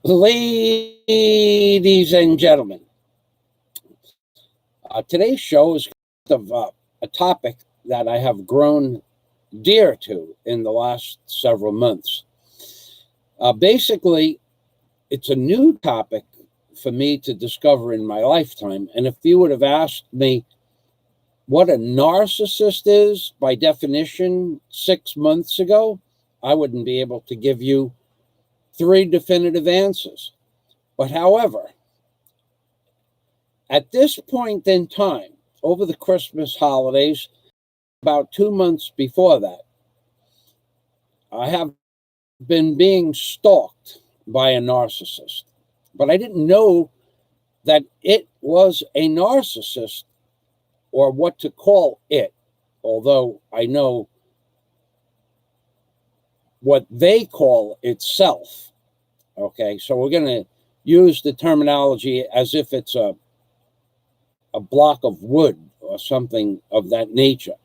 Ladies and gentlemen, today's show is of a topic that I have grown dear to in the last several months. Basically, it's a new topic for me to discover in my lifetime. And if you would have asked me what a narcissist is by definition 6 months ago, I wouldn't be able to give you 3 definitive answers. But however, at this point in time, over the Christmas holidays, about 2 months before that, I have been being stalked by a narcissist. But I didn't know that it was a narcissist or what to call it, although I know what they call itself. Okay, so we're going to use the terminology as if it's a block of wood or something of that nature,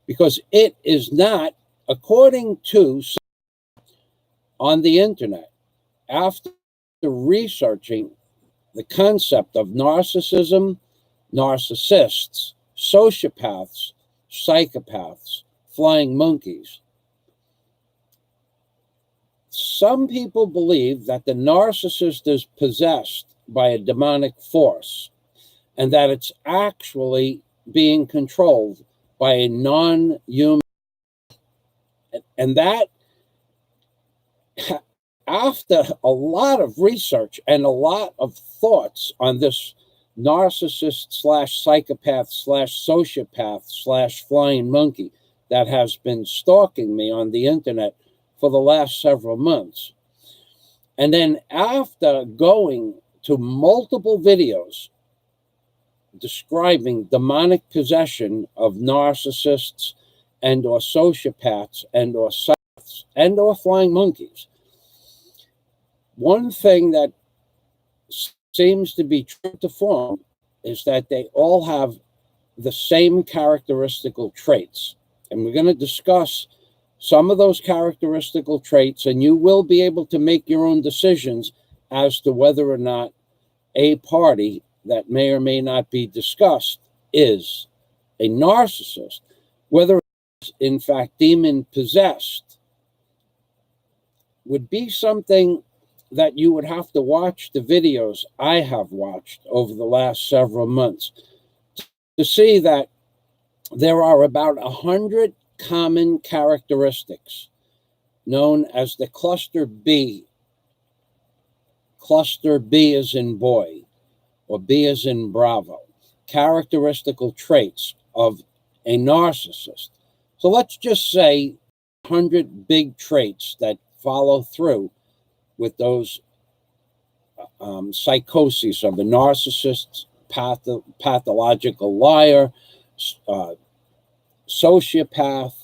because it is not, according to on the internet, after researching the concept of narcissism, narcissists, sociopaths, psychopaths, flying monkeys. Some people believe that the narcissist is possessed by a demonic force and that it's actually being controlled by a non-human. And that, after a lot of research and a lot of thoughts on this narcissist slash psychopath slash sociopath slash flying monkey that has been stalking me on the internet for the last several months. And then after going to multiple videos describing demonic possession of narcissists and or sociopaths and or psychopaths and or flying monkeys, one thing that seems to be true to form is that they all have the same characteristical traits. And we're going to discuss some of those characteristical traits, and you will be able to make your own decisions as to whether or not a party that may or may not be discussed is a narcissist, whether it's in fact demon possessed, would be something that you would have to watch the videos I have watched over the last several months to see that there are about 100 common characteristics known as the cluster B. Cluster B as in boy, or B as in Bravo, characteristical traits of a narcissist. So let's just say 100 big traits that follow through with those psychoses of the narcissist, pathological liar, sociopath,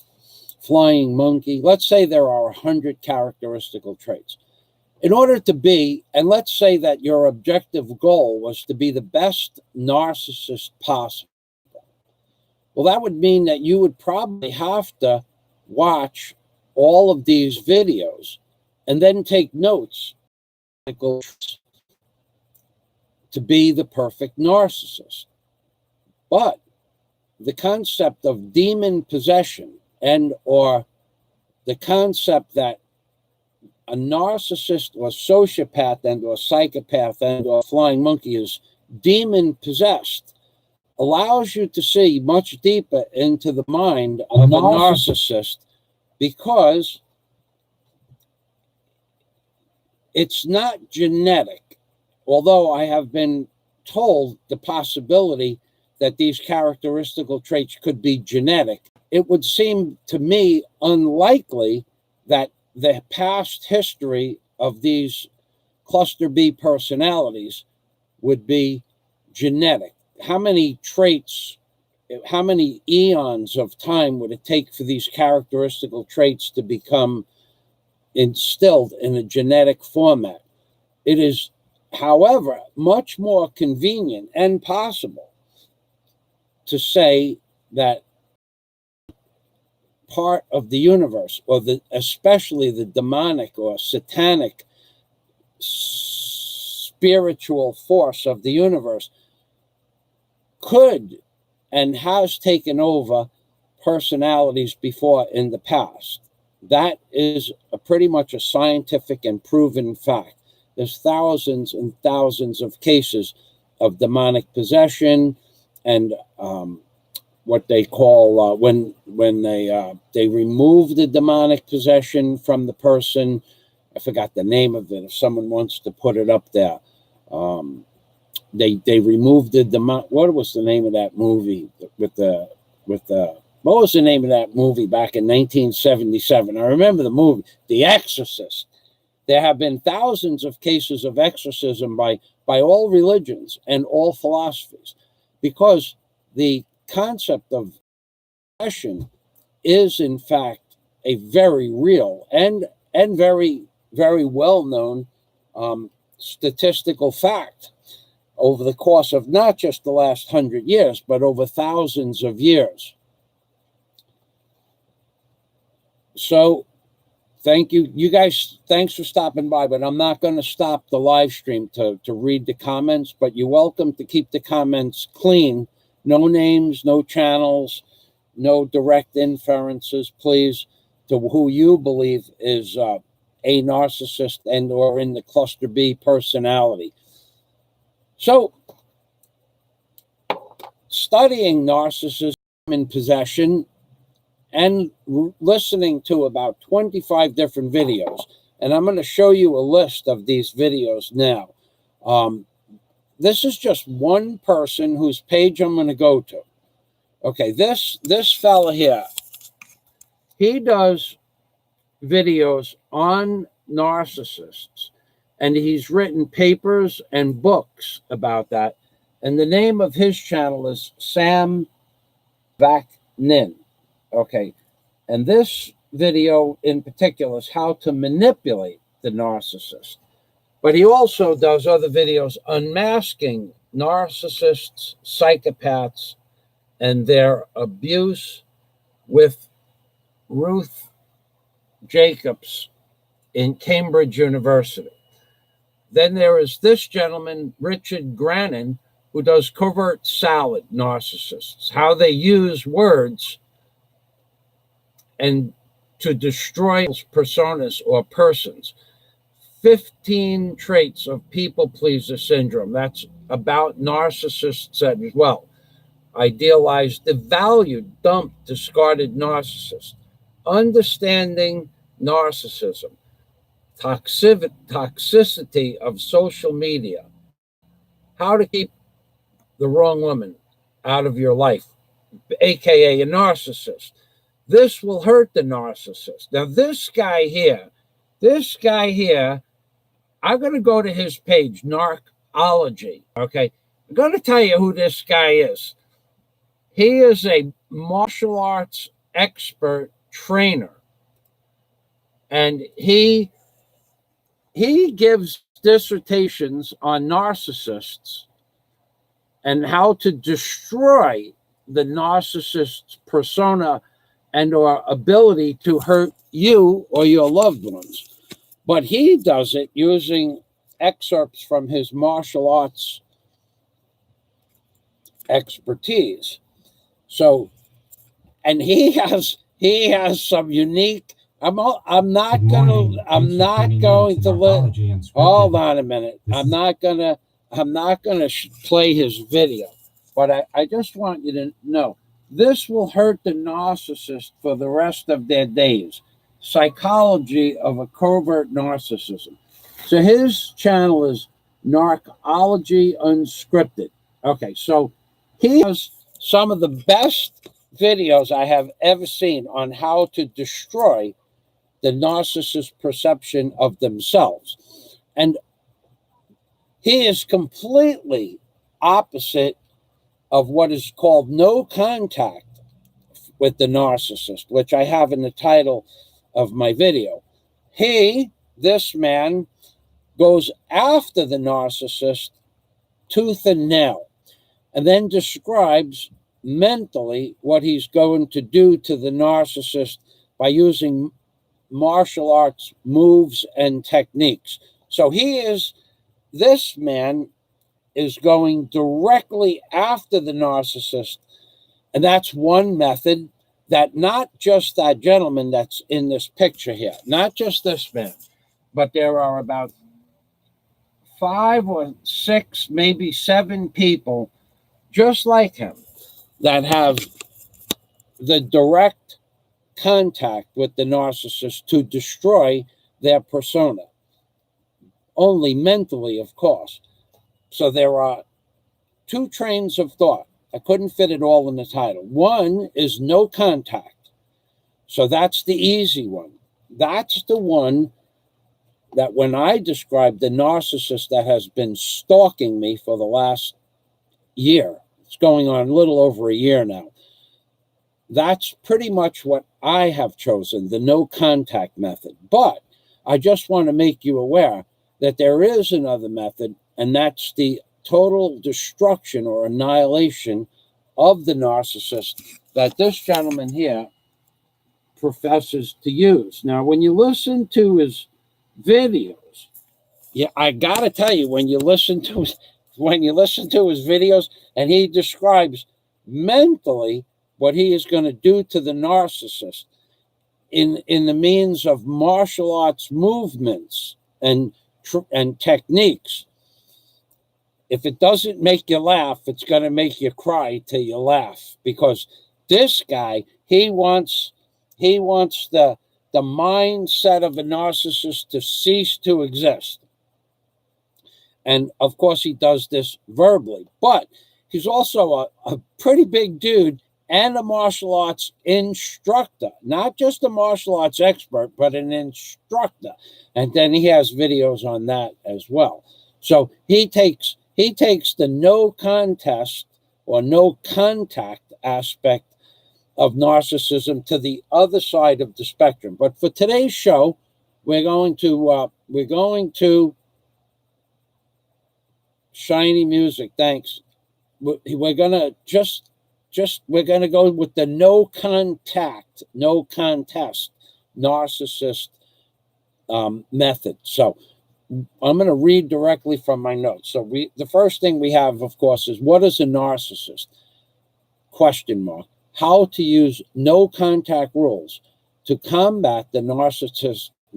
flying monkey. Let's say there are 100 characteristical traits. In order to be, and let's say that your objective goal was to be the best narcissist possible. Well, that would mean that you would probably have to watch all of these videos and then take notes to be the perfect narcissist. But the concept of demon possession and or the concept that a narcissist or sociopath and or psychopath and or flying monkey is demon possessed allows you to see much deeper into the mind of a narcissist, because it's not genetic, although I have been told the possibility that these characteristical traits could be genetic. It would seem to me unlikely that the past history of these cluster B personalities would be genetic. How many traits, how many eons of time would it take for these characteristical traits to become instilled in a genetic format? It is, however, much more convenient and possible to say that part of the universe, or especially the demonic or satanic spiritual force of the universe could and has taken over personalities before in the past. That is pretty much a scientific and proven fact. There's thousands and thousands of cases of demonic possession and what they call when they remove the demonic possession from the person. I forgot the name of it. If someone wants to put it up there, they removed the demonic. What was the name of that movie with the what was the name of that movie back in 1977? I remember the movie, The Exorcist. There have been thousands of cases of exorcism by all religions and all philosophies, because the concept of possession is in fact a very real and very, very well-known statistical fact over the course of not just the last 100 years, but over thousands of years. So thank you. You guys, thanks for stopping by, but I'm not going to stop the live stream to read the comments, but you're welcome to keep the comments clean. No names, no channels, no direct inferences, please, to who you believe is a narcissist and or in the cluster B personality. So, studying narcissism and possession and listening to about 25 different videos, and I'm going to show you a list of these videos now. This is just one person whose page I'm going to go to. Okay, this fella here, he does videos on narcissists, and he's written papers and books about that. And the name of his channel is Sam Vaknin. Okay, and this video in particular is how to manipulate the narcissist. But he also does other videos unmasking narcissists, psychopaths, and their abuse with Ruth Jacobs in Cambridge University. Then there is this gentleman, Richard Grannon, who does covert salad narcissists, how they use words and to destroy personas or persons. 15 traits of people pleaser syndrome. That's about narcissists as well. Idealized, devalued, dumped, discarded narcissist. Understanding narcissism. Toxicity of social media. How to keep the wrong woman out of your life, aka a narcissist. This will hurt the narcissist. Now, this guy here, I'm going to go to his page, Narcology, okay? I'm going to tell you who this guy is. He is a martial arts expert trainer, and he gives dissertations on narcissists and how to destroy the narcissist's persona and or ability to hurt you or your loved ones. But he does it using excerpts from his martial arts expertise. So, and he has some unique. I'm not going to hold on a minute. I'm not gonna play his video, but I just want you to know this will hurt the narcissist for the rest of their days. Psychology of a covert narcissism. So his channel is Narcology Unscripted. Okay, so he has some of the best videos I have ever seen on how to destroy the narcissist perception of themselves. And he is completely opposite of what is called no contact with the narcissist, which I have in the title of my video. This man, goes after the narcissist tooth and nail, and then describes mentally what he's going to do to the narcissist by using martial arts moves and techniques. So he is this man is going directly after the narcissist. And that's one method that not just that gentleman that's in this picture here, not just this man, but there are about 5 or 6, maybe 7 people just like him that have the direct contact with the narcissist to destroy their persona, only mentally, of course. So there are 2 trains of thought. I couldn't fit it all in the title. One is no contact. So that's the easy one. That's the one that when I describe the narcissist that has been stalking me for the last year, it's going on a little over a year now, that's pretty much what I have chosen, the no contact method. But I just want to make you aware that there is another method, and that's the total destruction or annihilation of the narcissist that this gentleman here professes to use. Now, when you listen to his videos, yeah, I gotta tell you, when you listen to his videos, and he describes mentally what he is going to do to the narcissist in the means of martial arts movements and techniques. If it doesn't make you laugh, it's going to make you cry till you laugh, because this guy, he wants the mindset of a narcissist to cease to exist. And of course, he does this verbally, but he's also a pretty big dude and a martial arts instructor, not just a martial arts expert, but an instructor. And then he has videos on that as well. So he takes the no contest or no contact aspect of narcissism to the other side of the spectrum. But for today's show, we're going to shiny music. Thanks. We're gonna we're gonna go with the no contact, no contest narcissist method. So I'm going to read directly from my notes. So the first thing we have, of course, is what is a narcissist? Question mark. How to use no contact rules to combat the narcissist /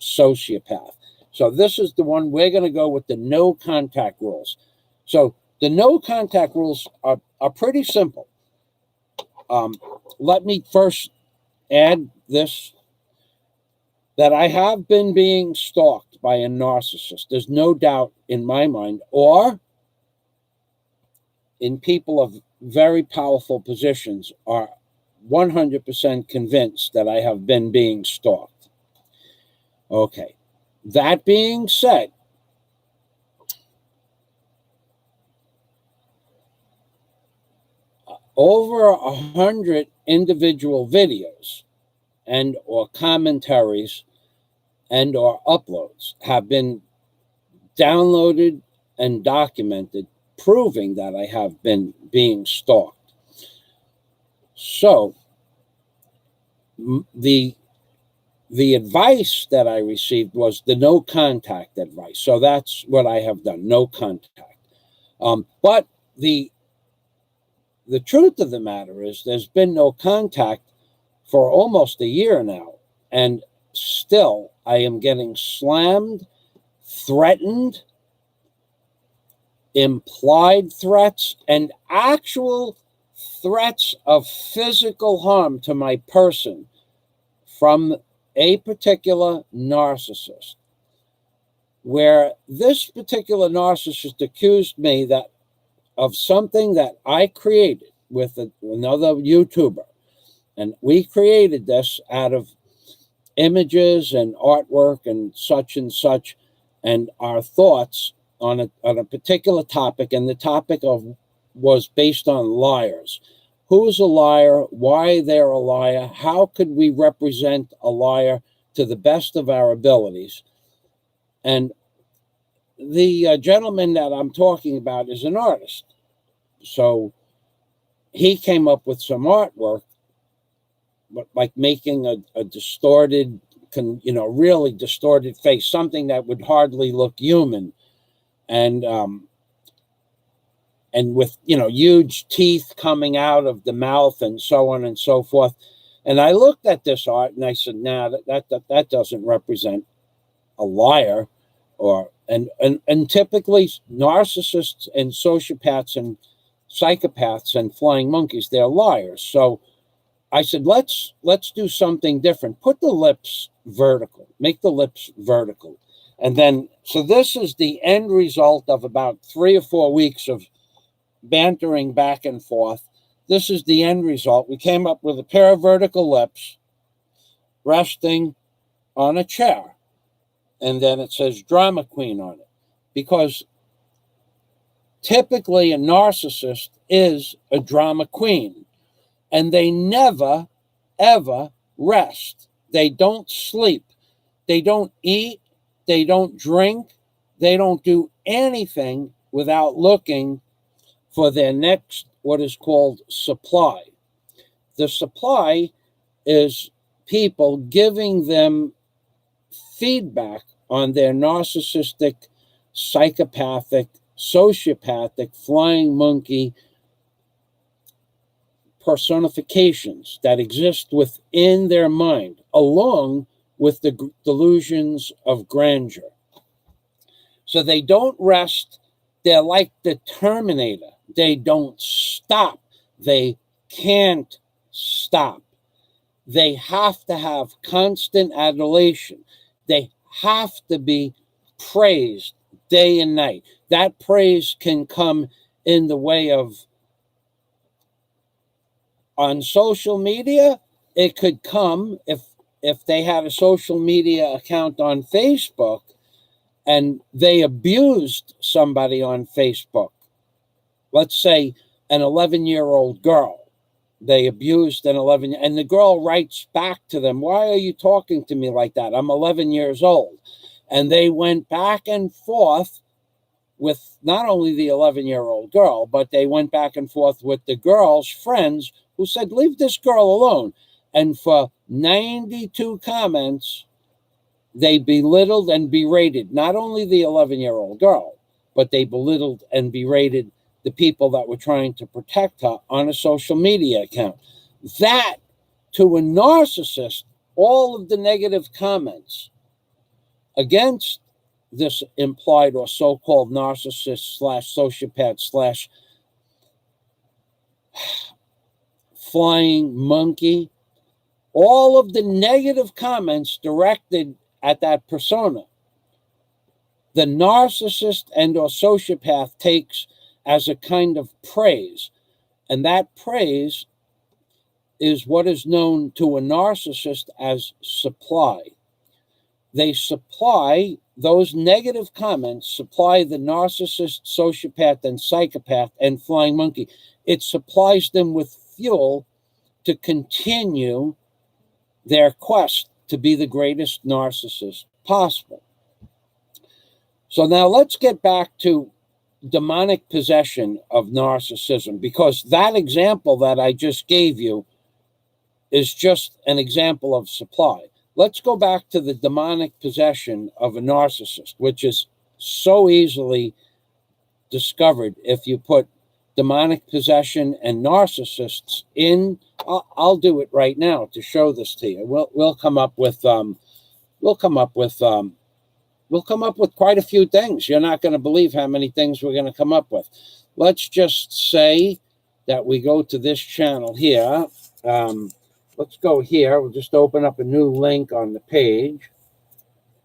sociopath. So this is the one we're going to go with, the no contact rules. So the no contact rules are pretty simple. Let me first add this, that I have been being stalked by a narcissist. There's no doubt in my mind, or in people of very powerful positions are 100% convinced that I have been being stalked. Okay. That being said, over 100 individual videos and or commentaries and or uploads have been downloaded and documented, proving that I have been being stalked. So the advice that I received was the no contact advice. So that's what I have done, no contact. But the truth of the matter is there's been no contact for almost a year now, and still I am getting slammed, threatened, implied threats, and actual threats of physical harm to my person from a particular narcissist, where this particular narcissist accused me that of something that I created with another YouTuber. And we created this out of images and artwork and such, and our thoughts on a particular topic. And the topic was based on liars. Who's a liar? Why they're a liar? How could we represent a liar to the best of our abilities? And the gentleman that I'm talking about is an artist. So he came up with some artwork, but like making a distorted really distorted face, something that would hardly look human, and with huge teeth coming out of the mouth and so on and so forth. And I looked at this art and I said, "Nah, that doesn't represent a liar." And typically narcissists and sociopaths and psychopaths and flying monkeys, they're liars. So I said, let's do something different. Put the lips vertical, make the lips vertical. And then, so this is the end result of about 3 or 4 weeks of bantering back and forth. This is the end result. We came up with a pair of vertical lips resting on a chair. And then it says drama queen on it. Because typically a narcissist is a drama queen. And they never, ever rest. They don't sleep. They don't eat. They don't drink. They don't do anything without looking for their next, what is called supply. The supply is people giving them feedback on their narcissistic, psychopathic, sociopathic, flying monkey personifications that exist within their mind, along with the delusions of grandeur. So they don't rest. They're like the Terminator. They don't stop. They can't stop. They have to have constant adulation. They have to be praised day and night. That praise can come in the way of, on social media. It could come if they had a social media account on Facebook and they abused somebody on Facebook. Let's say an 11-year-old girl. They abused an 11, and the girl writes back to them, "Why are you talking to me like that? I'm 11 years old." And they went back and forth with not only the 11-year-old girl, but they went back and forth with the girl's friends who said, "Leave this girl alone." And for 92 comments, they belittled and berated not only the 11-year-old girl, but they belittled and berated the people that were trying to protect her on a social media account. That, to a narcissist, all of the negative comments against this implied or so-called narcissist / sociopath / flying monkey, all of the negative comments directed at that persona, the narcissist and or sociopath takes as a kind of praise. And that praise is what is known to a narcissist as supply. They supply, those negative comments supply the narcissist, sociopath, and psychopath and flying monkey. It supplies them with fuel to continue their quest to be the greatest narcissist possible. So now let's get back to demonic possession of narcissism, because that example that I just gave you is just an example of supply. Let's go back to the demonic possession of a narcissist, which is so easily discovered if you put demonic possession and narcissists in. I'll do it right now to show this to you. We'll come up with quite a few things. You're not going to believe how many things we're going to come up with. Let's just say that we go to this channel here. Let's go here. We'll just open up a new link on the page.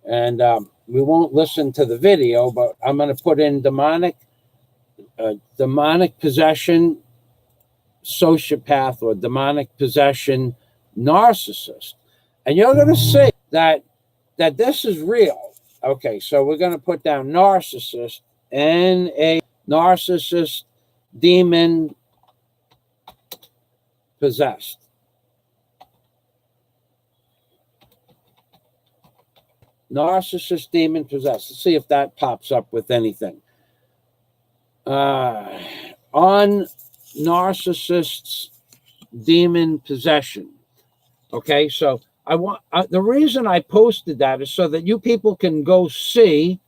And we won't listen to the video, but I'm going to put in demonic possession sociopath or demonic possession narcissist. And you're going to see that this is real. Okay, so we're going to put down narcissist, N-A, narcissist, demon, possessed. Narcissist, demon, possessed. Let's see if that pops up with anything. On narcissists, demon possession. Okay, so the reason I posted that is so that you people can go see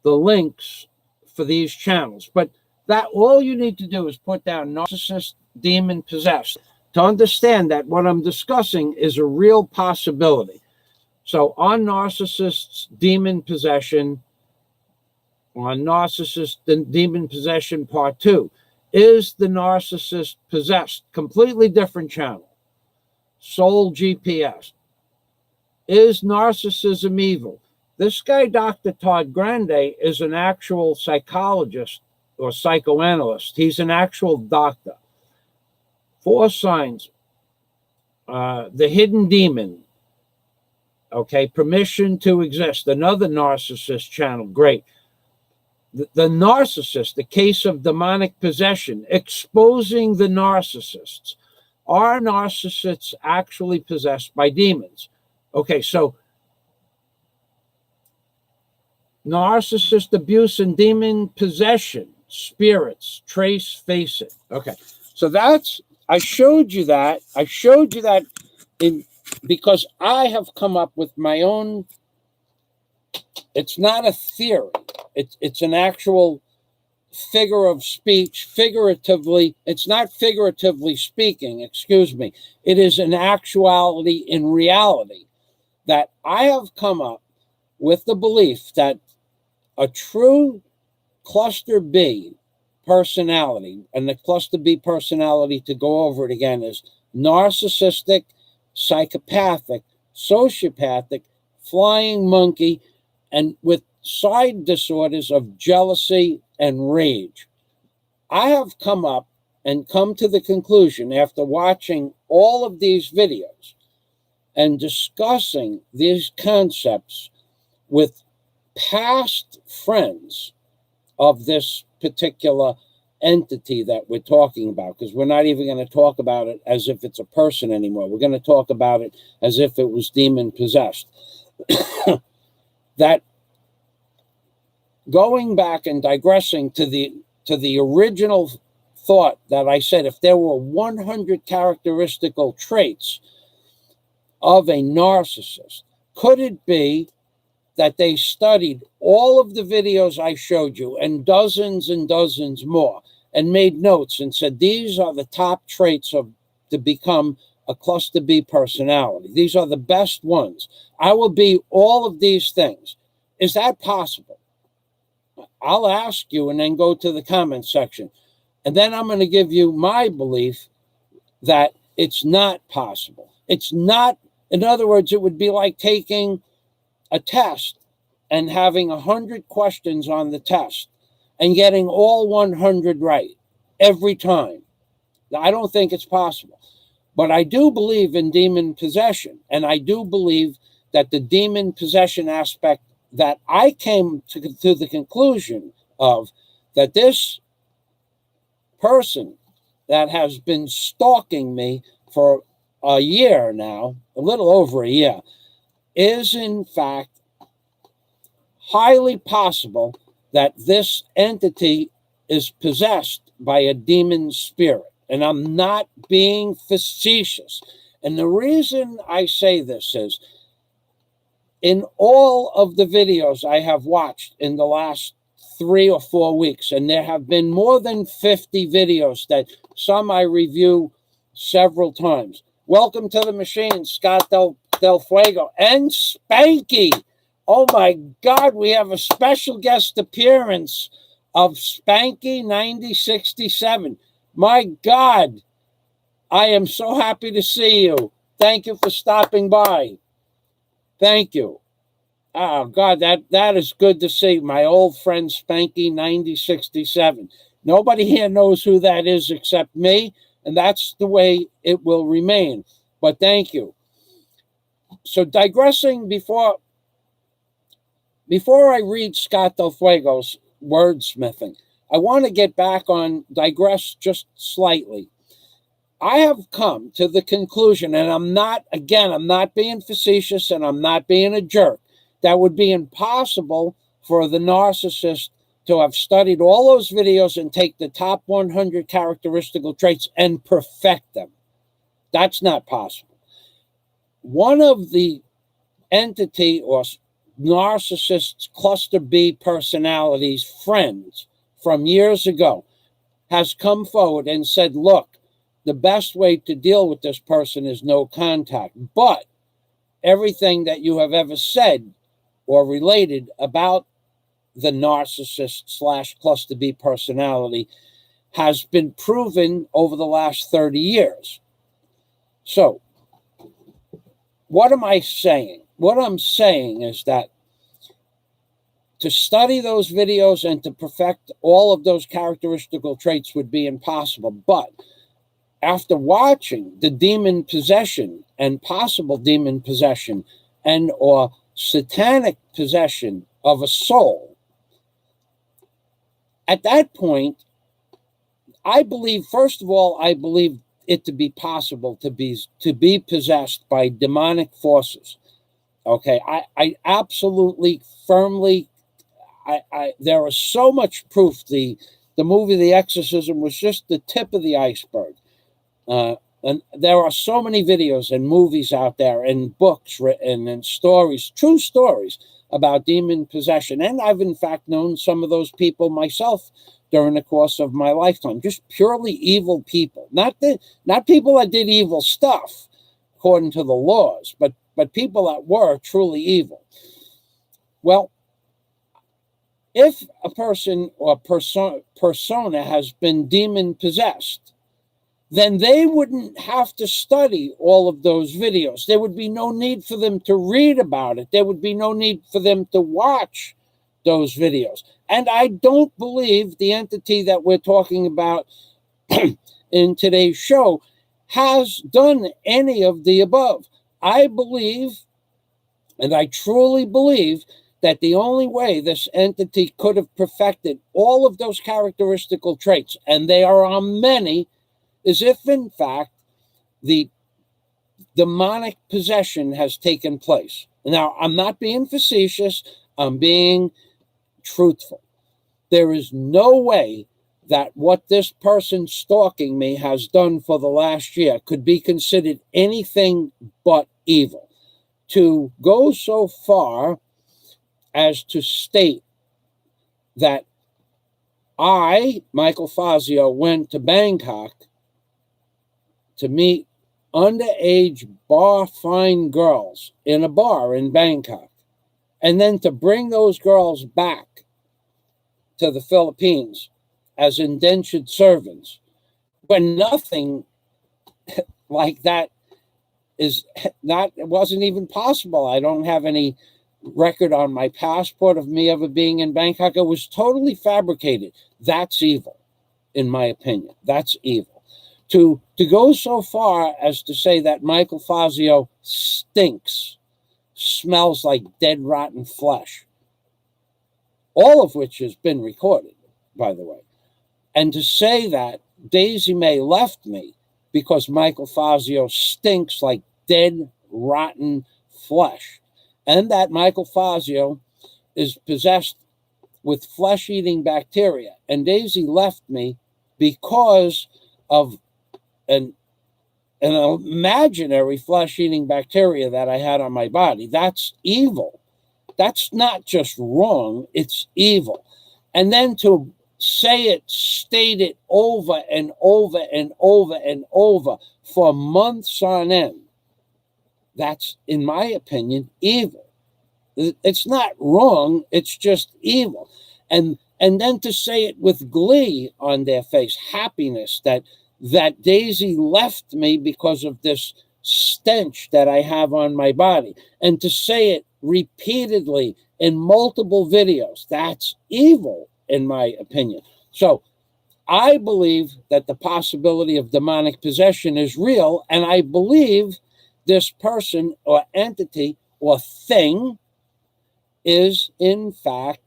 the links for these channels. But that all you need to do is put down narcissist, demon possessed to understand that what I'm discussing is a real possibility. So on narcissists, demon possession, on narcissist, demon possession part 2, is the narcissist possessed? Completely different channel. Soul GPS. Is narcissism evil? This guy, Dr. Todd Grande, is an actual psychologist or psychoanalyst. He's an actual doctor. 4 signs. The hidden demon. Okay, permission to exist. Another narcissist channel. Great. The narcissist, the case of demonic possession, exposing the narcissists. Are narcissists actually possessed by demons? Okay, so narcissist abuse and demon possession, spirits, trace, face it. Okay, so I showed you that because I have come up with my own. It's not a theory. It's an actual figure of speech, figuratively. It's not figuratively speaking, excuse me. It is an actuality in reality that I have come up with the belief that a true cluster B personality, and the cluster B personality, to go over it again, is narcissistic, psychopathic, sociopathic, flying monkey, and with side disorders of jealousy and rage. I have come to the conclusion after watching all of these videos and discussing these concepts with past friends of this particular entity that we're talking about, because we're not even going to talk about it as if it's a person anymore. We're going to talk about it as if it was demon possessed. That going back and digressing to the original thought that I said, if there were 100 characteristical traits of a narcissist, could it be that they studied all of the videos I showed you and dozens more and made notes and said, these are the top traits to become a cluster B personality. These are the best ones. I will be all of these things. Is that possible? I'll ask you and then go to the comment section. And then I'm going to give you my belief that it's not possible. It's not, in other words, it would be like taking a test and having 100 questions on the test and getting all 100 right every time. I don't think it's possible. But I do believe in demon possession, and I do believe that the demon possession aspect that I came to the conclusion of, that this person that has been stalking me for a year now, a little over a year, is in fact highly possible that this entity is possessed by a demon spirit. And I'm not being facetious. And the reason I say this is, in all of the videos I have watched in the last 3 or 4 weeks, and there have been more than 50 videos that some I review several times. Welcome to the machine, Scott Del Fuego and Spanky. Oh my God, we have a special guest appearance of Spanky 9067. My God, I am so happy to see you. Thank you for stopping by. Thank you. Oh, God, that is good to see. My old friend Spanky 9067. Nobody here knows who that is except me, and that's the way it will remain. But thank you. So digressing, before I read Scott Del Fuego's wordsmithing, I want to digress just slightly. I have come to the conclusion, and I'm not being facetious and I'm not being a jerk, that would be impossible for the narcissist to have studied all those videos and take the top 100 characteristical traits and perfect them. That's not possible. one of the entity or narcissist's cluster B personalities friends from years ago has come forward and said, look, the best way to deal with this person is no contact. But everything that you have ever said or related about the narcissist / cluster B personality has been proven over the last 30 years. So, what am I saying? What I'm saying is that to study those videos and to perfect all of those characteristical traits would be impossible. But after watching the demon possession and possible demon possession and or satanic possession of a soul, at that point, I believe, first of all, I believe it to be possible to be possessed by demonic forces. Okay, I absolutely firmly, there is so much proof. The movie The Exorcism was just the tip of the iceberg. And there are so many videos and movies out there and books written and stories, true stories about demon possession. And I've in fact known some of those people myself during the course of my lifetime, just purely evil people, not people that did evil stuff according to the laws, but people that were truly evil. Well, if a person or persona has been demon possessed, then they wouldn't have to study all of those videos. There would be no need for them to read about it. There would be no need for them to watch those videos. And I don't believe the entity that we're talking about in today's show has done any of the above. I believe, and I truly believe, that the only way this entity could have perfected all of those characteristical traits, and they are many, is if in fact the demonic possession has taken place. Now, I'm not being facetious, I'm being truthful. There is no way that what this person stalking me has done for the last year could be considered anything but evil. To go so far as to state that I, Michael Fazio, went to Bangkok to meet underage bar-fine girls in a bar in Bangkok, and then to bring those girls back to the Philippines as indentured servants, when nothing like that is not, it wasn't even possible. I don't have any record on my passport of me ever being in Bangkok. It was totally fabricated. That's evil, in my opinion. That's evil. To go so far as to say that Michael Fazio stinks, smells like dead, rotten flesh, all of which has been recorded, by the way, and to say that Daisy May left me because Michael Fazio stinks like dead, rotten flesh, and that Michael Fazio is possessed with flesh-eating bacteria, and Daisy left me because of an imaginary flesh-eating bacteria that I had on my body. That's evil. That's not just wrong, it's evil. And then to say it, state it over and over and over and over for months on end, that's, in my opinion, evil. It's not wrong, it's just evil. And then to say it with glee on their face, happiness that Daisy left me because of this stench that I have on my body, and to say it repeatedly in multiple videos, that's evil, in my opinion. So I believe that the possibility of demonic possession is real, and I believe this person or entity or thing is in fact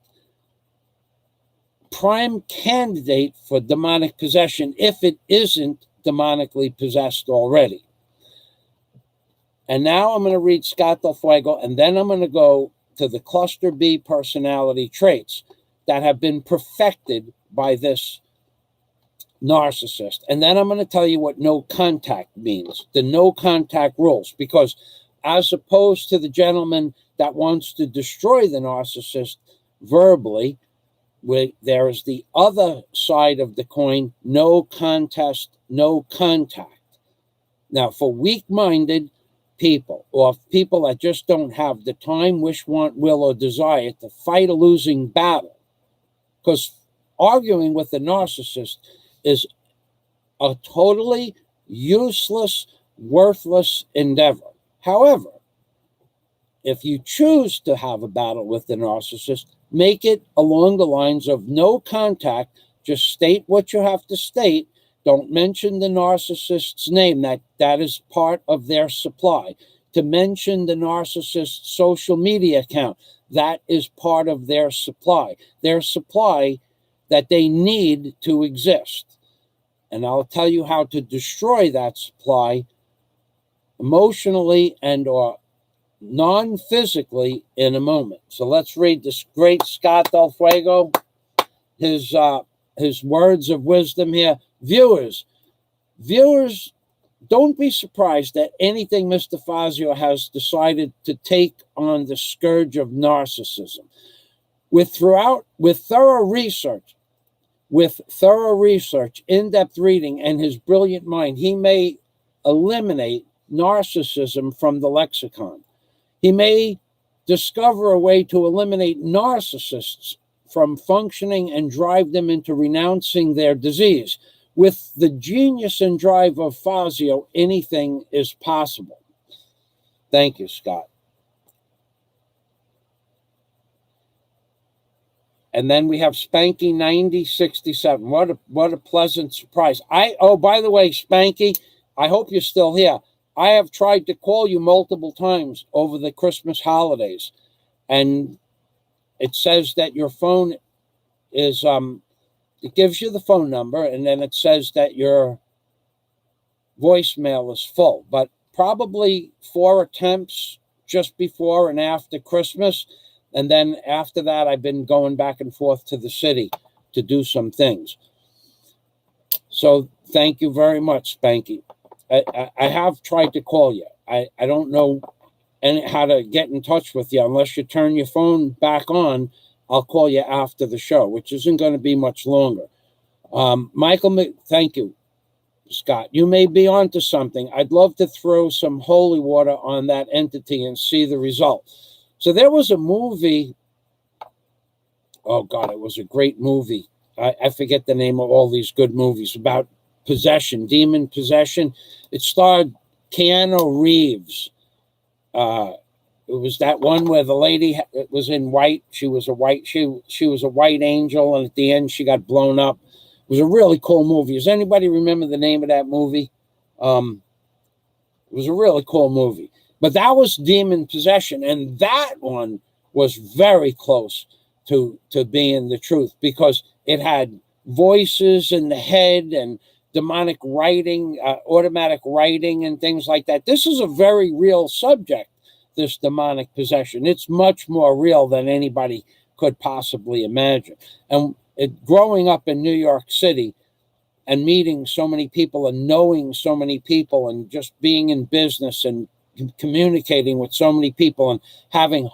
prime candidate for demonic possession if it isn't demonically possessed already. And now I'm going to read Scott Del Fuego, and then I'm going to go to the cluster B personality traits that have been perfected by this narcissist. And then I'm going to tell you what no contact means, the no contact rules, because as opposed to the gentleman that wants to destroy the narcissist verbally. There is the other side of the coin: no contest, no contact. Now, for weak-minded people, or people that just don't have the time, wish, want, will, or desire to fight a losing battle, because arguing with the narcissist is a totally useless, worthless endeavor. However, if you choose to have a battle with the narcissist, make it along the lines of no contact. Just state what you have to state. Don't mention the narcissist's name. That is part of their supply. To mention the narcissist's social media account, that is part of their supply. Their supply that they need to exist. And I'll tell you how to destroy that supply emotionally and or non-physically in a moment. So let's read this great Scott Del Fuego, his words of wisdom here. Viewers, don't be surprised at anything Mr. Fazio has decided to take on the scourge of narcissism. With thorough research, in-depth reading, and his brilliant mind, he may eliminate narcissism from the lexicon. He may discover a way to eliminate narcissists from functioning and drive them into renouncing their disease. With the genius and drive of Fazio, anything is possible. Thank you, Scott. And then we have Spanky 9067. What a pleasant surprise. By the way, Spanky, I hope you're still here. I have tried to call you multiple times over the Christmas holidays, and it says that your phone is it gives you the phone number, and then it says that your voicemail is full. But probably 4 attempts just before and after Christmas. And then after that, I've been going back and forth to the city to do some things. So thank you very much, Spanky. I have tried to call you. I don't know how to get in touch with you unless you turn your phone back on. I'll call you after the show, which isn't going to be much longer. Michael, thank you, Scott. You may be onto something. I'd love to throw some holy water on that entity and see the result. So there was a movie. Oh, God, it was a great movie. I forget the name of all these good movies about possession, demon possession. It starred Keanu Reeves. It was that one where the lady was in white. She was a white angel, and at the end she got blown up. It was a really cool movie. Does anybody remember the name of that movie? It was a really cool movie. But that was demon possession, and that one was very close to being the truth, because it had voices in the head and demonic writing, automatic writing, and things like that. This is a very real subject, this demonic possession. It's much more real than anybody could possibly imagine. And growing up in New York City and meeting so many people and knowing so many people and just being in business and communicating with so many people and having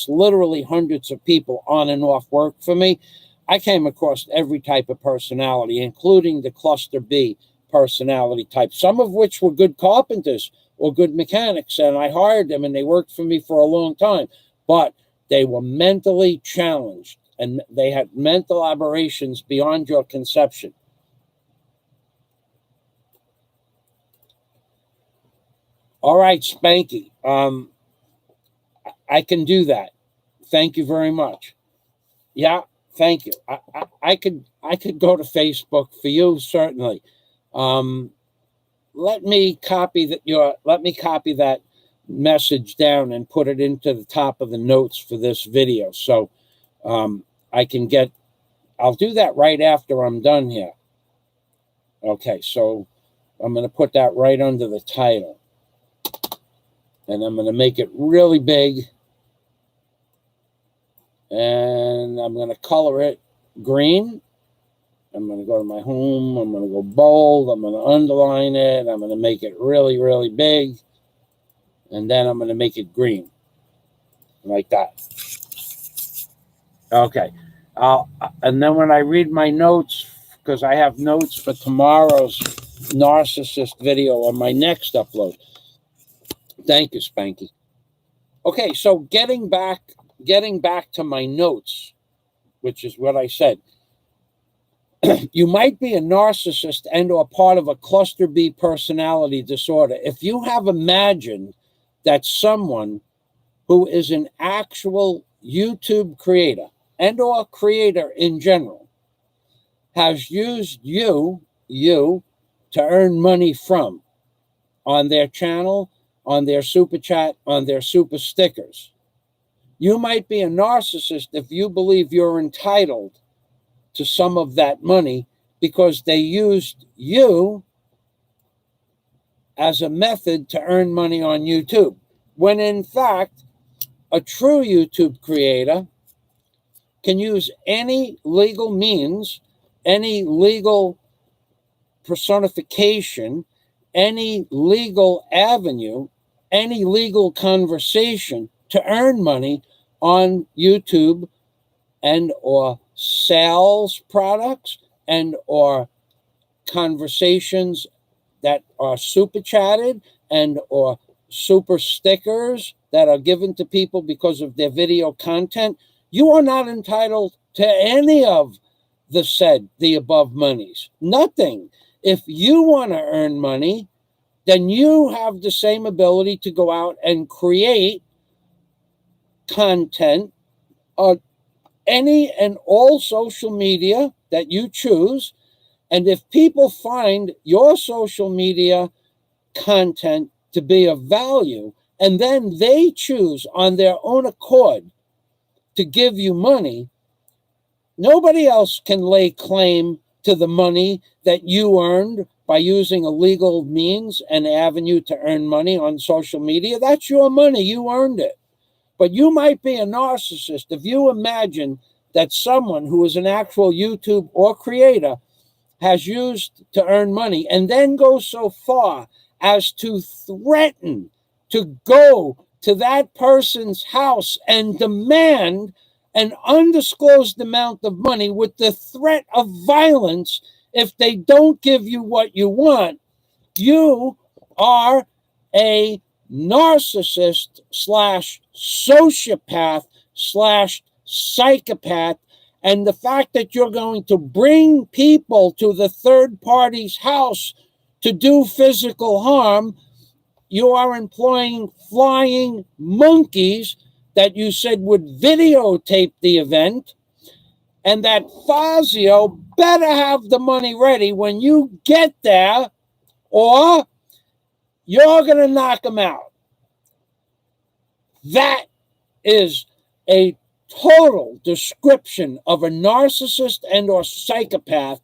literally hundreds of people on and off work for me, I came across every type of personality, including the cluster B personality type, some of which were good carpenters or good mechanics, and I hired them and they worked for me for a long time, but they were mentally challenged and they had mental aberrations beyond your conception. All right, Spanky, I can do that. Thank you very much. Yeah, thank you. I could go to Facebook for you, certainly. Let me copy that message down and put it into the top of the notes for this video, so I can get. I'll do that right after I'm done here. Okay, so I'm going to put that right under the title, and I'm going to make it really big. And I'm going to color it green. I'm going to go to my home. I'm going to go bold. I'm going to underline it. I'm going to make it really, really big. And then I'm going to make it green, like that. Okay. And then when I read my notes, because I have notes for tomorrow's narcissist video on my next upload. Thank you, Spanky. Okay, so getting back to my notes, which is what I said. You might be a narcissist and or part of a cluster B personality disorder if you have imagined that someone who is an actual YouTube creator and or creator in general has used you to earn money from on their channel, on their super chat, on their super stickers. You might be a narcissist if you believe you're entitled to some of that money because they used you as a method to earn money on YouTube. When in fact, a true YouTube creator can use any legal means, any legal personification, any legal avenue, any legal conversation to earn money on YouTube and or sales products and or conversations that are super chatted and or super stickers that are given to people because of their video content. You are not entitled to any of the above monies. Nothing. If you want to earn money, then you have the same ability to go out and create content on any and all social media that you choose. And if people find your social media content to be of value, and then they choose on their own accord to give you money, nobody else can lay claim to the money that you earned by using a legal means and avenue to earn money on social media. That's your money. You earned it. But you might be a narcissist if you imagine that someone who is an actual YouTube or creator has used to earn money and then goes so far as to threaten to go to that person's house and demand an undisclosed amount of money with the threat of violence if they don't give you what you want. You are a narcissist / sociopath / psychopath. And the fact that you're going to bring people to the third party's house to do physical harm, you are employing flying monkeys that you said would videotape the event, and that Fazio better have the money ready when you get there, or you're going to knock him out. That is a total description of a narcissist and or psychopath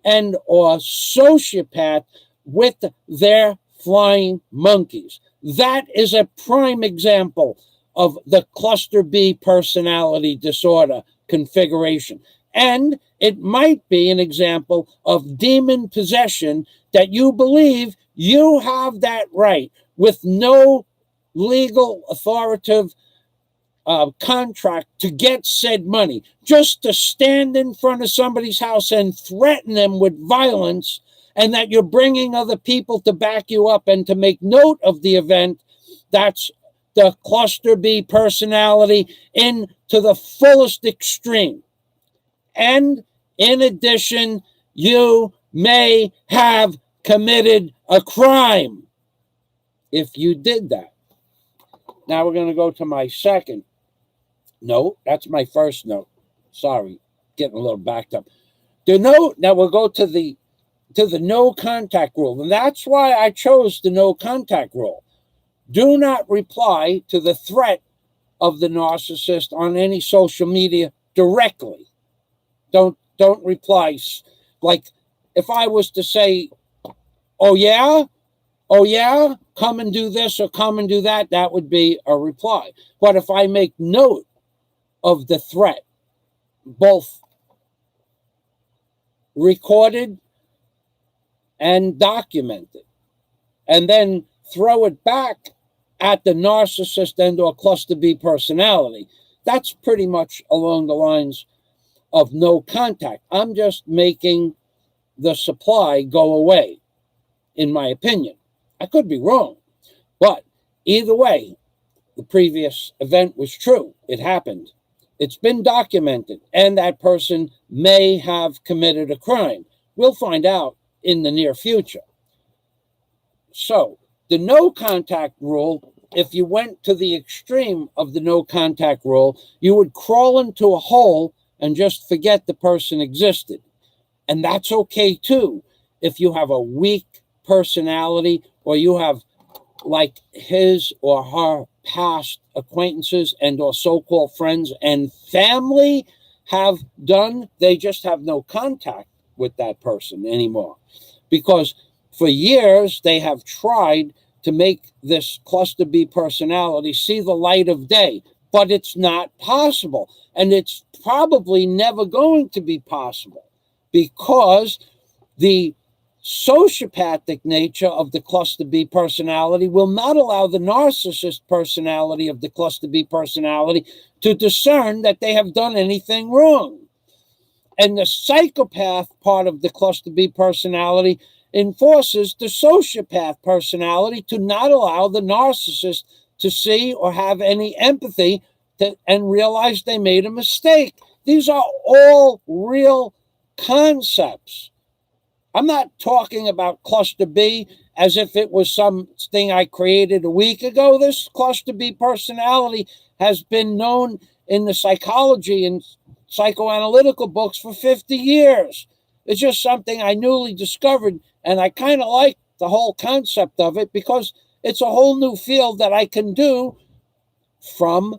and or sociopath with their flying monkeys. That is a prime example of the cluster B personality disorder configuration. And it might be an example of demon possession that you believe you have that right with no legal authoritative contract to get said money, just to stand in front of somebody's house and threaten them with violence, and that you're bringing other people to back you up and to make note of the event. That's the cluster B personality into the fullest extreme. And in addition, you may have committed a crime if you did that. Now we're going to go to my second note. That's my first note. Sorry, getting a little backed up. The note, now we'll go to the no contact rule. And that's why I chose the no contact rule. Do not reply to the threat of the narcissist on any social media directly. Don't reply. Like if I was to say, oh yeah, come and do this or come and do that, that would be a reply. But if I make note of the threat, both recorded and documented, and then throw it back at the narcissist and or cluster B personality. That's pretty much along the lines of no contact. I'm just making the supply go away, in my opinion. I could be wrong, but either way, the previous event was true. It happened. It's been documented, and that person may have committed a crime. We'll find out in the near future. So, the no contact rule, if you went to the extreme of the no contact rule, you would crawl into a hole and just forget the person existed. And that's okay too. If you have a weak personality, or you have like his or her past acquaintances and or so-called friends and family have done, they just have no contact with that person anymore. Because for years, they have tried to make this cluster B personality see the light of day, but it's not possible. And it's probably never going to be possible because the sociopathic nature of the cluster B personality will not allow the narcissist personality of the cluster B personality to discern that they have done anything wrong. And the psychopath part of the cluster B personality enforces the sociopath personality to not allow the narcissist to see or have any empathy and realize they made a mistake. These are all real concepts. I'm not talking about cluster B as if it was something I created a week ago. This cluster B personality has been known in the psychology and psychoanalytical books for 50 years. It's just something I newly discovered, and I kind of like the whole concept of it because it's a whole new field that I can do from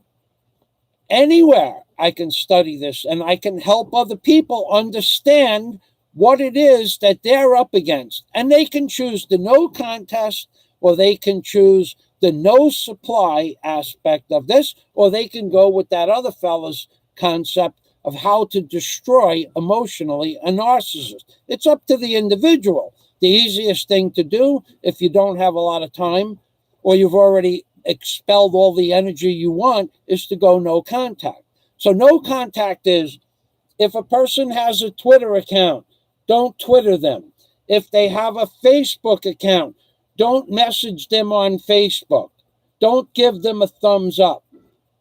anywhere. I can study this, and I can help other people understand what it is that they're up against. And they can choose the no contest, or they can choose the no supply aspect of this, or they can go with that other fella's concept of how to destroy emotionally a narcissist. It's up to the individual. The easiest thing to do, if you don't have a lot of time, or you've already expelled all the energy you want, is to go no contact. So no contact is, if a person has a Twitter account, don't Twitter them. If they have a Facebook account, don't message them on Facebook. Don't give them a thumbs up.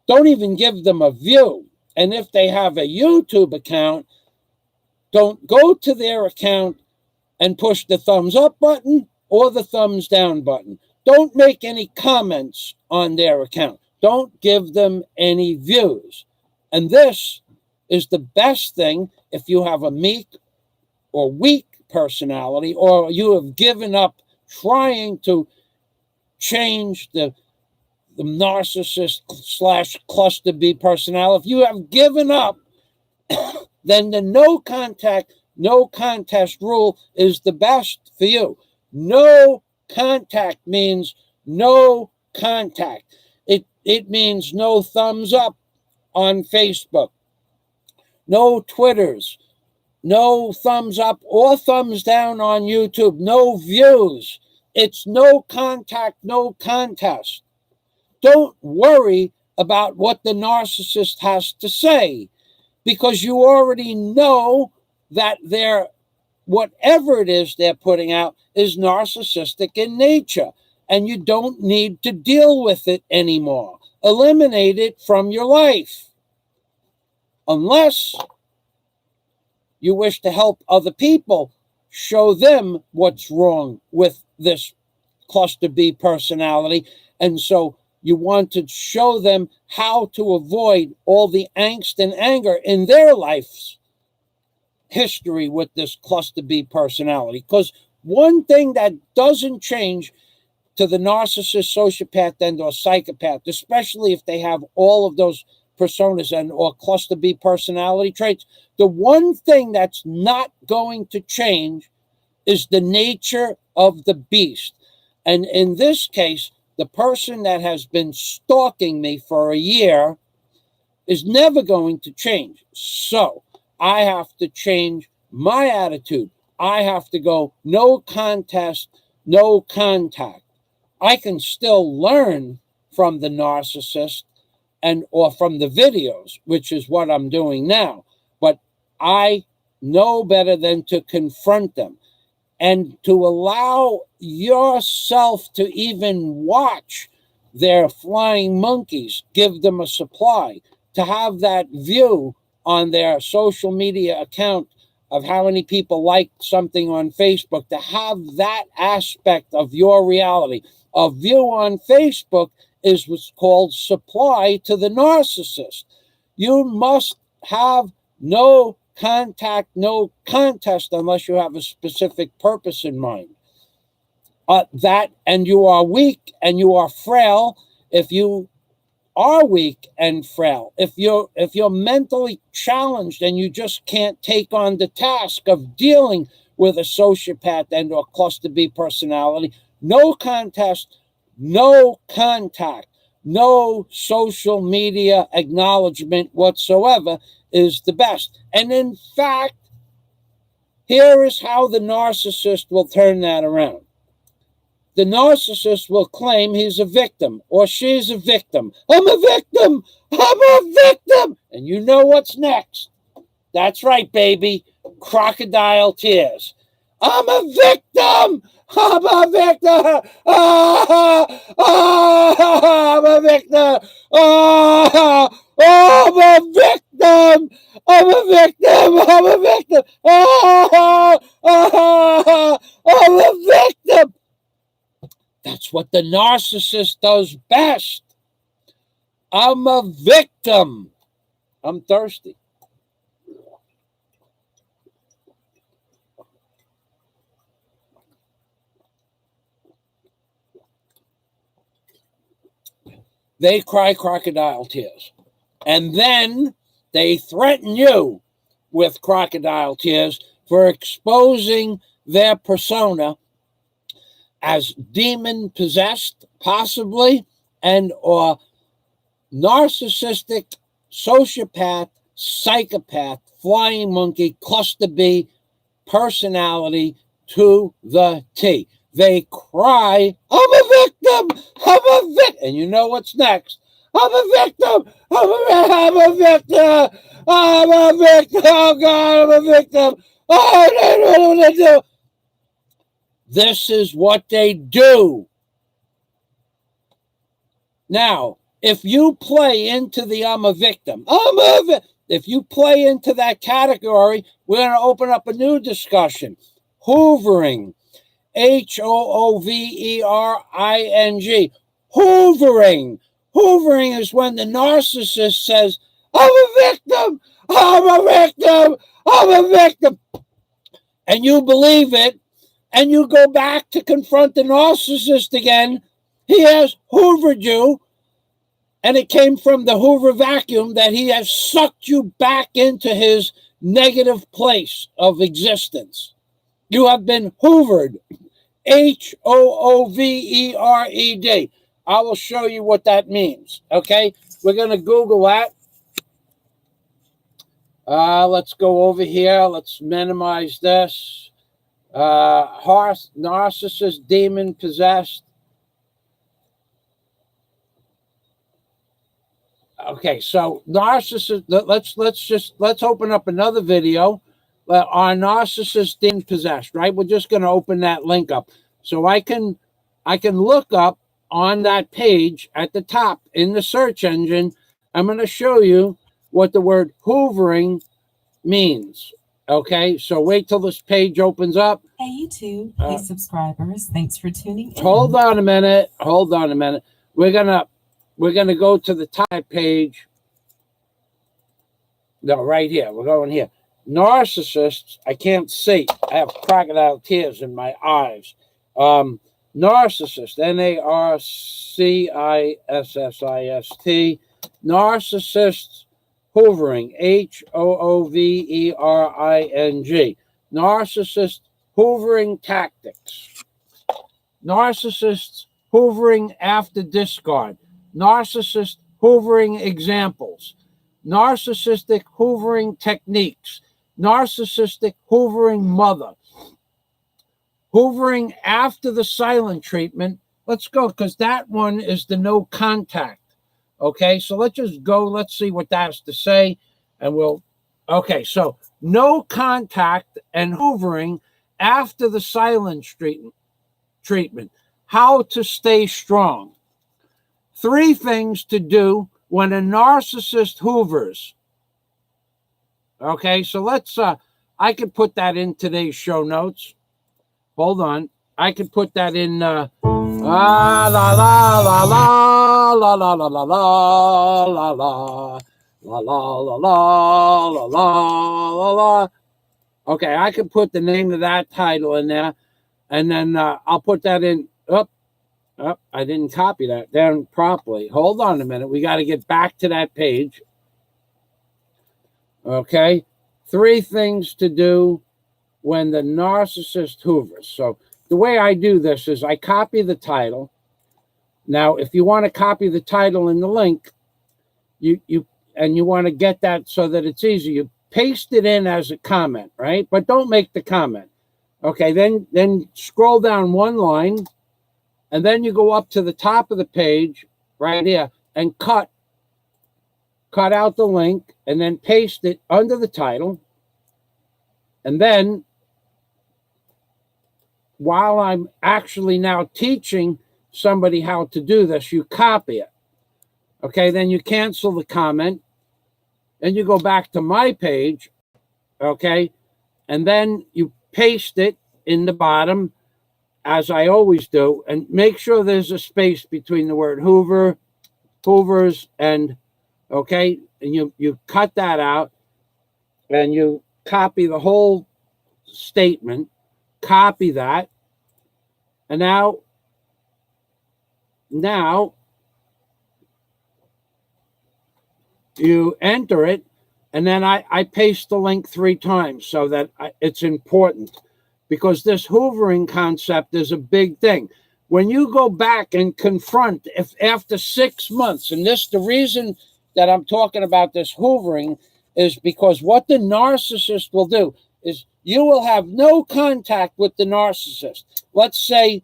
Don't even give them a view. And if they have a YouTube account, don't go to their account and push the thumbs up button or the thumbs down button. Don't make any comments on their account. Don't give them any views. And this is the best thing if you have a meek or weak personality, or you have given up trying to change the narcissist / cluster B personality. If you have given up, then the no contact, no contest rule is the best for you. No contact means no contact. It means no thumbs up on Facebook, no Twitters, no thumbs up or thumbs down on YouTube, no views. It's no contact, no contest. Don't worry about what the narcissist has to say, because you already know that whatever it is they're putting out is narcissistic in nature, and you don't need to deal with it anymore. Eliminate it from your life. Unless you wish to help other people, show them what's wrong with this cluster B personality. And so you want to show them how to avoid all the angst and anger in their life's history with this cluster B personality. Because one thing that doesn't change to the narcissist, sociopath, and or psychopath, especially if they have all of those personas and or cluster B personality traits, the one thing that's not going to change is the nature of the beast. And in this case, the person that has been stalking me for a year is never going to change. So I have to change my attitude. I have to go no contest, no contact. I can still learn from the narcissist or from the videos, which is what I'm doing now. But I know better than to confront them and to allow yourself to even watch their flying monkeys, give them a supply, to have that view on their social media account of how many people like something on Facebook, to have that aspect of your reality. A view on Facebook is what's called supply to the narcissist. You must have no contact, no contest, unless you have a specific purpose in mind. And you are weak and you are frail. If you are weak and frail, if you're mentally challenged and you just can't take on the task of dealing with a sociopath and or cluster B personality, no contest, no contact, no social media acknowledgement whatsoever is the best. And in fact, here is how the narcissist will turn that around. The narcissist will claim he's a victim or she's a victim. I'm a victim. I'm a victim. And you know what's next. That's right, baby. Crocodile tears. I'm a victim. I'm a victim. I'm a victim. I'm a victim. I'm a victim. I'm a victim. I'm a victim. That's what the narcissist does best. I'm a victim. I'm thirsty. They cry crocodile tears. And then they threaten you with crocodile tears for exposing their persona as demon possessed, possibly, and or narcissistic, sociopath, psychopath, flying monkey, cluster B personality to the T. They cry, I'm a victim, I'm a victim. And you know what's next? I'm a victim, I'm a victim, I'm a victim, oh God, I'm a victim. Oh, I don't know what to do. This is what they do. Now, if you play into the I'm a victim, if you play into that category, we're going to open up a new discussion. Hoovering. Hoovering. Hoovering. Hoovering is when the narcissist says, I'm a victim. I'm a victim. I'm a victim. And you believe it. And you go back to confront the narcissist again. He has hoovered you. And it came from the Hoover vacuum that he has sucked you back into his negative place of existence. You have been hoovered. Hoovered. I will show you what that means. Okay? We're going to Google that. Let's go over here. Let's minimize this. Narcissist, demon possessed. Okay, so narcissist. Let's open up another video on narcissist demon possessed. Right, we're just going to open that link up so I can look up on that page at the top in the search engine. I'm going to show you what the word hoovering means. Okay, so wait till this page opens up. Hey, YouTube. Hey, subscribers. Thanks for tuning in. Hold on a minute. We're gonna go to the top page. No, right here. We're going here. Narcissists. I can't see. I have crocodile tears in my eyes. Narcissist. Narcissist. Narcissists. Hoovering, Hoovering. Narcissist hoovering tactics. Narcissists hoovering after discard. Narcissist hoovering examples. Narcissistic hoovering techniques. Narcissistic hoovering mother. Hoovering after the silent treatment. let's go, because that one is the no contact. Okay, so let's just go. Let's see what that has to say. And okay, so no contact and hoovering after the silence treatment. How to stay strong. 3 things to do when a narcissist hoovers. Okay, so let's, I could put that in today's show notes. Hold on. I could put that in, la la la la la la la la la la la la la la la la la la. Okay, I could put the name of that title in there, and then I'll put that in. I didn't copy that down properly. Hold on a minute. We got to get back to that page. Okay, 3 things to do when the narcissist hoovers. So the way I do this is I copy the title. Now, if you want to copy the title in the link, you want to get that so that it's easy, you paste it in as a comment, right? But don't make the comment. Okay, then scroll down 1 line, and then you go up to the top of the page right here and cut out the link, and then paste it under the title. And then, while I'm actually now teaching somebody how to do this, you copy it. Okay, then you cancel the comment, and you go back to my page, okay, and then you paste it in the bottom, as I always do, and make sure there's a space between the word hoovers, and okay, and you cut that out, and you copy the whole statement, copy that, and now you enter it, and then I paste the link 3 times so that it's important, because this hoovering concept is a big thing. When you go back and confront, if after 6 months, and the reason that I'm talking about this hoovering is because what the narcissist will do is you will have no contact with the narcissist. Let's say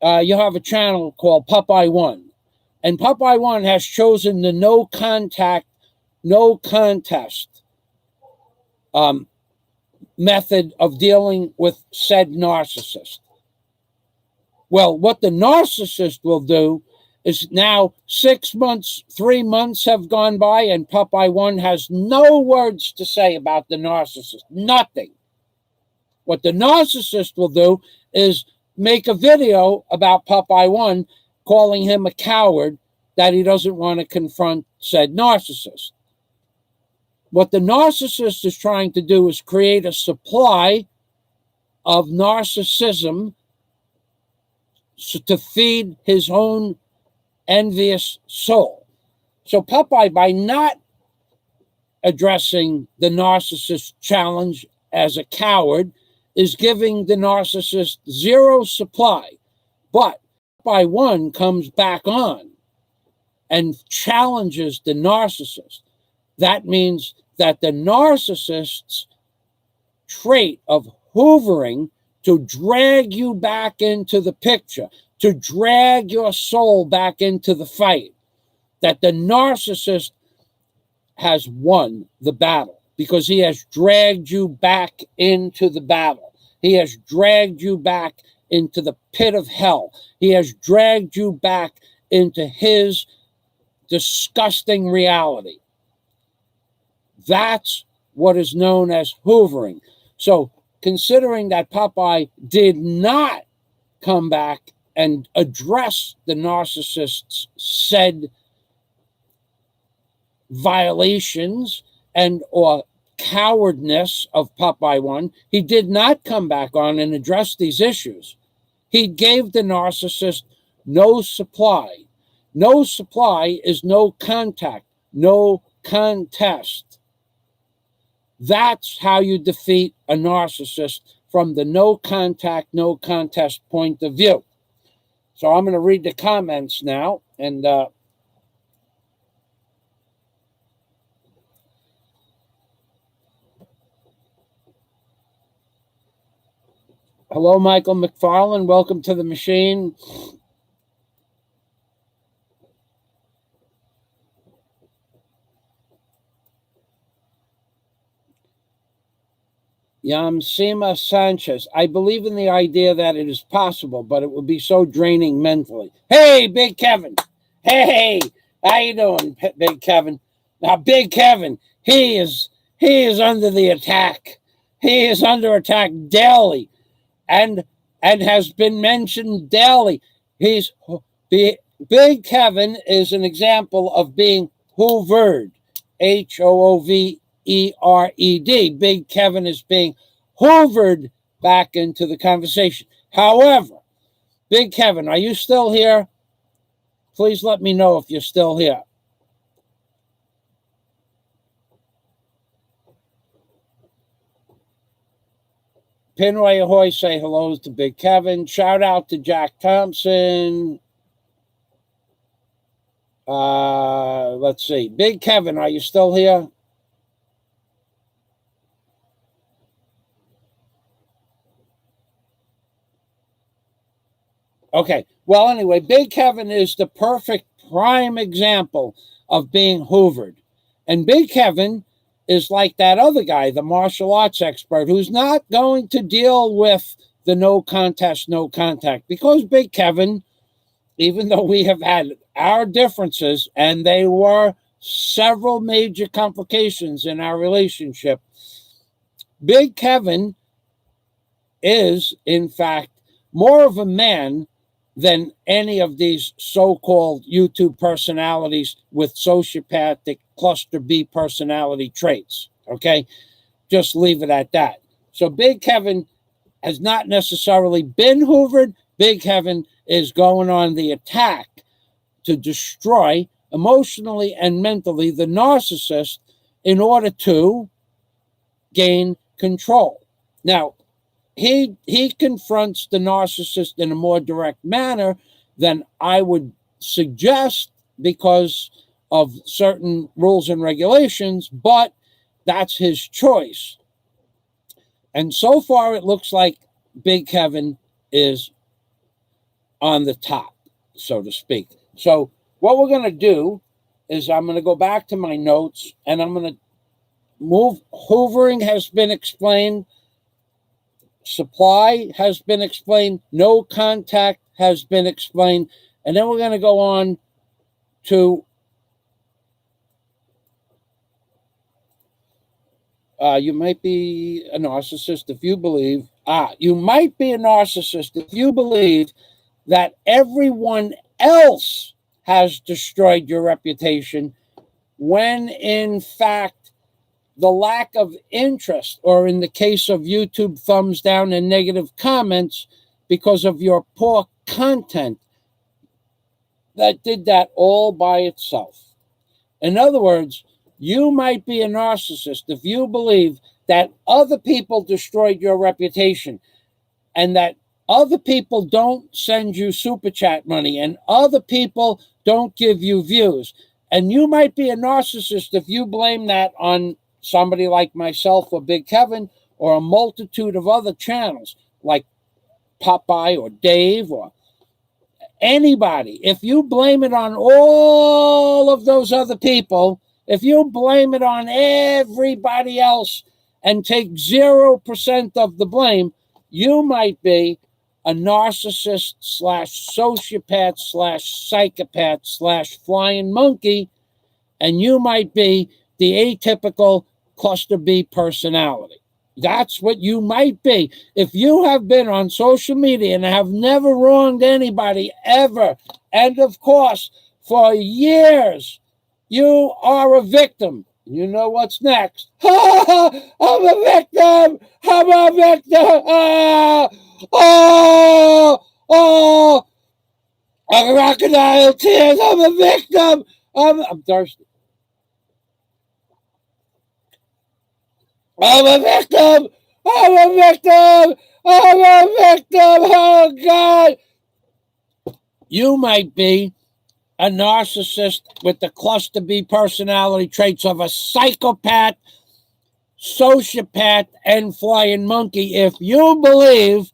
you have a channel called Popeye One, and Popeye One has chosen the no contact, no contest method of dealing with said narcissist. Well, what the narcissist will do is now 6 months, 3 months have gone by, and Popeye One has no words to say about the narcissist. Nothing. What the narcissist will do is make a video about Popeye One, calling him a coward, that he doesn't want to confront said narcissist. What the narcissist is trying to do is create a supply of narcissism to feed his own envious soul. So Popeye, by not addressing the narcissist challenge as a coward, is giving the narcissist 0 supply. But Popeye One comes back on and challenges the narcissist. That means that the narcissist's trait of hoovering to drag you back into the picture, to drag your soul back into the fight, that the narcissist has won the battle because he has dragged you back into the battle. He has dragged you back into the pit of hell. He has dragged you back into his disgusting reality. That's what is known as hoovering. So, considering that Popeye did not come back and address the narcissist's said violations and or cowardness of Popeye One, he did not come back on and address these issues. He gave the narcissist no supply. No supply is no contact, no contest. That's how you defeat a narcissist from the no contact, no contest point of view. So I'm going to read the comments now. And hello, Michael McFarland. Welcome to the machine. Yamsima Sanchez. I believe in the idea that it is possible, but it would be so draining mentally. Hey, Big Kevin. Hey, how you doing, Big Kevin? Now, Big Kevin, he is under the attack. He is under attack daily, and has been mentioned daily. Big Kevin is an example of being hoovered. Hoovered. Big Kevin is being hoovered back into the conversation. However, Big Kevin, are you still here? Please let me know if you're still here. Pinway Ahoy, say hello to Big Kevin. Shout out to Jack Thompson. Let's see. Big Kevin, are you still here? Okay. Well, anyway, Big Kevin is the perfect prime example of being hoovered. And Big Kevin is like that other guy, the martial arts expert, who's not going to deal with the no contest, no contact. Because Big Kevin, even though we have had our differences, and they were several major complications in our relationship, Big Kevin is, in fact, more of a man than any of these so-called YouTube personalities with sociopathic cluster B personality traits, okay? Just leave it at that. So Big Kevin has not necessarily been hoovered. Big Kevin is going on the attack to destroy emotionally and mentally the narcissist in order to gain control. Now, he confronts the narcissist in a more direct manner than I would suggest because of certain rules and regulations, but that's his choice. And so far, it looks like Big Kevin is on the top, so to speak. So what we're going to do is I'm going to go back to my notes, and I'm going to move. Hoovering has been explained. Supply has been explained. No contact has been explained. And then we're going to go on to you might be a narcissist if you believe. You might be a narcissist if you believe that everyone else has destroyed your reputation, when in fact the lack of interest, or in the case of YouTube, thumbs down and negative comments because of your poor content, that did that all by itself. In other words, you might be a narcissist if you believe that other people destroyed your reputation, and that other people don't send you super chat money, and other people don't give you views. And you might be a narcissist if you blame that on somebody like myself or Big Kevin or a multitude of other channels like Popeye or Dave or anybody. If you blame it on all of those other people, if you blame it on everybody else and take 0% of the blame, you might be a narcissist / sociopath / psychopath / flying monkey, and you might be the atypical cluster B personality. That's what you might be. If you have been on social media and have never wronged anybody ever, and of course, for years, you are a victim. You know what's next. I'm a victim. I'm a victim. I'm crocodile tears. I'm a victim. I'm thirsty. I'm a victim. I'm a victim. I'm a victim. Oh, God. You might be a narcissist with the cluster B personality traits of a psychopath, sociopath, and flying monkey if you believe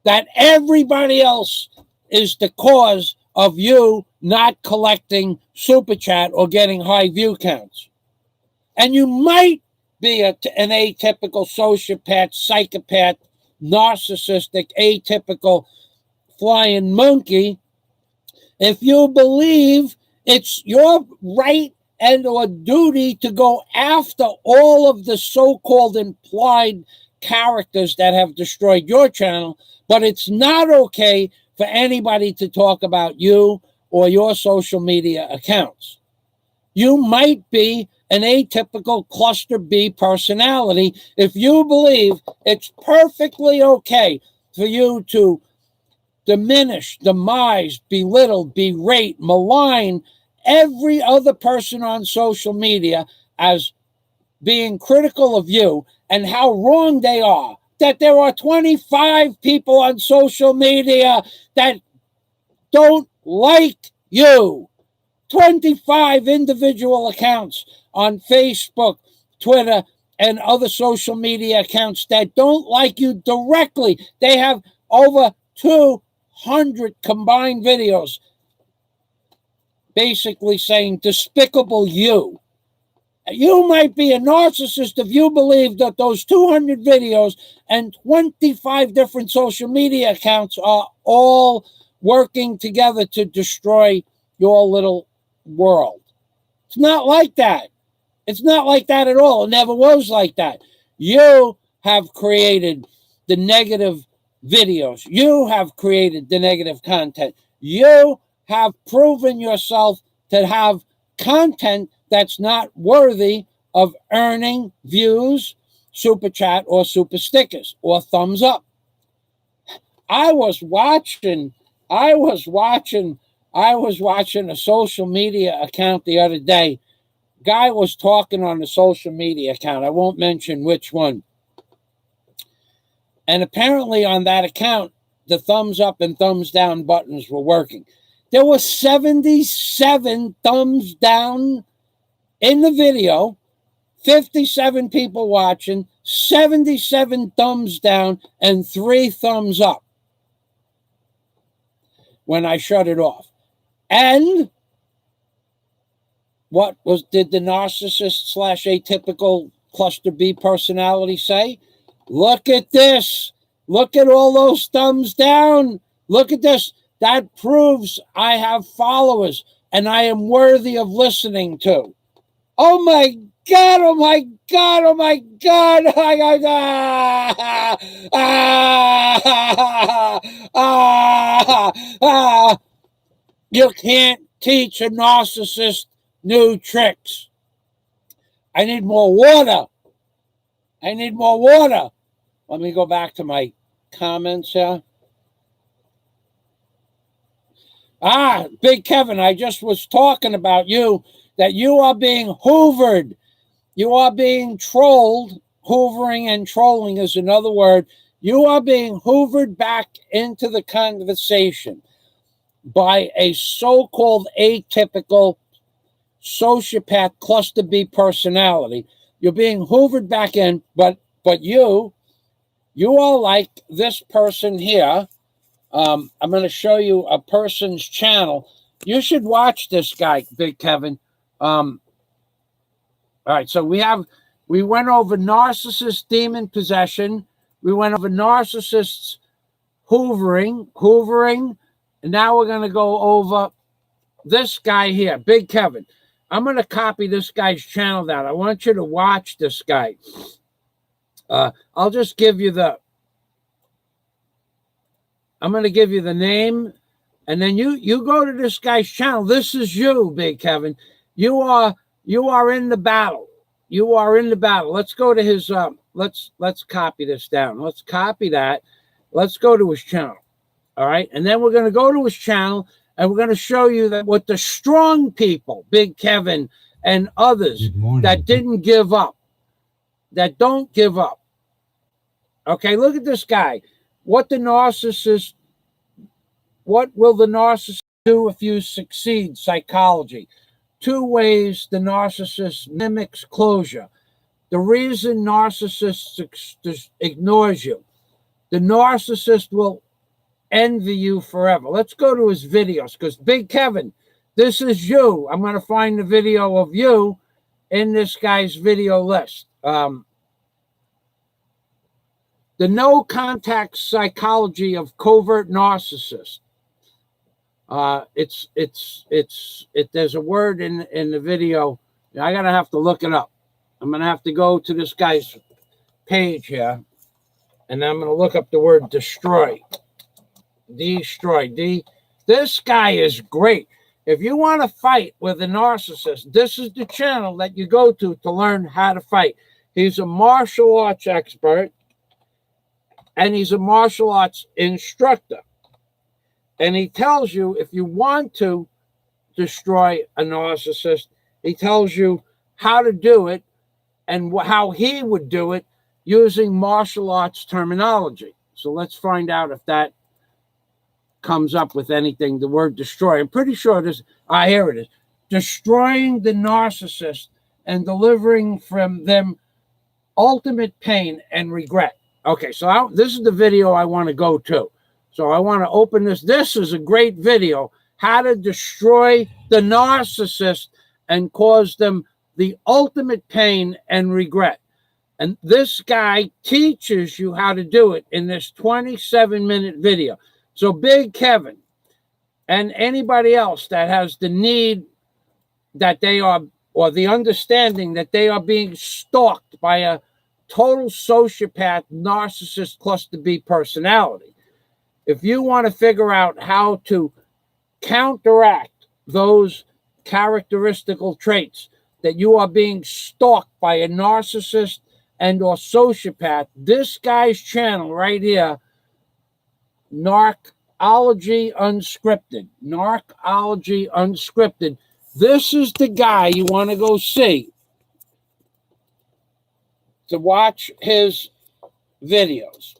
that everybody else is the cause of you not collecting super chat or getting high view counts. And you might be an atypical sociopath, psychopath, narcissistic, atypical flying monkey, if you believe it's your right and or duty to go after all of the so-called implied characters that have destroyed your channel, but it's not okay for anybody to talk about you or your social media accounts. You might be an atypical cluster B personality if you believe it's perfectly okay for you to diminish, demise, belittle, berate, malign every other person on social media as being critical of you and how wrong they are. That there are 25 people on social media that don't like you. 25 individual accounts on Facebook, Twitter, and other social media accounts that don't like you directly. They have over 200 combined videos basically saying despicable you. You might be a narcissist if you believe that those 200 videos and 25 different social media accounts are all working together to destroy your little world. It's not like that. It's not like that at all. It never was like that. You have created the negative videos. You have created the negative content. You have proven yourself to have content that's not worthy of earning views, super chat, or super stickers, or thumbs up. I was watching a social media account the other day. Guy was talking on the social media account. I won't mention which one. And apparently on that account, the thumbs up and thumbs down buttons were working. There were 77 thumbs down in the video, 57 people watching, 77 thumbs down, and 3 thumbs up when I shut it off. And did the narcissist / atypical cluster B personality say? Look at this. Look at all those thumbs down. Look at this. That proves I have followers and I am worthy of listening to. Oh my God, oh my God, oh my God. You can't teach a narcissist new tricks. I need more water. I need more water. Let me go back to my comments here. Big Kevin, I just was talking about you, that you are being hoovered. You are being trolled. Hoovering and trolling is another word. You are being hoovered back into the conversation by a so-called atypical sociopath cluster B personality. You're being hoovered back in, but you are like this person here. I'm going to show you a person's channel. You should watch this guy, Big Kevin. All right, so we went over narcissist demon possession. We went over narcissists hoovering, and now we're going to go over this guy here, Big Kevin. I'm going to copy this guy's channel down. I want you to watch this guy. I'll just give you I'm going to give you the name, and then you go to this guy's channel. This is you, Big Kevin. You are in the battle. You are in the battle. Let's go to his let's copy this down. Let's copy that. Let's go to his channel. All right? And then we're going to go to his channel and we're going to show you that what the strong people, Big Kevin and others that didn't give up, that don't give up. Okay, look at this guy. What will the narcissist do if you succeed? Psychology. 2 ways the narcissist mimics closure. The reason narcissist ignores you. The narcissist will envy you forever. Let's go to his videos, because Big Kevin, this is you. I'm going to find the video of you in this guy's video list. The no contact psychology of covert narcissists. There's a word in the video. I gotta have to look it up. I'm gonna have to go to this guy's page here, and I'm gonna look up the word destroy. Destroy. This guy is great. If you want to fight with a narcissist, this is the channel that you go to learn how to fight. He's a martial arts expert, and he's a martial arts instructor. And he tells you if you want to destroy a narcissist, he tells you how to do it and how he would do it using martial arts terminology. So let's find out if that comes up with anything, the word destroy. I'm pretty sure it is. Here it is. Destroying the narcissist and delivering from them ultimate pain and regret. Okay, so this is the video I want to go to. So I want to open this. This is a great video. How to destroy the narcissist and cause them the ultimate pain and regret. And this guy teaches you how to do it in this 27-minute video. So Big Kevin and anybody else that has the need that they are, or the understanding that they are being stalked by a total sociopath, narcissist, cluster B personality. If you want to figure out how to counteract those characteristical traits that you are being stalked by a narcissist and or sociopath, this guy's channel right here, Narcology Unscripted. Narcology Unscripted. This is the guy you want to go see to watch his videos.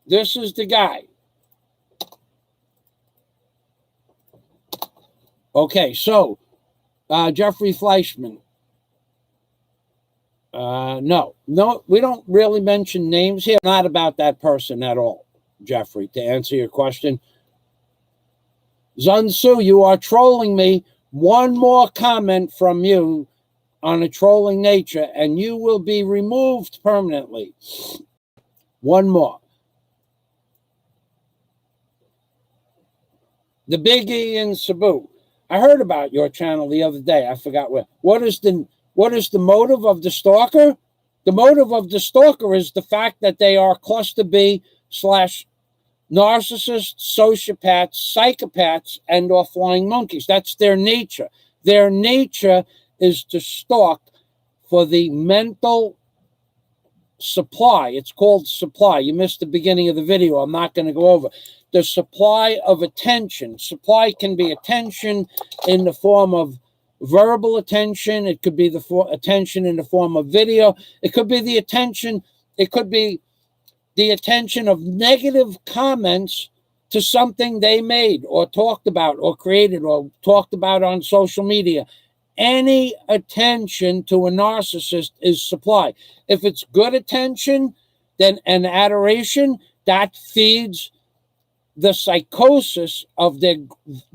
This is the guy. Okay, so Jeffrey Fleischman. No, we don't really mention names here. Not about that person at all, Jeffrey, to answer your question. Zun Su, you are trolling me. One more comment from you on a trolling nature, and you will be removed permanently. One more. The Big E in Cebu. I heard about your channel the other day. I forgot where. What is the motive of the stalker? The motive of the stalker is the fact that they are cluster B / narcissists, sociopaths, psychopaths, and or flying monkeys. That's their nature. Their nature is to stalk for the mental supply. It's called supply. You missed the beginning of the video. I'm not going to go over. The supply of attention. Supply can be attention in the form of verbal attention. It could be the attention in the form of video. It could be the attention. It could be the attention of negative comments to something they made or talked about or created or talked about on social media. Any attention to a narcissist is supply. If it's good attention, then an adoration, that feeds the psychosis of their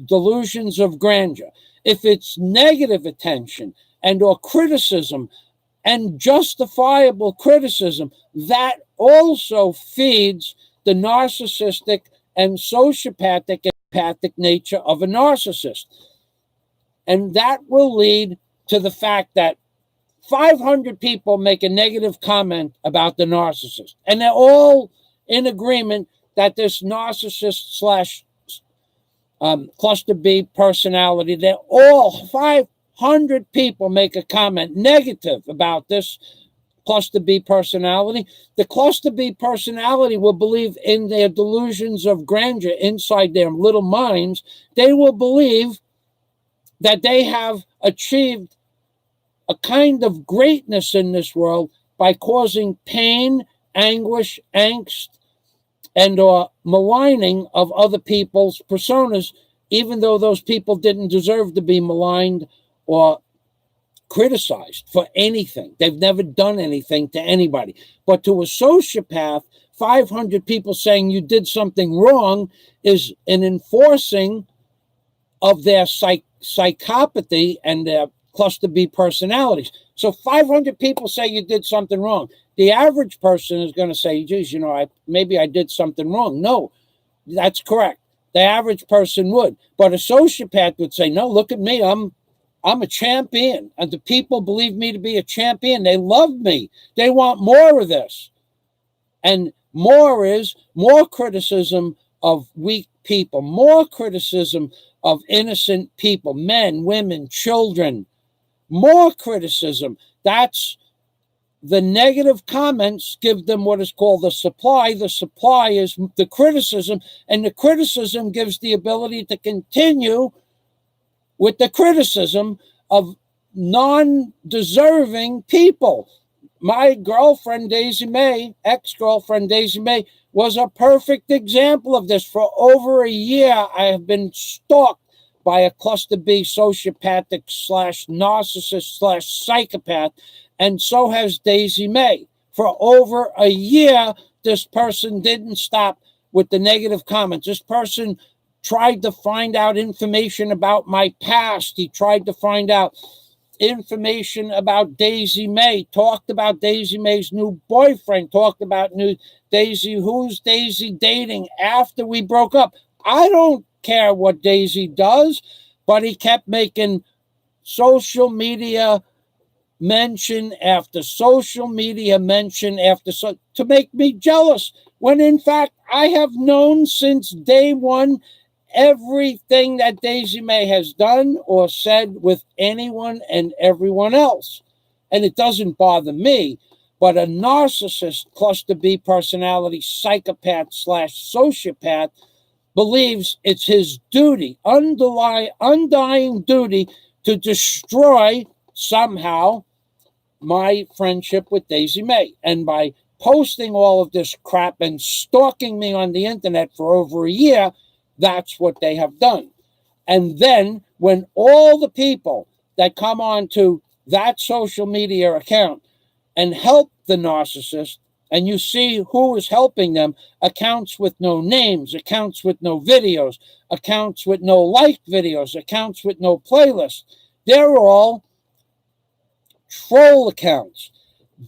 delusions of grandeur. If it's negative attention and or criticism and justifiable criticism, that also feeds the narcissistic and sociopathic and empathic nature of a narcissist. And that will lead to the fact that 500 people make a negative comment about the narcissist. And they're all in agreement that this narcissist / cluster B personality, they're all 500 people make a comment negative about this cluster B personality. The cluster B personality will believe in their delusions of grandeur inside their little minds. They will believe that they have achieved a kind of greatness in this world by causing pain, anguish, angst, and or maligning of other people's personas, even though those people didn't deserve to be maligned or criticized for anything. They've never done anything to anybody. But to a sociopath, 500 people saying you did something wrong is an enforcing of their psychopathy and their cluster B personalities. So 500 people say you did something wrong. The average person is going to say, geez, maybe I did something wrong. No, that's correct. The average person would. But a sociopath would say, no, look at me. I'm a champion. And the people believe me to be a champion. They love me. They want more of this. And more is more criticism of weak people, more criticism of innocent people, men, women, children, more criticism. That's the negative comments give them what is called the supply. The supply is the criticism, and the criticism gives the ability to continue with the criticism of non-deserving people. My girlfriend, Daisy May, ex-girlfriend Daisy May, was a perfect example of this. For over a year, I have been stalked by a cluster B sociopathic / narcissist / psychopath, and so has Daisy May. For over a year, this person didn't stop with the negative comments. This person tried to find out information about my past. He tried to find out information about Daisy May, talked about Daisy May's new boyfriend, talked about who's Daisy dating after we broke up. I don't care what Daisy does, but he kept making social media mention after social media mention after to make me jealous, when in fact I have known since day one everything that Daisy May has done or said with anyone and everyone else. And it doesn't bother me, but a narcissist, cluster B personality, psychopath / sociopath believes it's his duty, undying duty, to destroy somehow my friendship with Daisy May. And by posting all of this crap and stalking me on the internet for over a year, that's what they have done. And then when all the people that come onto that social media account and help the narcissist, and you see who is helping them, accounts with no names, accounts with no videos, accounts with no liked videos, accounts with no playlists, they're all troll accounts.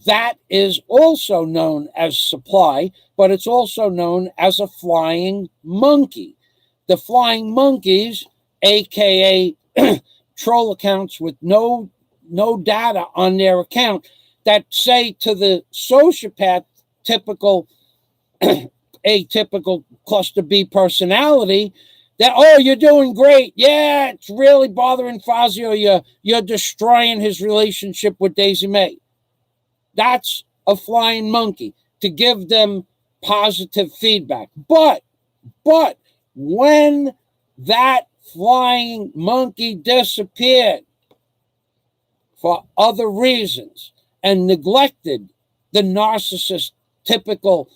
That is also known as supply, but it's also known as a flying monkey. The flying monkeys, aka troll accounts with no data on their account, that say to the sociopath, typical atypical cluster B personality, that, oh, you're doing great. Yeah, it's really bothering Fazio. You're destroying his relationship with Daisy May. That's a flying monkey, to give them positive feedback. But when that flying monkey disappeared for other reasons and neglected the narcissist, atypical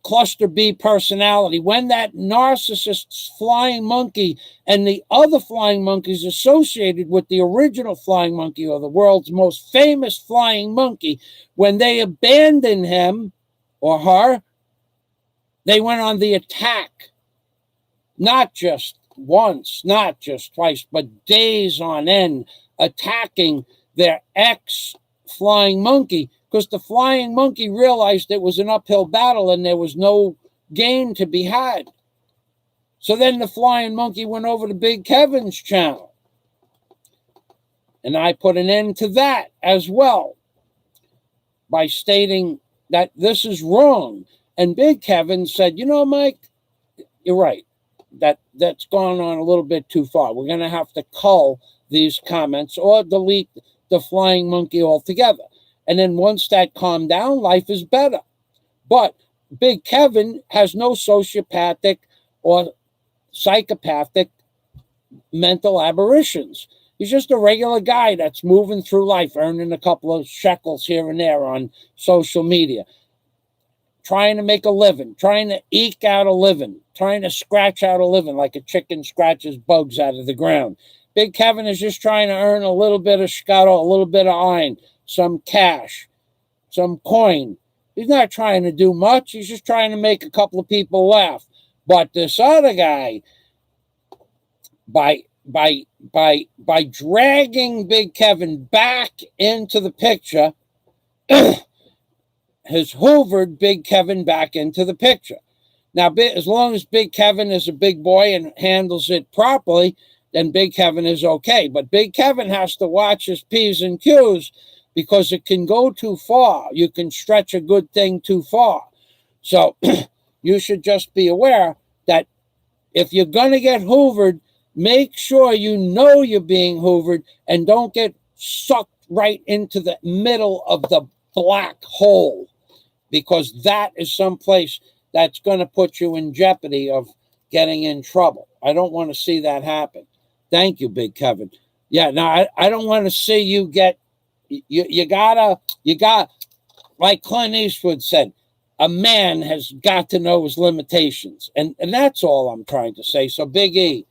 cluster B personality, when that narcissist's flying monkey and the other flying monkeys associated with the original flying monkey, or the world's most famous flying monkey, when they abandoned him or her, they went on the attack, not just once, not just twice, but days on end, attacking their ex-flying monkey, because the flying monkey realized it was an uphill battle and there was no gain to be had. So then the flying monkey went over to Big Kevin's channel. And I put an end to that as well by stating that this is wrong. And Big Kevin said, you know, Mike, you're right. That's gone on a little bit too far. We're going to have to cull these comments or delete the flying monkey altogether. And then once that calmed down, life is better. But Big Kevin has no sociopathic or psychopathic mental aberrations. He's just a regular guy that's moving through life, earning a couple of shekels here and there on social media, trying to make a living, trying to eke out a living, trying to scratch out a living like a chicken scratches bugs out of the ground. Big Kevin is just trying to earn a little bit of scuttle, a little bit of iron, some cash, some coin. He's not trying to do much. He's just trying to make a couple of people laugh. But this other guy, by by dragging Big Kevin back into the picture, has hoovered Big Kevin back into the picture. Now, as long as Big Kevin is a big boy and handles it properly, then Big Kevin is okay. But Big Kevin has to watch his P's and Q's because it can go too far. You can stretch a good thing too far. So you should just be aware that if you're going to get hoovered, make sure you know you're being hoovered and don't get sucked right into the middle of the black hole, because that is someplace that's going to put you in jeopardy of getting in trouble. I don't want to see that happen. Thank you, Big Kevin. Yeah, now I don't want to see you get, you got, like Clint Eastwood said, a man has got to know his limitations. And that's all I'm trying to say. So Big E.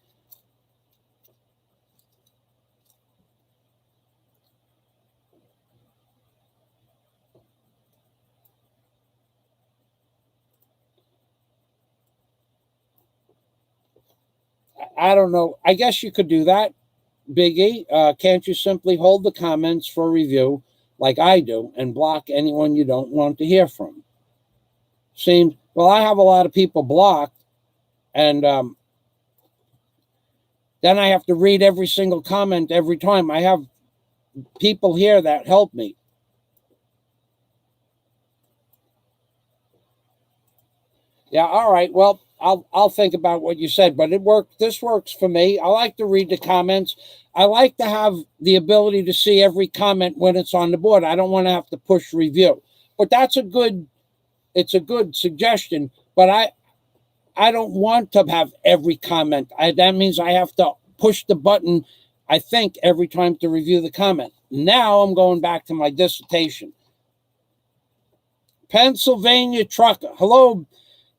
I don't know. I guess you could do that, Big E. Can't you simply hold the comments for review like I do and block anyone you don't want to hear from? Seems, well, I have a lot of people blocked, and then I have to read every single comment every time. I have people here that help me. Yeah, all right. Well, I'll think about what you said, but it worked. This works for me. I like to read the comments. I like to have the ability to see every comment when it's on the board. I don't want to have to push review, but it's a good suggestion. But I don't want to have every comment. That means I have to push the button, I think, every time to review the comment. Now I'm going back to my dissertation. Pennsylvania Trucker. Hello.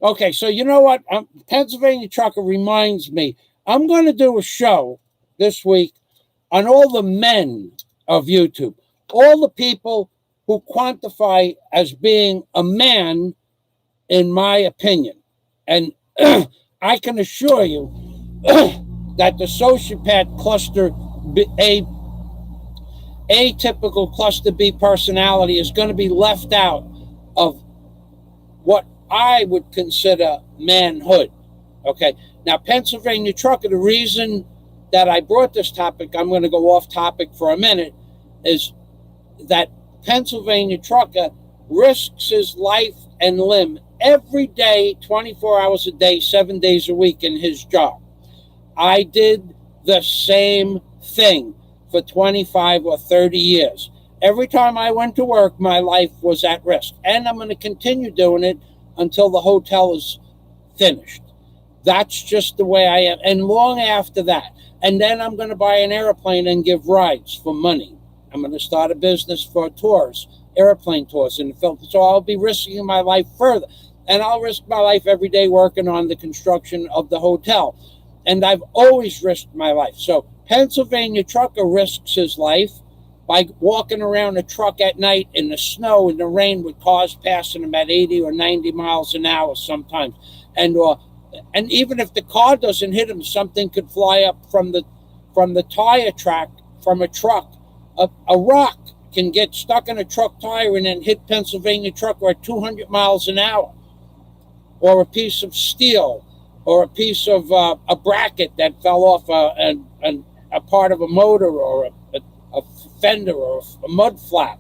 Okay, so you know what? Pennsylvania Trucker reminds me, I'm going to do a show this week on all the men of YouTube, all the people who quantify as being a man, in my opinion. And I can assure you that the sociopath cluster, atypical cluster B personality is going to be left out of what I would consider manhood. Okay. Now, Pennsylvania Trucker, the reason that I brought this topic, I'm going to go off topic for a minute, is that Pennsylvania Trucker risks his life and limb every day, 24 hours a day, 7 days a week in his job. I did the same thing for 25 or 30 years. Every time I went to work, my life was at risk. And I'm going to continue doing it until the hotel is finished. That's just the way I am. And long after that. And then I'm going to buy an airplane and give rides for money. I'm going to start a business for tours, airplane tours in the Philippines. So I'll be risking my life further. And I'll risk my life every day working on the construction of the hotel. And I've always risked my life. So Pennsylvania Trucker risks his life by walking around a truck at night in the snow, in the rain, with cars passing him at 80 or 90 miles an hour sometimes. And even if the car doesn't hit him, something could fly up from the tire track, from a truck. A rock can get stuck in a truck tire and then hit Pennsylvania Trucker at 200 miles an hour. Or a piece of steel, or a piece of a bracket that fell off a part of a motor, or a fender, or a mud flap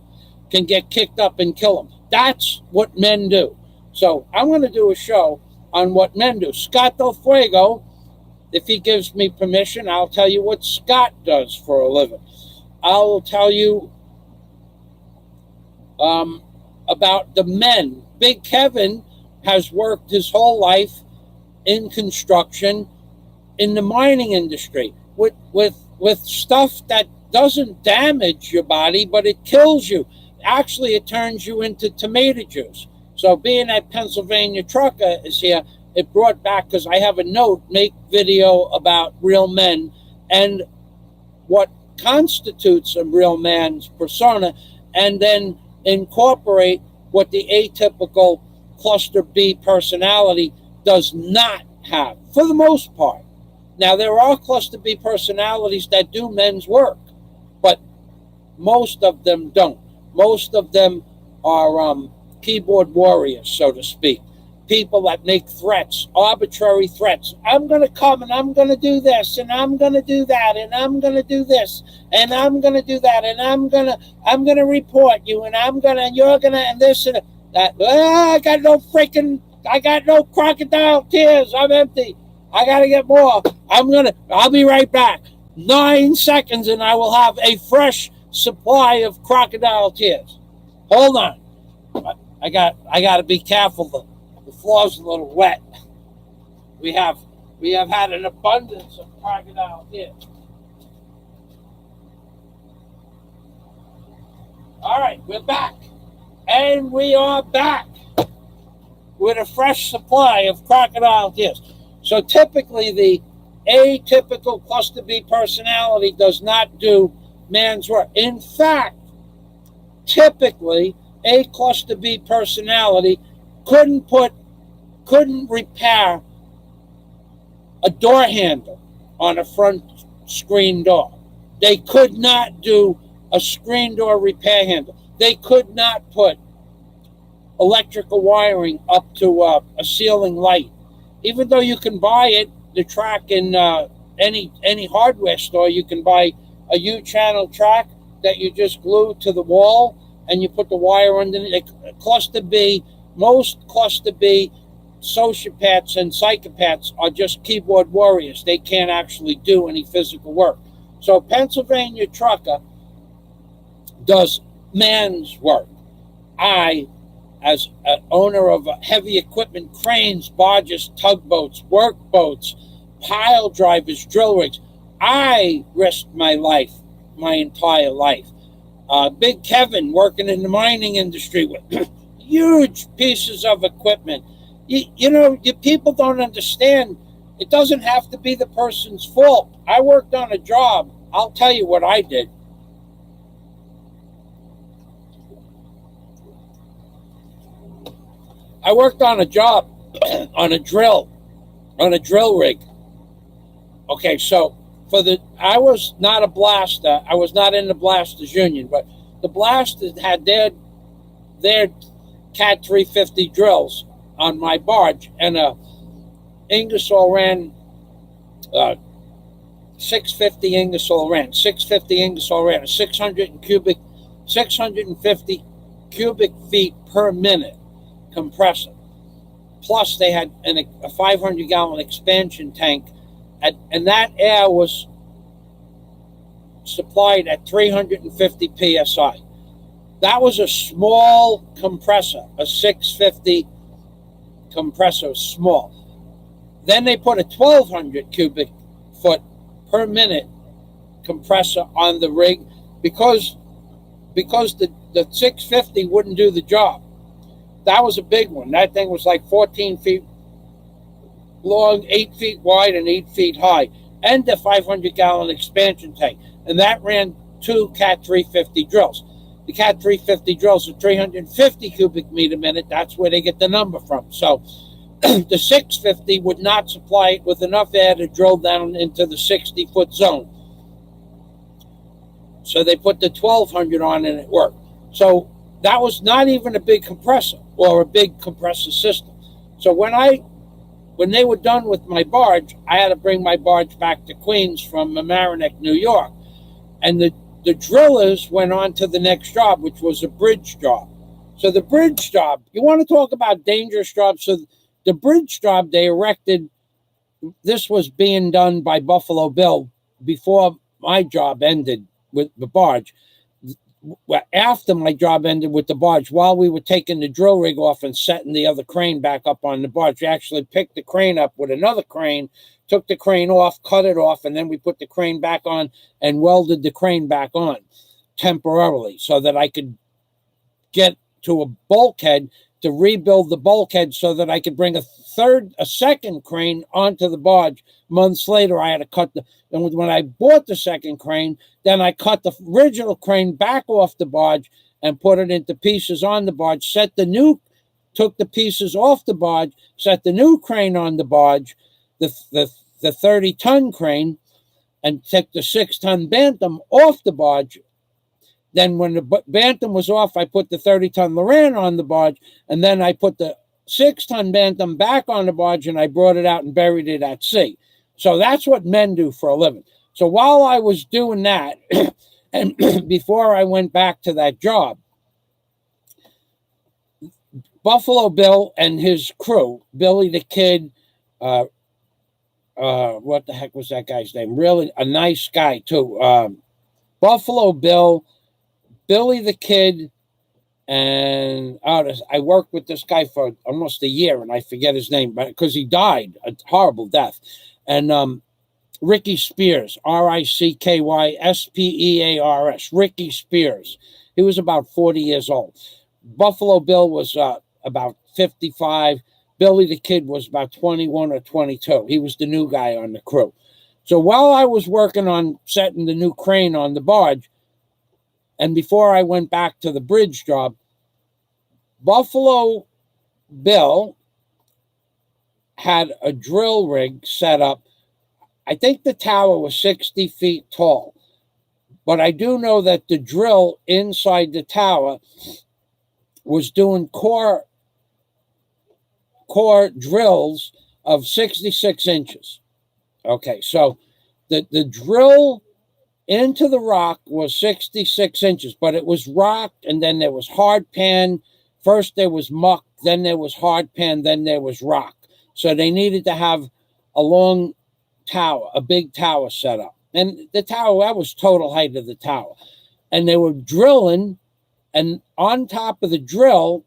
can get kicked up and kill them. That's what men do. So I'm going to do a show on what men do. Scott Del Fuego, if he gives me permission, I'll tell you what Scott does for a living. I'll tell you about the men. Big Kevin has worked his whole life in construction, in the mining industry, with stuff that doesn't damage your body, but it kills you. Actually, it turns you into tomato juice. So being that Pennsylvania Trucker is here, it brought back, because I have a note, make video about real men and what constitutes a real man's persona, and then incorporate what the atypical cluster B personality does not have, for the most part. Now, there are cluster B personalities that do men's work, but most of them don't. Most of them are keyboard warriors, so to speak. People that make threats, arbitrary threats. I'm going to come and I'm going to do this and I'm going to do that and I'm going to do this and I'm going to do that and I'm going to report you and you're going to, and this and that. I got no crocodile tears. I'm empty. I got to get more. I'll be right back. 9 seconds and I will have a fresh supply of crocodile tears. Hold on. I got to be careful. The floor's a little wet. We have had an abundance of crocodile tears. All right, we're back. And we are back with a fresh supply of crocodile tears. So typically the atypical cluster B personality does not do man's work. In fact, typically a cluster B personality couldn't repair a door handle on a front screen door. They could not do a screen door repair handle. They could not put electrical wiring up to a ceiling light. Even though you can buy it, the track in any hardware store, you can buy a U-channel track that you just glue to the wall and you put the wire underneath. Most cluster B sociopaths and psychopaths are just keyboard warriors. They can't actually do any physical work. So Pennsylvania trucker does man's work. I, as an owner of heavy equipment, cranes, barges, tugboats, workboats, pile drivers, drill rigs, I risked my life, my entire life. Big Kevin working in the mining industry with huge pieces of equipment. You people don't understand. It doesn't have to be the person's fault. I worked on a job. I'll tell you what I did. I worked on a job on a drill rig. Okay, so I was not a blaster. I was not in the blasters union, but the blasters had their Cat 350 drills on my barge, and Ingersoll ran 650 Ingersoll ran a 650 cubic feet per minute compressor. Plus, they had a 500-gallon expansion tank, and that air was supplied at 350 psi. That was a small compressor, a 650 compressor, small. Then they put a 1,200 cubic foot per minute compressor on the rig because the 650 wouldn't do the job. That was a big one. That thing was like 14 feet long, 8 feet wide, and 8 feet high, and a 500-gallon expansion tank. And that ran 2 Cat 350 drills. The Cat 350 drills are 350 cubic meter a minute. That's where they get the number from. So the 650 would not supply it with enough air to drill down into the 60-foot zone. So they put the 1,200 on and it worked. So that was not even a big compressor or a big compressor system. So when they were done with my barge, I had to bring my barge back to Queens from Mamaroneck, New York. And the drillers went on to the next job, which was a bridge job. So the bridge job, you want to talk about dangerous jobs. So the bridge job they erected, this was being done by Buffalo Bill before my job ended with the barge. After my job ended with the barge, while we were taking the drill rig off and setting the other crane back up on the barge, we actually picked the crane up with another crane, took the crane off, cut it off, and then we put the crane back on and welded the crane back on temporarily so that I could get to a bulkhead to rebuild the bulkhead so that I could bring a second crane onto the barge. Months later, I had to cut and when I bought the second crane, then I cut the original crane back off the barge and put it into pieces on the barge, took the pieces off the barge, set the new crane on the barge. The the 30-ton crane and took the 6-ton bantam off the barge. Then when the bantam was off, I put the 30-ton Loran on the barge, and then I put the 6-ton bantam back on the barge, and I brought it out and buried it at sea. So that's what men do for a living. So while I was doing that, and before I went back to that job, Buffalo Bill and his crew, Billy the Kid, what the heck was that guy's name? Really a nice guy too. Buffalo Bill, Billy the Kid, and I worked with this guy for almost a year, and I forget his name, but because he died a horrible death. And Ricky Spears, Rickyspears, Ricky Spears. He was about 40 years old. Buffalo Bill was about 55. Billy the Kid was about 21 or 22. He was the new guy on the crew. So while I was working on setting the new crane on the barge, and before I went back to the bridge job, Buffalo Bill had a drill rig set up. I think the tower was 60 feet tall, but I do know that the drill inside the tower was doing core drills of 66 inches. Okay, so the drill into the rock was 66 inches, but it was rock, and then there was hard pan. First there was muck, then there was hard pan, then there was rock. So they needed to have a long tower, a big tower set up. And the tower, that was total height of the tower. And they were drilling, and on top of the drill,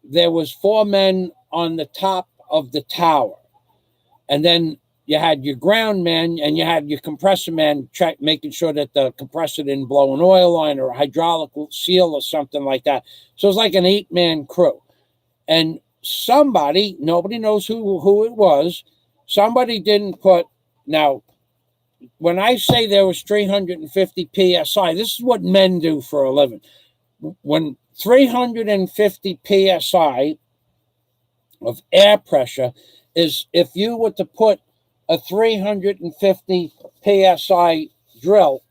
there was 4 men on the top of the tower. And then you had your ground man, and you had your compressor man making sure that the compressor didn't blow an oil line or a hydraulic seal or something like that. So it was like an 8-man crew. And somebody, nobody knows who it was, somebody didn't put, now, when I say there was 350 PSI, this is what men do for a living. When 350 PSI of air pressure is, if you were to put a 350 PSI drill,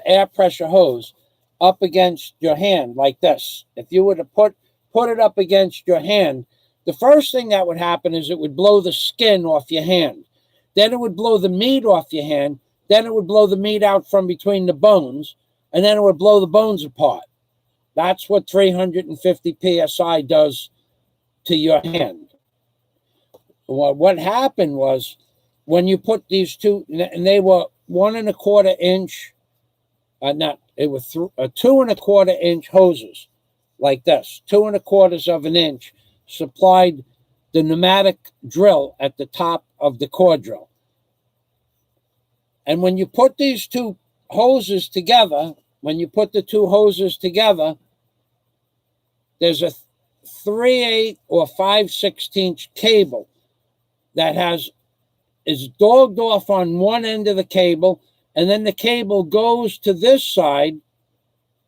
air pressure hose, up against your hand like this, if you were to put it up against your hand, the first thing that would happen is it would blow the skin off your hand. Then it would blow the meat off your hand. Then it would blow the meat out from between the bones. And then it would blow the bones apart. That's what 350 PSI does to your hand. What happened was, when you put these two, and they were 1 1/4 inch, it was 2 1/4 inch hoses like this, 2 1/4 of an inch, supplied the pneumatic drill at the top of the core drill. And when you put these two hoses together, there's a 3/8 or 5/16 cable that is dogged off on one end of the cable, and then the cable goes to this side,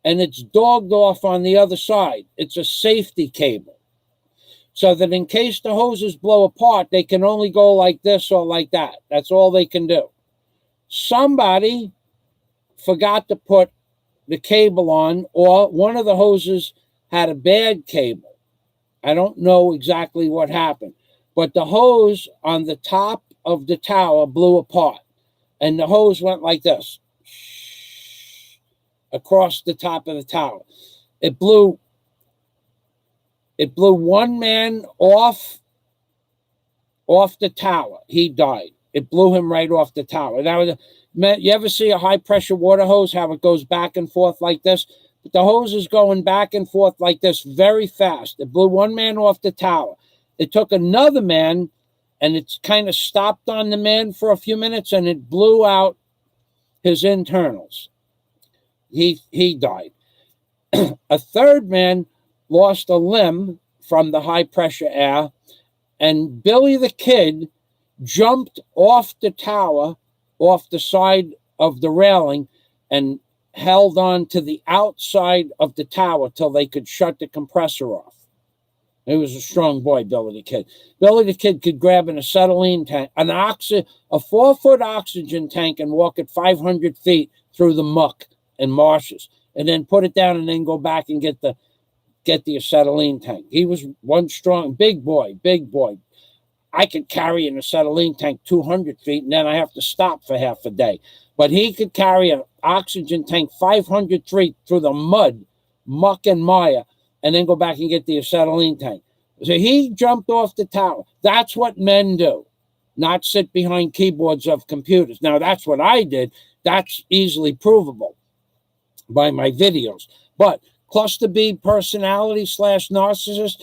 and it's dogged off on the other side. It's a safety cable, so that in case the hoses blow apart, they can only go like this or like that. That's all they can do. Somebody forgot to put the cable on, or one of the hoses had a bad cable. I don't know exactly what happened, but the hose on the top of the tower blew apart, and the hose went like this across the top of the tower. It blew 1 man off the tower. He died. It blew him right off the tower. Now, you ever see a high pressure water hose, how it goes back and forth like this? But the hose is going back and forth like this very fast. It blew 1 man off the tower. It took another man, and it's kind of stopped on the man for a few minutes, and it blew out his internals. He died. A third man lost a limb from the high pressure air, and Billy the Kid jumped off the tower, off the side of the railing, and held on to the outside of the tower till they could shut the compressor off. He was a strong boy, Billy the Kid. Billy the Kid could grab an acetylene tank, a 4-foot oxygen tank, and walk it 500 feet through the muck and marshes, and then put it down and then go back and get the acetylene tank. He was one strong, big boy. I could carry an acetylene tank 200 feet, and then I have to stop for half a day. But he could carry an oxygen tank 500 feet through the mud, muck, and mire, and then go back and get the acetylene tank. So he jumped off the tower. That's what men do, not sit behind keyboards of computers. Now, that's what I did. That's easily provable by my videos. But cluster B personality / narcissist,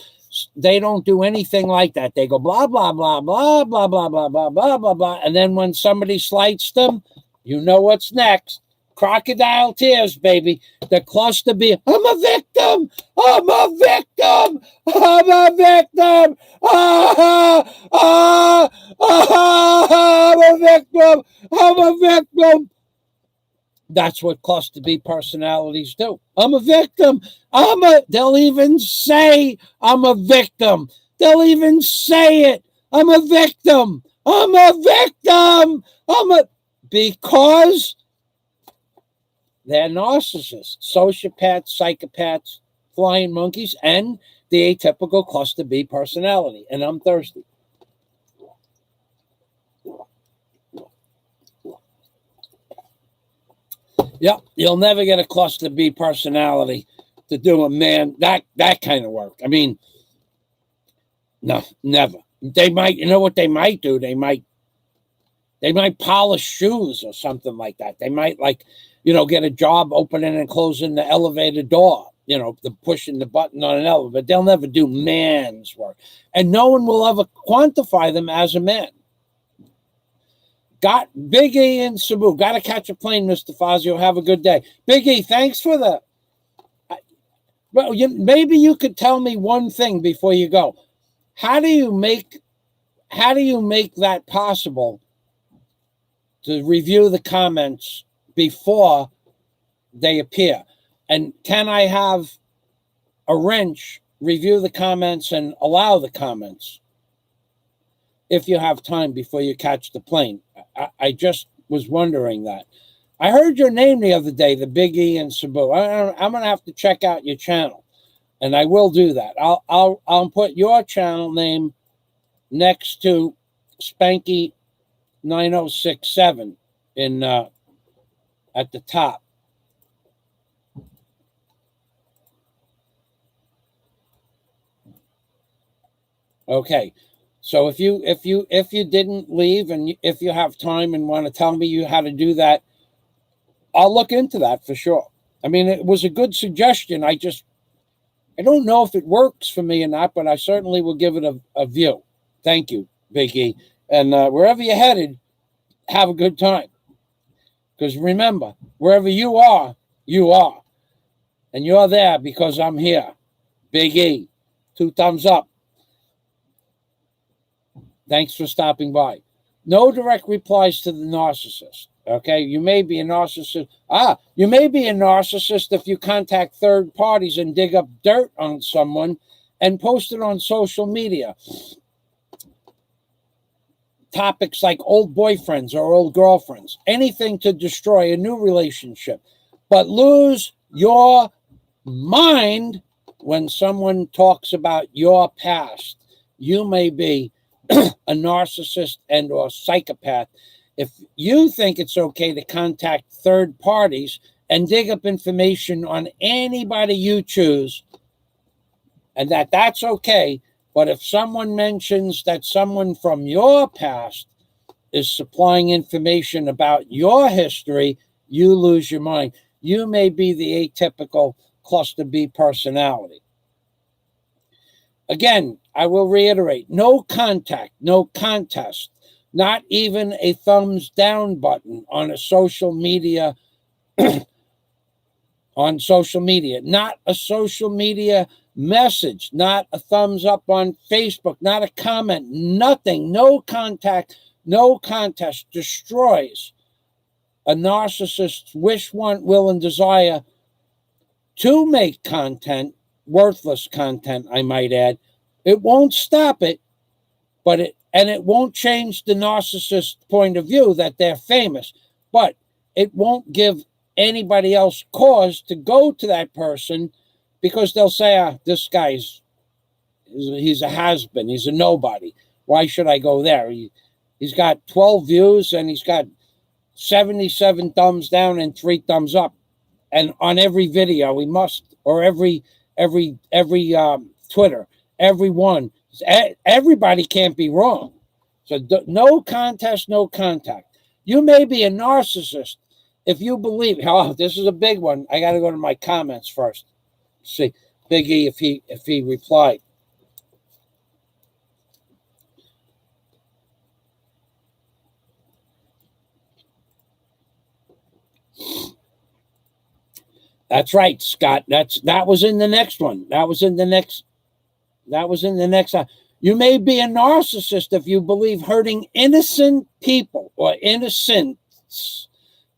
they don't do anything like that. They go blah, blah, blah, blah, blah, blah, blah, blah, blah, blah, blah. And then when somebody slights them, you know what's next. Crocodile tears, baby. The cluster B, I'm a victim. I'm a victim. I'm a victim. I'm a victim. I'm a victim. That's what cluster B personalities do. I'm a victim. They'll even say I'm a victim. They'll even say it. I'm a victim. I'm a victim. Because they're narcissists, sociopaths, psychopaths, flying monkeys, and the atypical cluster B personality. And I'm thirsty. Yep, you'll never get a cluster B personality to do a man that kind of work. I mean, no, never. They might, you know what they might do? They might polish shoes or something like that. They might, like, get a job opening and closing the elevator door, the pushing the button on an elevator. But they'll never do man's work. And no one will ever quantify them as a man. Got Big E and Sabu. Got to catch a plane, Mr. Fazio. Have a good day. Big E, thanks for the... Well, maybe you could tell me one thing before you go. How do you make that possible to review the comments before they appear? And can I have a wrench review the comments and allow the comments if you have time before you catch the plane? I just was wondering that. I heard your name the other day, the Big E and Sabu. I'm going to have to check out your channel, and I will do that. I'll put your channel name next to Spanky 9067 in at the top. Okay. So if you didn't leave, and if you have time and want to tell me how to do that, I'll look into that for sure. I mean, it was a good suggestion. I don't know if it works for me or not, but I certainly will give it a view. Thank you, Big E. And wherever you're headed, have a good time. Because remember, wherever you are. And you're there because I'm here. Big E. 2 thumbs up. Thanks for stopping by. No direct replies to the narcissist. Okay, you may be a narcissist. You may be a narcissist if you contact third parties and dig up dirt on someone and post it on social media. Topics like old boyfriends or old girlfriends. Anything to destroy a new relationship. But lose your mind when someone talks about your past. You may be a narcissist and or psychopath if you think it's okay to contact third parties and dig up information on anybody you choose, and that's okay. But if someone mentions that someone from your past is supplying information about your history, you lose your mind. You may be the atypical cluster B personality. Again, I will reiterate, no contact, no contest, not even a thumbs down button on a social media, not a social media message, not a thumbs up on Facebook, not a comment, nothing, no contact, no contest destroys a narcissist's wish, want, will, and desire to make content, worthless content, I might add, It won't stop it, but it won't change the narcissist point of view that they're famous, but it won't give anybody else cause to go to that person, because they'll say, this guy's he's a has-been, he's a nobody. Why should I go there? He's got 12 views and he's got 77 thumbs down and 3 thumbs up, and on every video he must, or every Twitter, everyone, everybody can't be wrong. So no contest, no contact. You may be a narcissist if you believe. Oh, this is a big one. I got to go to my comments first. See Big E if he replied. That's right, Scott. That was in the next one. That was in the next. You may be a narcissist if you believe hurting innocent people, or innocents,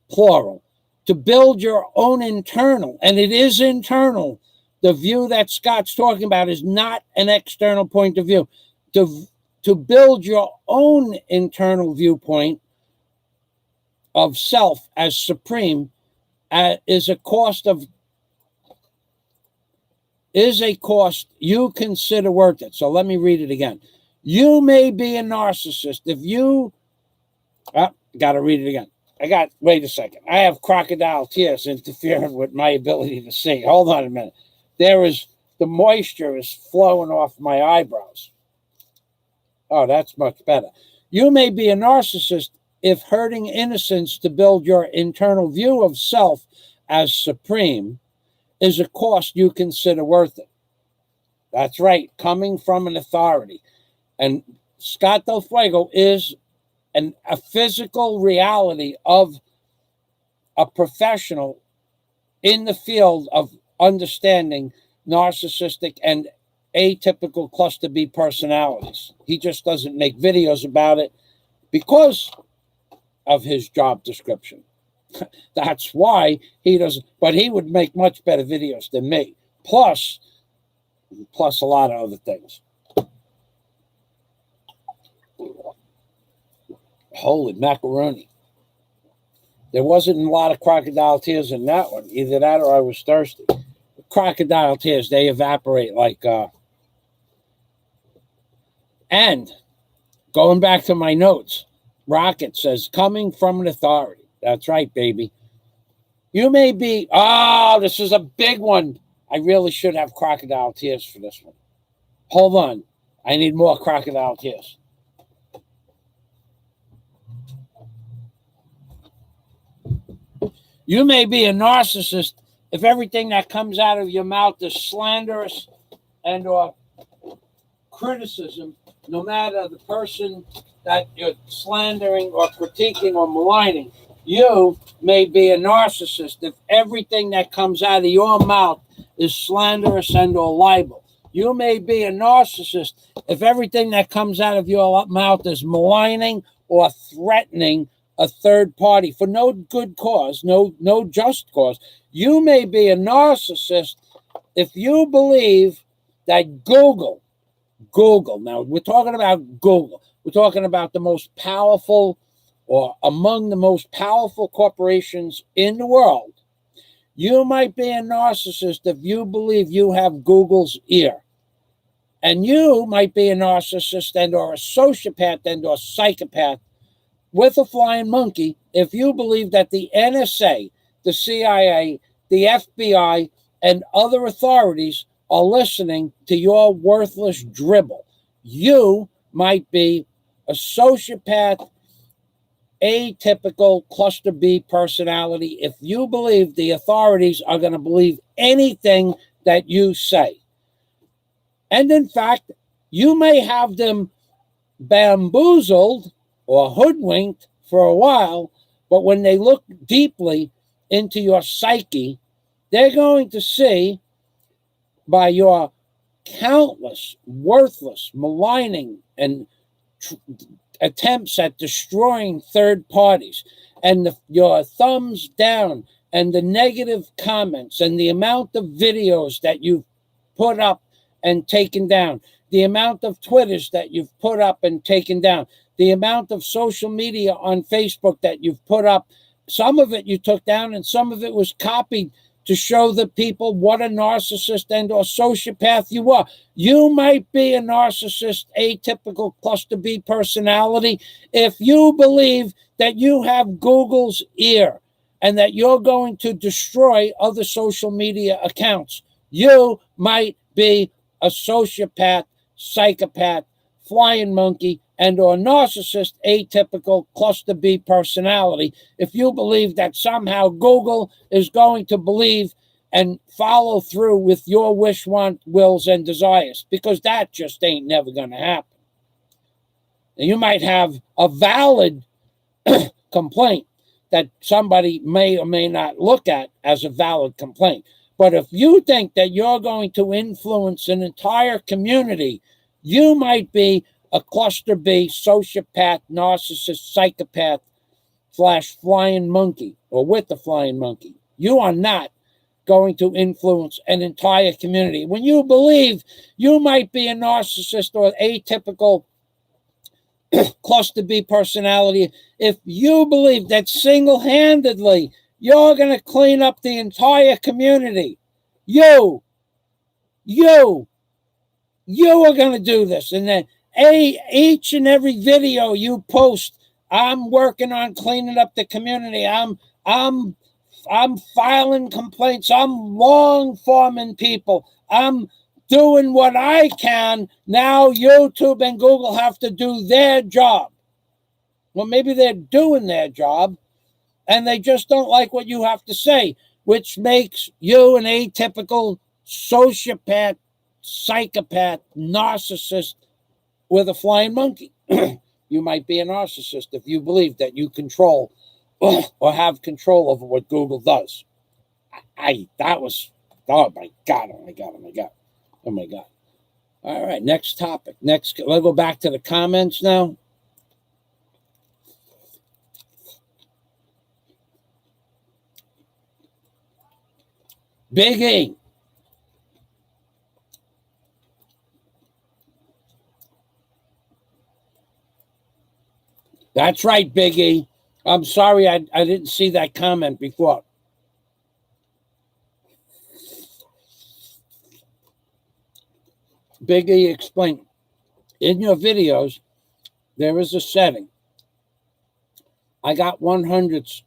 plural, to build your own internal, and it is internal. The view that Scott's talking about is not an external point of view. To build your own internal viewpoint of self as supreme is a cost you consider worth it. So let me read it again. You may be a narcissist if you got to read it again. Wait a second. I have crocodile tears interfering with my ability to see. Hold on a minute. The moisture is flowing off my eyebrows. Oh, that's much better. You may be a narcissist if hurting innocence to build your internal view of self as supreme is a cost you consider worth it. That's right, coming from an authority. And Scott Del Fuego is a physical reality of a professional in the field of understanding narcissistic and atypical cluster B personalities. He just doesn't make videos about it because of his job description. That's why he doesn't, but he would make much better videos than me. Plus a lot of other things. Holy macaroni. There wasn't a lot of crocodile tears in that one. Either that or I was thirsty. The crocodile tears, they evaporate like... And going back to my notes, Rocket says, coming from an authority. That's right, baby. You may be... Oh, this is a big one. I really should have crocodile tears for this one. Hold on. I need more crocodile tears. You may be a narcissist if everything that comes out of your mouth is slanderous and or criticism, no matter the person that you're slandering or critiquing or maligning. You may be a narcissist if everything that comes out of your mouth is slanderous and or libel. You may be a narcissist if everything that comes out of your mouth is maligning or threatening a third party for no good cause, no just cause. You may be a narcissist if you believe that Google, now we're talking about Google, we're talking about the most powerful or among the most powerful corporations in the world. You might be a narcissist if you believe you have Google's ear. And you might be a narcissist and or a sociopath and or psychopath with a flying monkey if you believe that the NSA, the CIA, the FBI, and other authorities are listening to your worthless dribble. You might be a sociopath, atypical cluster B personality if you believe the authorities are going to believe anything that you say. And in fact, you may have them bamboozled or hoodwinked for a while, but when they look deeply into your psyche, they're going to see by your countless, worthless, maligning, and attempts at destroying third parties, and your thumbs down, and the negative comments, and the amount of videos that you've put up and taken down. the amount of Twitters that you've put up and taken down, the amount of social media on Facebook that you've put up. Some of it you took down and some of it was copied to show the people what a narcissist and or sociopath you are. You might be a narcissist, atypical cluster B personality if you believe that you have Google's ear and that you're going to destroy other social media accounts. You might be a sociopath, psychopath, flying monkey, and or narcissist, atypical cluster B personality if you believe that somehow Google is going to believe and follow through with your wish, want, wills, and desires, because that just ain't never going to happen. And you might have a valid complaint that somebody may or may not look at as a valid complaint. But if you think that you're going to influence an entire community, you might be a cluster B, sociopath, narcissist, psychopath, / flying monkey, or with the flying monkey. You are not going to influence an entire community. When you believe you might be a narcissist or atypical cluster B personality, if you believe that single-handedly you're going to clean up the entire community, you are going to do this, and then each and every video you post, I'm working on cleaning up the community. I'm filing complaints. I'm long forming people. I'm doing what I can. Now YouTube and Google have to do their job. Well, maybe they're doing their job and they just don't like what you have to say, which makes you an atypical sociopath, psychopath, narcissist with a flying monkey. You might be a narcissist if you believe that you control or have control over what Google does. Oh my God. All right, next topic. Let's go back to the comments now. Big E. That's right, Big E. I'm sorry I didn't see that comment before. Big E explained. In your videos, there is a setting. I got 100s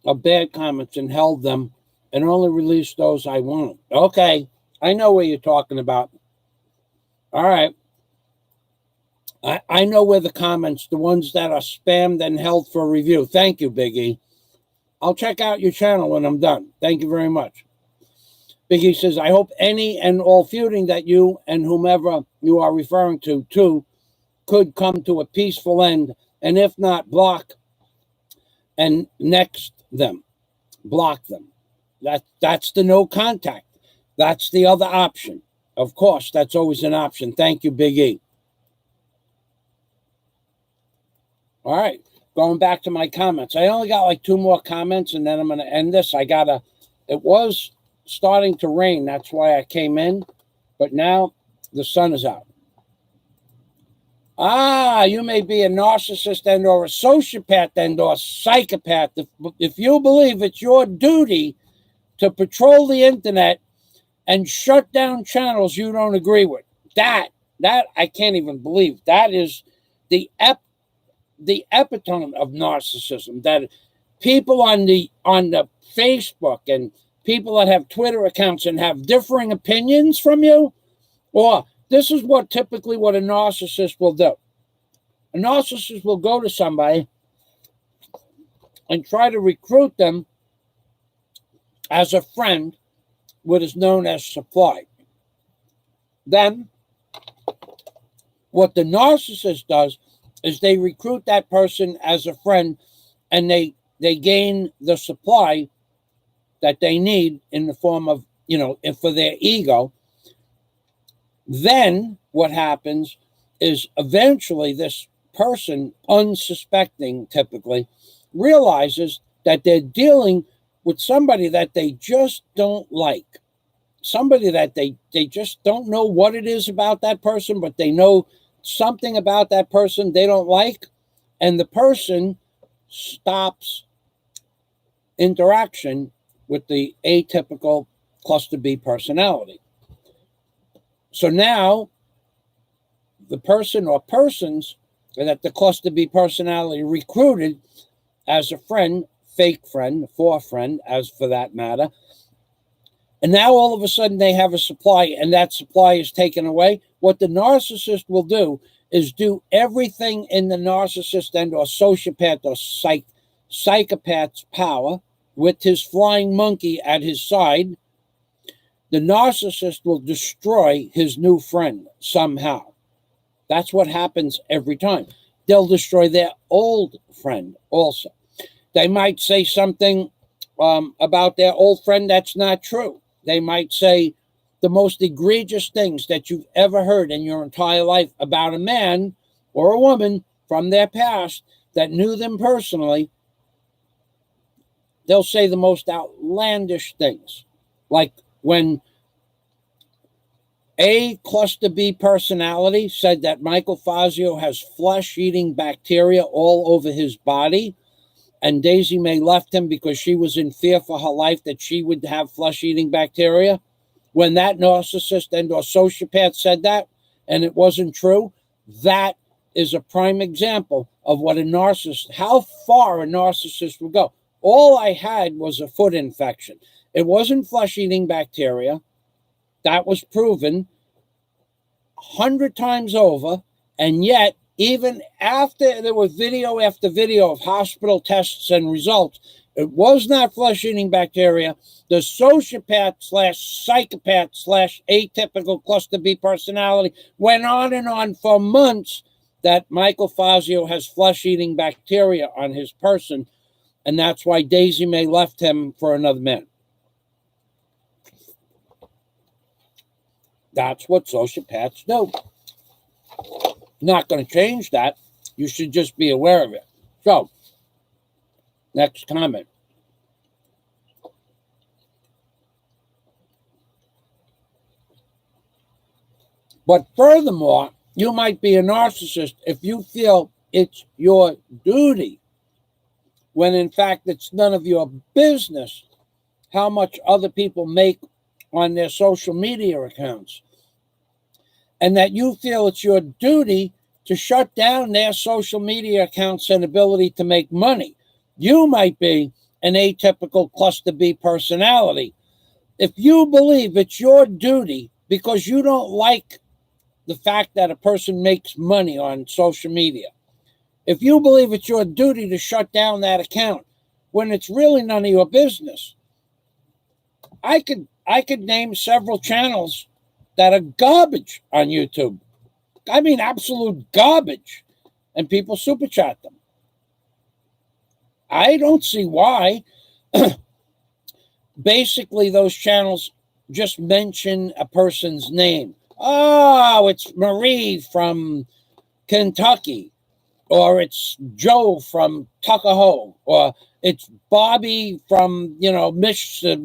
of bad comments and held them and only released those I wanted. Okay, I know what you're talking about. All right. I know where the comments, the ones that are spammed and held for review. Thank you, Big E. I'll check out your channel when I'm done. Thank you very much. Big E says, I hope any and all feuding that you and whomever you are referring to could come to a peaceful end, and if not, block and next them. Block them. That's the no contact. That's the other option. Of course, that's always an option. Thank you, Big E. All right, going back to my comments. I only got like 2 more comments, and then I'm going to end this. It was starting to rain. That's why I came in, but now the sun is out. You may be a narcissist and or a sociopath and or psychopath if you believe it's your duty to patrol the internet and shut down channels you don't agree with. That I can't even believe. That is the epitome of narcissism. That people on the Facebook and people that have Twitter accounts and have differing opinions from you, or this is typically what a narcissist will do. A narcissist will go to somebody and try to recruit them as a friend, what is known as supply. Then, what the narcissist does is they recruit that person as a friend, and they gain the supply that they need in the form of, for their ego. Then what happens is eventually this person, unsuspecting typically, realizes that they're dealing with somebody that they just don't like. somebody that they just don't know what it is about that person, but they know something about that person they don't like, and the person stops interaction with the atypical cluster B personality. So now the person or persons that the cluster B personality recruited as a friend, fake friend, for friend, as for that matter, and now all of a sudden they have a supply, and that supply is taken away. What the narcissist will do is do everything in the narcissist and or sociopath or psychopath's power with his flying monkey at his side. The narcissist will destroy his new friend somehow. That's what happens every time. They'll destroy their old friend also. They might say something about their old friend that's not true. They might say the most egregious things that you've ever heard in your entire life about a man or a woman from their past that knew them personally. They'll say the most outlandish things, like when a cluster B personality said that Michael Fazio has flesh-eating bacteria all over his body, and Daisy May left him because she was in fear for her life that she would have flesh-eating bacteria. When that narcissist and or sociopath said that, and it wasn't true, that is a prime example of what a narcissist, how far a narcissist will go. All I had was a foot infection. It wasn't flesh-eating bacteria. That was proven 100 times over, and yet even after there was video after video of hospital tests and results, it was not flesh-eating bacteria. The sociopath slash psychopath slash atypical cluster B personality went on and on for months that Michael Fazio has flesh-eating bacteria on his person, and that's why Daisy May left him for another man. That's what sociopaths do. Not going to change that. You should just be aware of it. So, next comment. But furthermore, you might be a narcissist if you feel it's your duty, when in fact it's none of your business how much other people make on their social media accounts, and that you feel it's your duty to shut down their social media accounts and ability to make money. You might be an atypical cluster B personality. If you believe it's your duty because you don't like the fact that a person makes money on social media, if you believe it's your duty to shut down that account when it's really none of your business, I could name several channels that are garbage on YouTube. I mean, absolute garbage. And people super chat them. I don't see why. Basically, those channels just mention a person's name. Oh, it's Marie from Kentucky, or it's Joe from Tuckahoe, or it's Bobby from,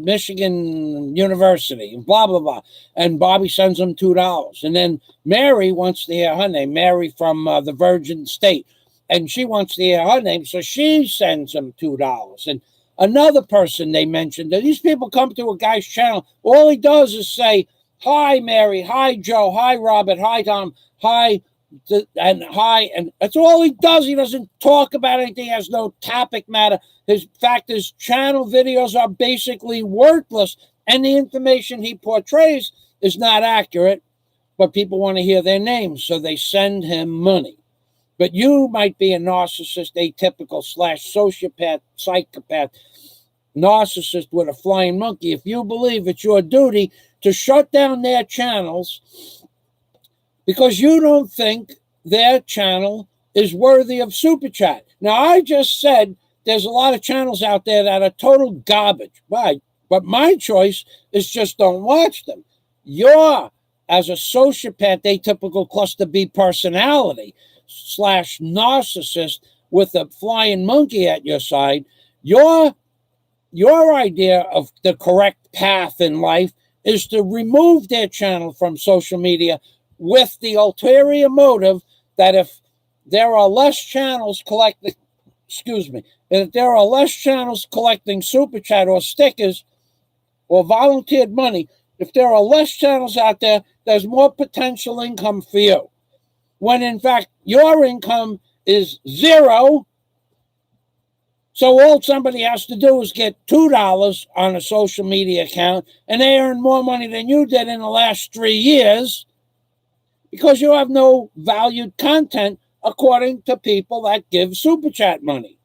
Michigan University, blah, blah, blah. And Bobby sends them $2. And then Mary wants to hear her name, Mary from the Virgin State. And she wants to hear her name, so she sends them $2. And another person they mentioned, these people come to a guy's channel, all he does is say, hi, Mary, hi, Joe, hi, Robert, hi, Tom, hi, and hi, and that's all he does. He doesn't talk about anything. He has no topic matter. His channel videos are basically worthless, and the information he portrays is not accurate, but people want to hear their names, so they send him money. But you might be a narcissist, atypical / sociopath, psychopath, narcissist with a flying monkey. If you believe it's your duty to shut down their channels because you don't think their channel is worthy of super chat. Now, I just said there's a lot of channels out there that are total garbage. Right? But my choice is just don't watch them. You're, as a sociopath, atypical cluster B personality / narcissist with a flying monkey at your side, your idea of the correct path in life is to remove their channel from social media with the ulterior motive that if there are less channels collecting, if there are less channels collecting super chat or stickers or volunteered money, if there are less channels out there, there's more potential income for you. When in fact, your income is zero. So all somebody has to do is get $2 on a social media account, and they earn more money than you did in the last 3 years because you have no valued content according to people that give super chat money.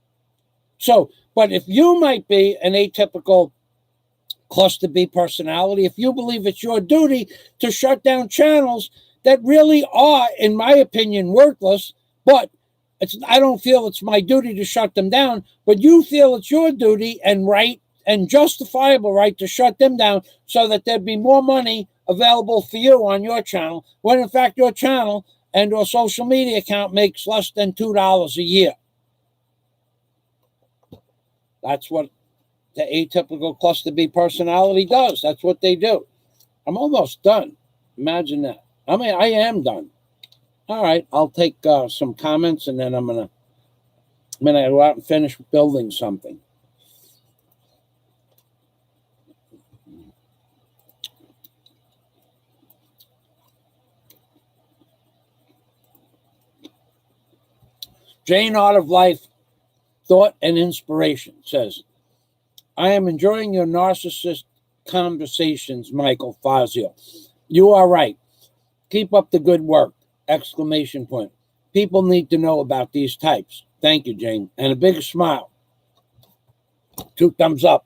So, but if you might be an atypical cluster B personality, if you believe it's your duty to shut down channels that really are, in my opinion, worthless, but I don't feel it's my duty to shut them down, but you feel it's your duty and right and justifiable right to shut them down so that there'd be more money available for you on your channel, when in fact your channel and your social media account makes less than $2 a year. That's what the atypical cluster B personality does. That's what they do. I'm almost done. Imagine that. I mean, I am done. All right, I'll take some comments, and then I'm gonna go out and finish building something. Jane Art of Life, Thought and Inspiration says, I am enjoying your narcissist conversations, Michael Fazio. You are right. Keep up the good work! Exclamation point. People need to know about these types. Thank you, Jane. And a big smile. 2 thumbs up.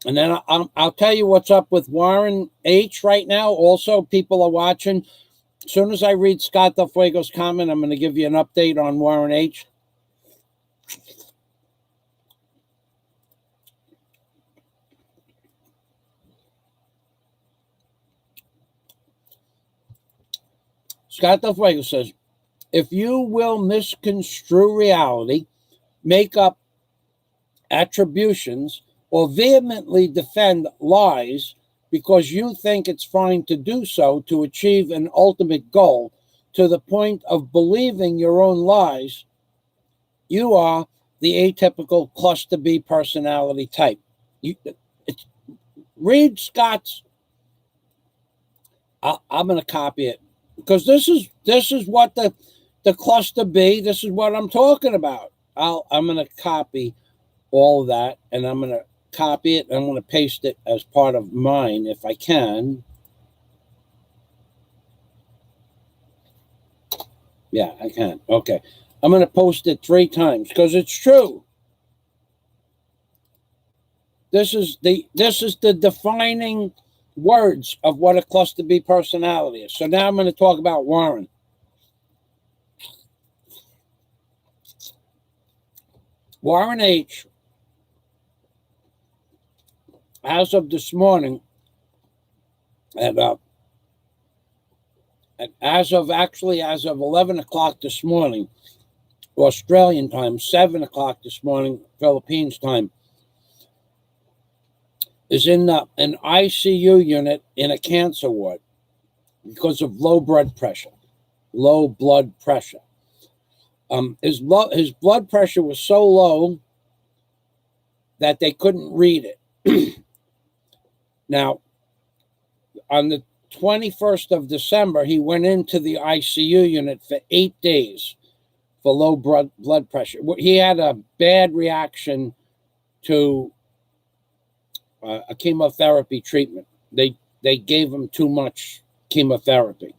And then I'll tell you what's up with Warren H right now. Also, people are watching. As soon as I read Scott Del Fuego's comment, I'm going to give you an update on Warren H. Scott Del Fuego says, if you will misconstrue reality, make up attributions, or vehemently defend lies because you think it's fine to do so to achieve an ultimate goal to the point of believing your own lies, you are the atypical cluster B personality type. Read Scott's. I'm going to copy it. Because this is what the cluster B, this is what I'm talking about. I'm going to copy all of that, and I'm going to copy it, and I'm going to paste it as part of mine if I can. Yeah, I can. Okay. I'm going to post it 3 times because it's true. This is the defining words of what a cluster B personality is. So now I'm going to talk about Warren. Warren H, as of this morning, as of 11 o'clock this morning, Australian time, 7 o'clock this morning, Philippines time, is in an ICU unit in a cancer ward because of low blood pressure. His blood pressure was so low that they couldn't read it. Now, on the 21st of December, he went into the ICU unit for 8 days for low blood pressure. He had a bad reaction to a chemotherapy treatment. They gave him too much chemotherapy,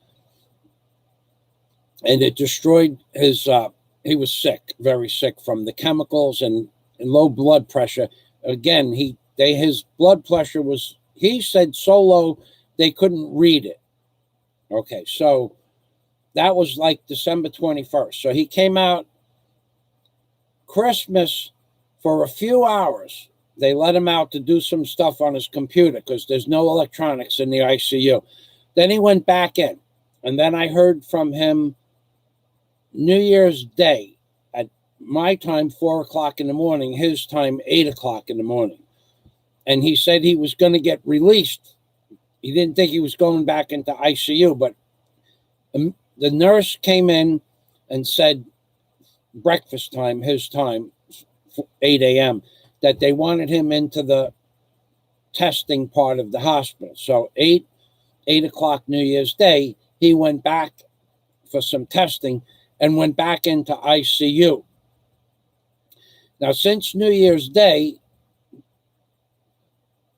and it destroyed his. He was sick, very sick from the chemicals and low blood pressure. Again, his blood pressure was, he said, so low they couldn't read it. Okay, so that was like December 21st. So he came out Christmas for a few hours. They let him out to do some stuff on his computer because there's no electronics in the ICU. Then he went back in. And then I heard from him New Year's Day at my time, 4 o'clock in the morning, his time, 8 o'clock in the morning. And he said he was going to get released he didn't think he was going back into ICU, but the nurse came in and said, breakfast time, his time, 8 a.m., that they wanted him into the testing part of the hospital. So 8 o'clock New Year's Day, he went back for some testing and went back into ICU. Now, since New Year's Day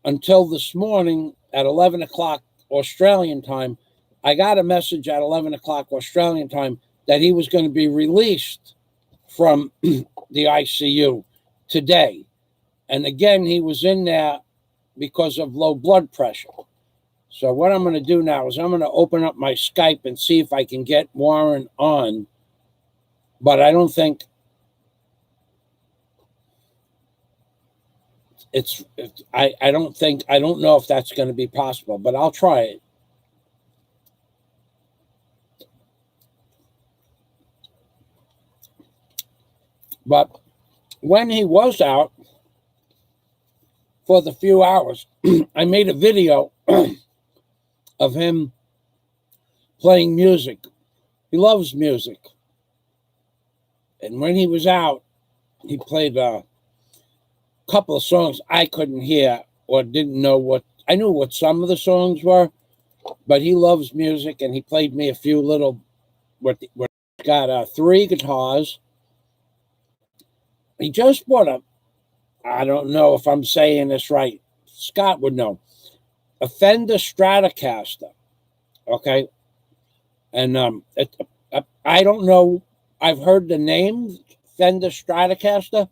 until this morning at 11 o'clock Australian time, I got a message at 11 o'clock Australian time that he was going to be released from the ICU today. And again, he was in there because of low blood pressure. So what I'm going to do now is I'm going to open up my Skype and see if I can get Warren on. But I don't think I don't know if that's going to be possible, but I'll try it. But when he was out for the few hours, I made a video of him playing music. He loves music. And when he was out, he played a couple of songs I couldn't hear or didn't know what. I knew what some of the songs were, but he loves music, and he played me a few little, got 3 guitars. He just bought I don't know if I'm saying this right. Scott would know. A Fender Stratocaster. Okay. And I don't know. I've heard the name Fender Stratocaster,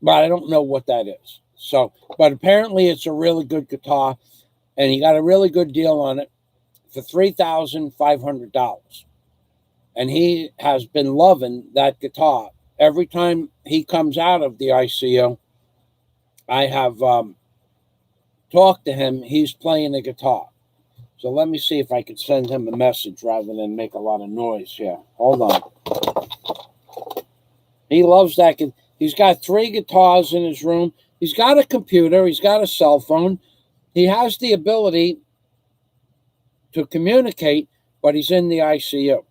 but I don't know what that is. So, but apparently it's a really good guitar, and he got a really good deal on it for $3,500. And he has been loving that guitar. Every time he comes out of the ICU, I have talked to him. He's playing the guitar. So let me see if I could send him a message rather than make a lot of noise here. Hold on. He loves that. He's got 3 guitars in his room. He's got a computer. He's got a cell phone. He has the ability to communicate, but he's in the ICU.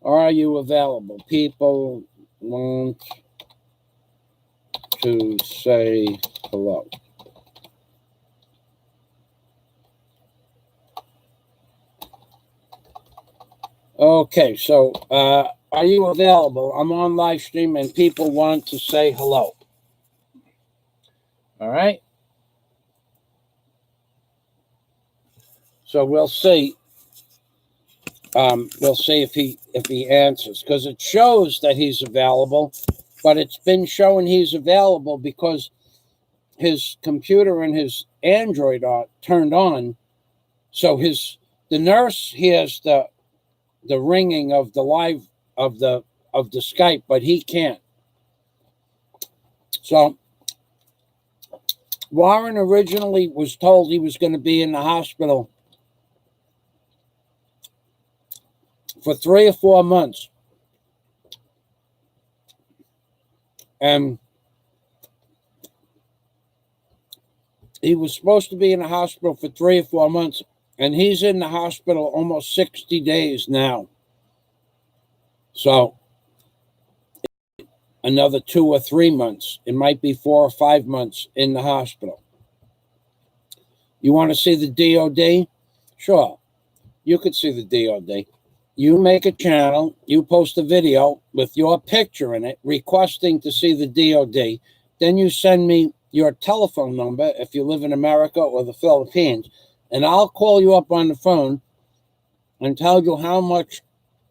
Are you available? People want to say hello. Okay, so are you available? I'm on live stream and people want to say hello. All right. So we'll see. We'll see if he answers, because it shows that he's available, but it's been showing he's available because his computer and his Android are turned on. So the nurse hears the ringing of the live of the Skype, but he can't. So Warren originally was told he was going to be in the hospital for 3 or 4 months. And he was supposed to be in the hospital for 3 or 4 months, and he's in the hospital almost 60 days now. So another 2 or 3 months. It might be 4 or 5 months in the hospital. You want to see the DOD? Sure. You could see the DOD. You make a channel, you post a video with your picture in it, requesting to see the DOD. Then you send me your telephone number if you live in America or the Philippines, and I'll call you up on the phone and tell you how much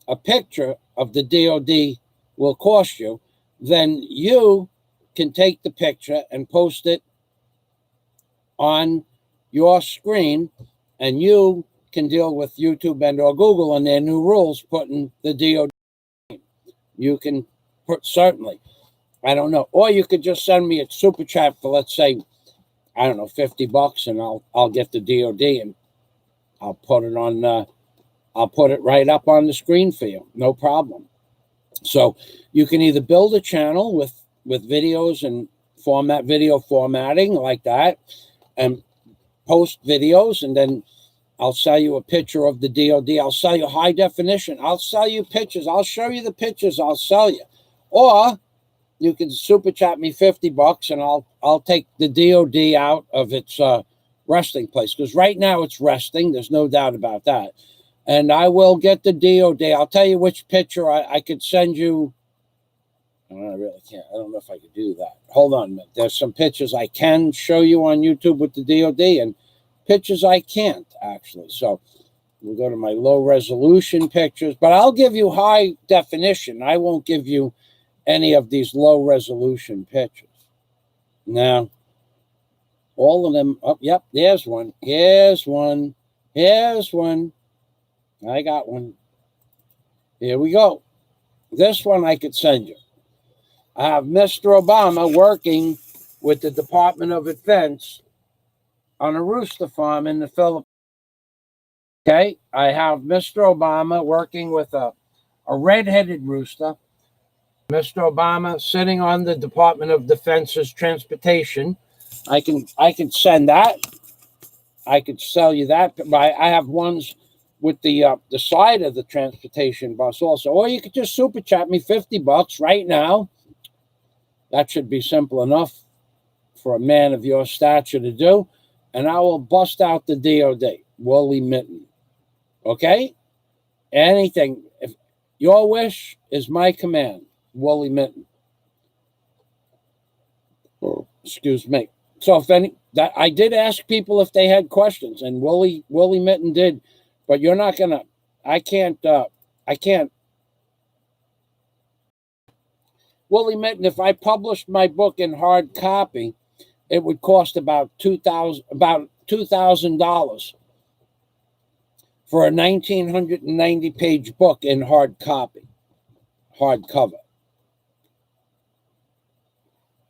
a picture of the DOD will cost you. Then you can take the picture and post it on your screen, and you can deal with YouTube and or Google and their new rules putting the DOD. You can put, certainly, I don't know, or you could just send me a super chat for, let's say, I don't know, $50, and I'll get the DOD, and I'll put it on. I'll put it right up on the screen for you. No problem. So you can either build a channel with videos and video formatting like that, and post videos, and then I'll sell you a picture of the DOD. I'll sell you high definition. I'll sell you pictures. I'll show you the pictures. I'll sell you. Or you can super chat me $50 and I'll take the DOD out of its resting place, because right now it's resting. There's no doubt about that. And I will get the DOD. I'll tell you which picture I could send you. I really can't. I don't know if I could do that. Hold on a minute. There's some pictures I can show you on YouTube with the DOD, and pictures I can't, actually. So we'll go to my low resolution pictures, but I'll give you high definition. I won't give you any of these low resolution pictures. Now, all of them. Oh, yep, there's one. Here's one. Here's one. I got one. Here we go. This one I could send you. I have Mr. Obama working with the Department of Defense on a rooster farm in the Philippines. Okay, I have Mr. Obama working with a red-headed rooster. Mr. Obama sitting on the Department of Defense's transportation. I can send that. I could sell you that. I have ones with the side of the transportation bus also. Or you could just super chat me $50 right now. That should be simple enough for a man of your stature to do. And I will bust out the DOD, Woolly Mitten. Okay? Anything. If your wish is my command, Woolly Mitten. Excuse me. So I did ask people if they had questions, and Woolly Mitten did, but you're not gonna. I can't. Woolly Mitten, if I published my book in hard copy, it would cost about $2,000 for a 1,990-page book in hard copy, hardcover.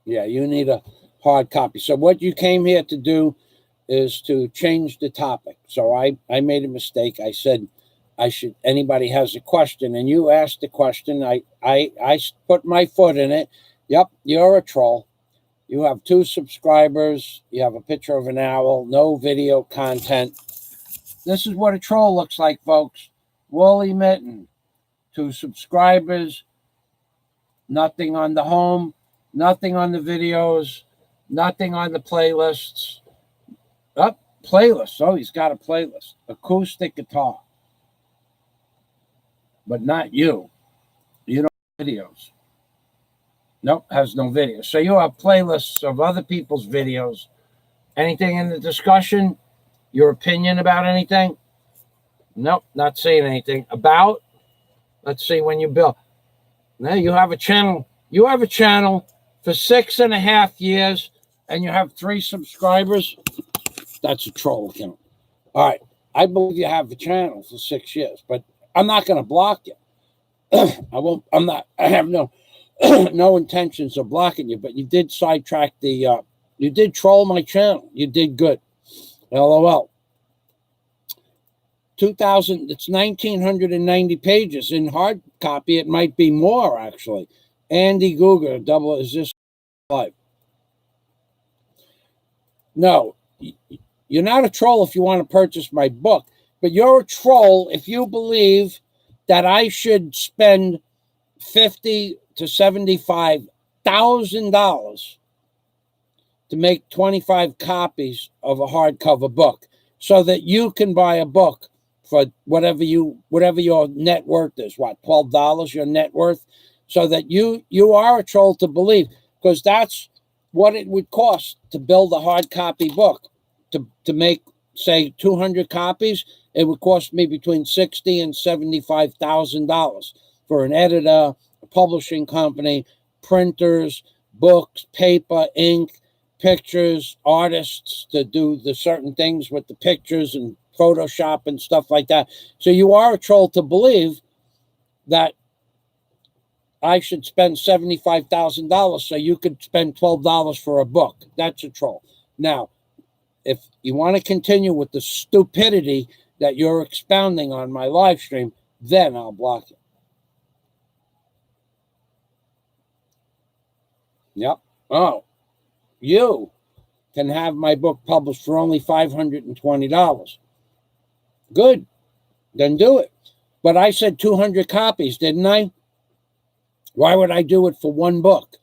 Yeah, you need a hard copy. So what you came here to do is to change the topic. So I made a mistake. I said anybody has a question, and you asked the question. I put my foot in it. Yep, you're a troll. You have 2 subscribers. You have a picture of an owl. No video content. This is what a troll looks like, folks. Woolly Mitten. 2 subscribers. Nothing on the home. Nothing on the videos. Nothing on the playlists. Playlist. Oh, he's got a playlist. Acoustic guitar. But not you. You don't have videos. Nope, has no videos. So you have playlists of other people's videos. Anything in the discussion? Your opinion about anything? Nope, not saying anything. About? Let's see when you build. Now you have a channel. You have a channel for 6.5 years, and you have 3 subscribers. That's a troll account. All right. I believe you have the channel for 6 years, but I'm not going to block you. I have no no intentions of blocking you, but you did sidetrack you did troll my channel. You did good. LOL. 2,000, it's 1,990 pages. In hard copy, it might be more, actually. Andy Googer, is this live? No, you're not a troll if you want to purchase my book, but you're a troll if you believe that I should spend $50,000 to $75,000 to make 25 copies of a hardcover book, so that you can buy a book for whatever your net worth is. What, $12 your net worth? So that you are a troll to believe, because that's what it would cost to build a hard copy book. To make, say, 200 copies, it would cost me between $60,000 and $75,000 for an editor, a publishing company, printers, books, paper, ink, pictures, artists to do the certain things with the pictures and Photoshop and stuff like that. So you are a troll to believe that I should spend $75,000 so you could spend $12 for a book. That's a troll. Now, if you want to continue with the stupidity, that you're expounding on my live stream, then I'll block you. Yep. Oh, you can have my book published for only $520. Good. Then do it. But I said 200 copies, didn't I? Why would I do it for one book?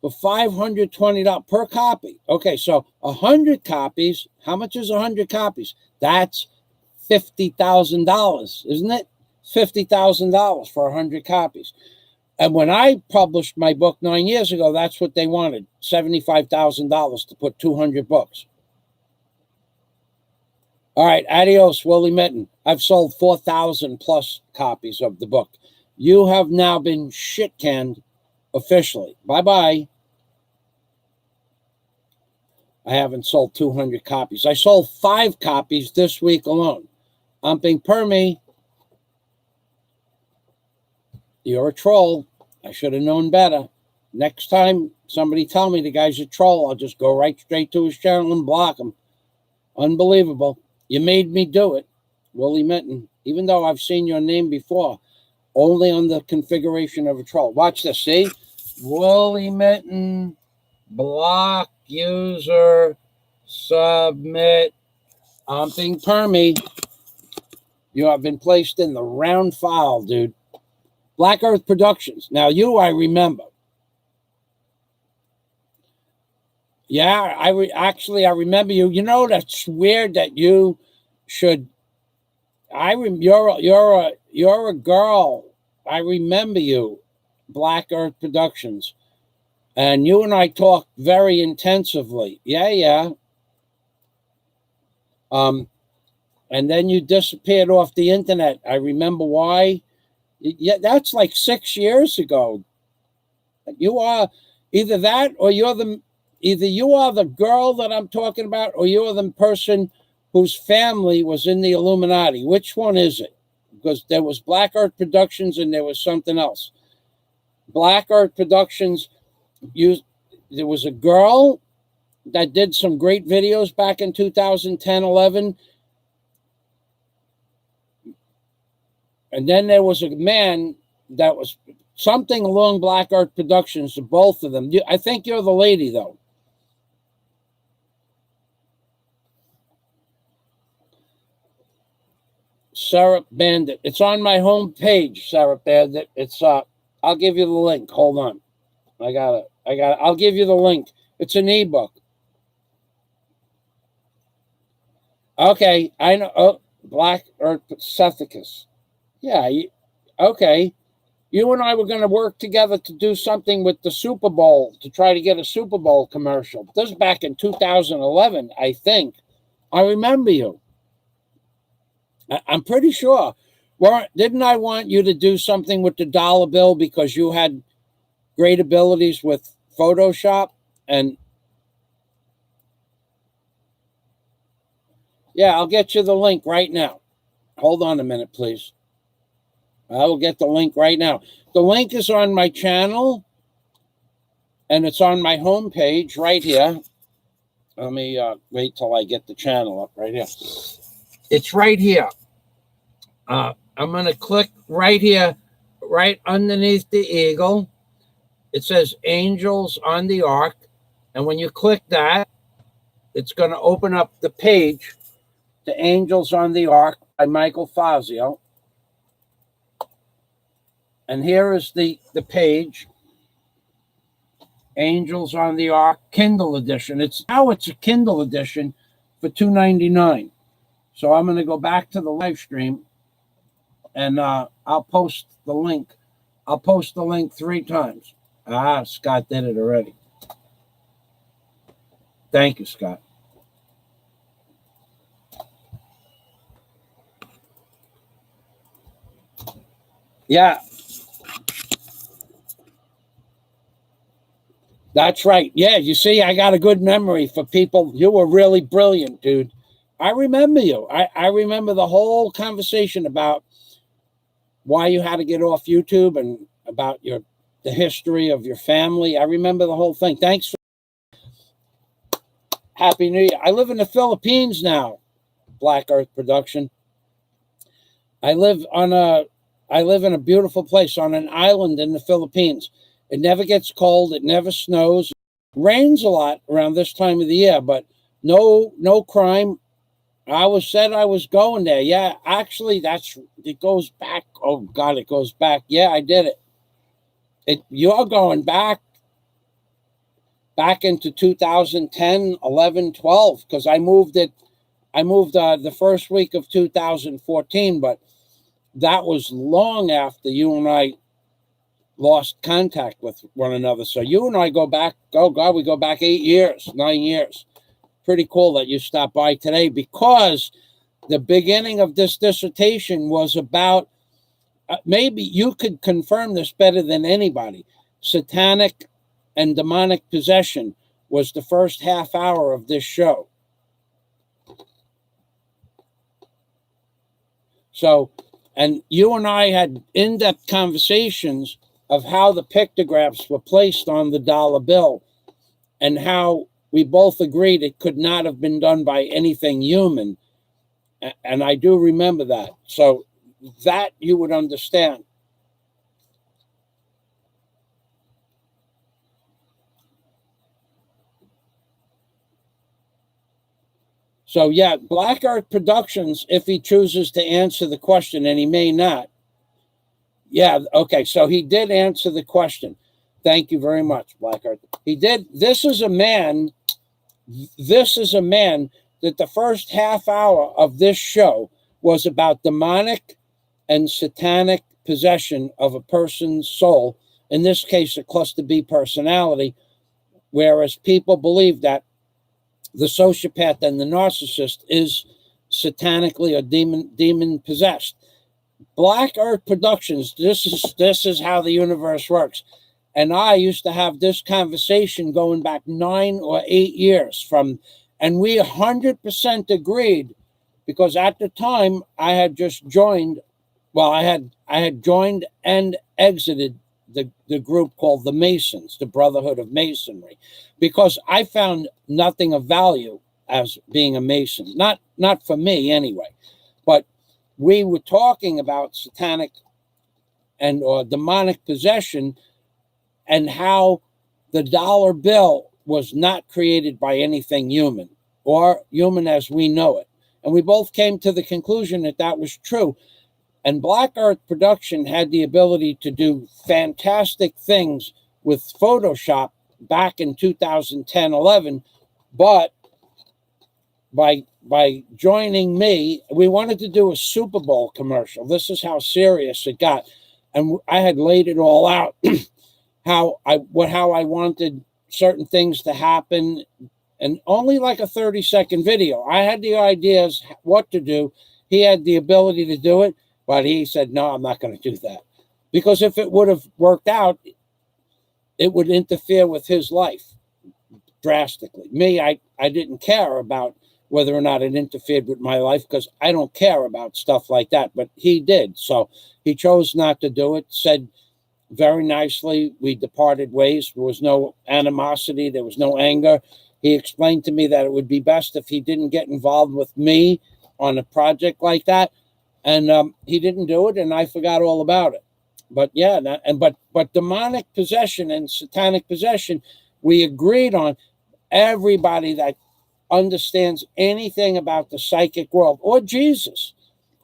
For $520 per copy. Okay, so 100 copies. How much is 100 copies? That's $50,000, isn't it? $50,000 for 100 copies. And when I published my book 9 years ago, that's what they wanted, $75,000 to put 200 books. All right, adios, Willie Mitten. I've sold 4,000 plus copies of the book. You have now been shit-canned officially. Bye-bye. I haven't sold 200 copies. I sold 5 copies this week alone. Umping Permy. You're a troll. I should have known better. Next time somebody tell me the guy's a troll, I'll just go right straight to his channel and block him. Unbelievable. You made me do it, Willie Mitten, even though I've seen your name before, only on the configuration of a troll. Watch this, see? Willie Mitten, block user, submit, umping Permy. You have been placed in the round file, dude. Black Earth Productions. Now, you, I remember. Yeah, I remember you. You know, that's weird that you should. You're a girl. I remember you, Black Earth Productions, and you and I talked very intensively. Yeah. And then you disappeared off the internet. I remember why. Yeah, that's like 6 years ago. You are either that, or either you are the girl that I'm talking about, or you're the person whose family was in the Illuminati. Which one is it? Because there was Black Earth Productions and there was something else. Black Earth Productions, there was a girl that did some great videos back in 2010, 11. And then there was a man that was something along Black Earth Productions, both of them. I think you're the lady, though. Sarah Bandit. It's on my home page, Sarah Bandit. It's I'll give you the link. Hold on. I got it. I'll give you the link. It's an ebook. Okay, I know. Oh, Black Earth Sethicus. Yeah, okay. You and I were going to work together to do something with the Super Bowl, to try to get a Super Bowl commercial. This is back in 2011, I think. I remember you. I'm pretty sure. Well, didn't I want you to do something with the dollar bill because you had great abilities with Photoshop? And yeah, I'll get you the link right now. Hold on a minute, please. I will get the link right now. The link is on my channel, and it's on my homepage right here. Let me wait till I get the channel up right here. It's right here. I'm going to click right here, right underneath the eagle. It says Angels on the Ark. And when you click that, it's going to open up the page to Angels on the Ark by Michael Fazio. And here is the page, Angels on the Ark, Kindle edition. It's a Kindle edition for $2.99. So I'm going to go back to the live stream, and I'll post the link. I'll post the link 3 times. Scott did it already. Thank you, Scott. Yeah. That's right. Yeah, you see, I got a good memory for people. You were really brilliant, dude. I remember you. I remember the whole conversation about why you had to get off YouTube and about the history of your family. I remember the whole thing. Thanks for Happy New Year. I live in the Philippines now, Black Earth Production. I live in a beautiful place on an island in the Philippines. It never gets cold. It never snows. Rains a lot around this time of the year, but no crime. I said I was going there. Yeah, actually, it goes back. Oh God, it goes back. Yeah, I did it. You're going back into 2010, 11, 12, because I moved the first week of 2014, but that was long after you and I lost contact with one another. So you and I go back, oh God, we go back 8 years, 9 years. Pretty cool that you stopped by today, because the beginning of this dissertation was about, maybe you could confirm this better than anybody, satanic and demonic possession was the first half hour of this show. So, and you and I had in-depth conversations of how the pictographs were placed on the dollar bill, and how we both agreed it could not have been done by anything human. And I do remember that. So that you would understand. So yeah, Black Art Productions, if he chooses to answer the question, and he may not. Yeah, okay, so he did answer the question. Thank you very much, Black Art. He did. This is a man that the first half hour of this show was about demonic and satanic possession of a person's soul, in this case, a cluster B personality, whereas people believe that the sociopath and the narcissist is satanically or demon possessed. Black Earth Productions, this is how the universe works. And I used to have this conversation going back 9 or 8 years and we 100% agreed, because at the time I had just joined, well, I had joined and exited the group called the Masons, the Brotherhood of Masonry, because I found nothing of value as being a Mason, not for me anyway. But we were talking about satanic or demonic possession, and how the dollar bill was not created by anything human, or human as we know it. And we both came to the conclusion that that was true. And Black Earth Production had the ability to do fantastic things with Photoshop back in 2010, 11. But by joining me, we wanted to do a Super Bowl commercial. This is how serious it got. And I had laid it all out, how I wanted certain things to happen, and only like a 30-second video. I had the ideas what to do. He had the ability to do it, but he said, no, I'm not going to do that. Because if it would have worked out, it would interfere with his life drastically. Me, I didn't care about whether or not it interfered with my life, because I don't care about stuff like that, but he did. So he chose not to do it, said very nicely, we departed ways. There was no animosity. There was no anger. He explained to me that it would be best if he didn't get involved with me on a project like that. And he didn't do it, and I forgot all about it. But yeah, but demonic possession and satanic possession, we agreed on. Everybody that understands anything about the psychic world, or Jesus,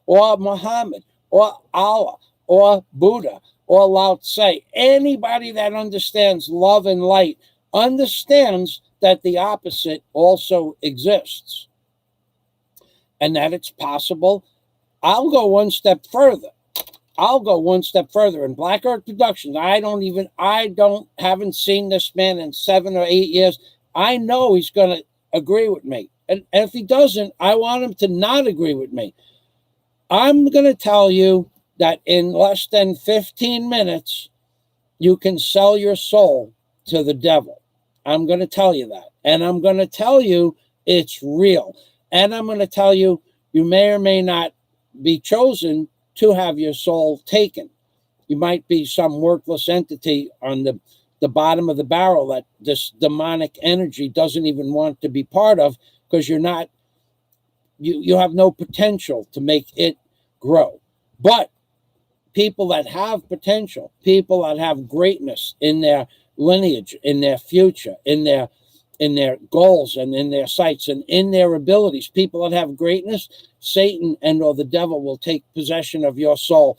or Muhammad, or Allah, or Buddha, or Lao Tse, anybody that understands love and light understands that the opposite also exists, and that it's possible. I'll go one step further. In Black Earth Productions, haven't seen this man in 7 or 8 years. I know he's going to agree with me. And if he doesn't, I want him to not agree with me. I'm going to tell you that in less than 15 minutes, you can sell your soul to the devil. I'm going to tell you that. And I'm going to tell you it's real. And I'm going to tell you, you may or may not be chosen to have your soul taken. You might be some worthless entity on the bottom of the barrel that this demonic energy doesn't even want to be part of, because you have no potential to make it grow. But people that have potential, people that have greatness in their lineage, in their future, in their goals and in their sights and in their abilities, people that have greatness, Satan and or the devil will take possession of your soul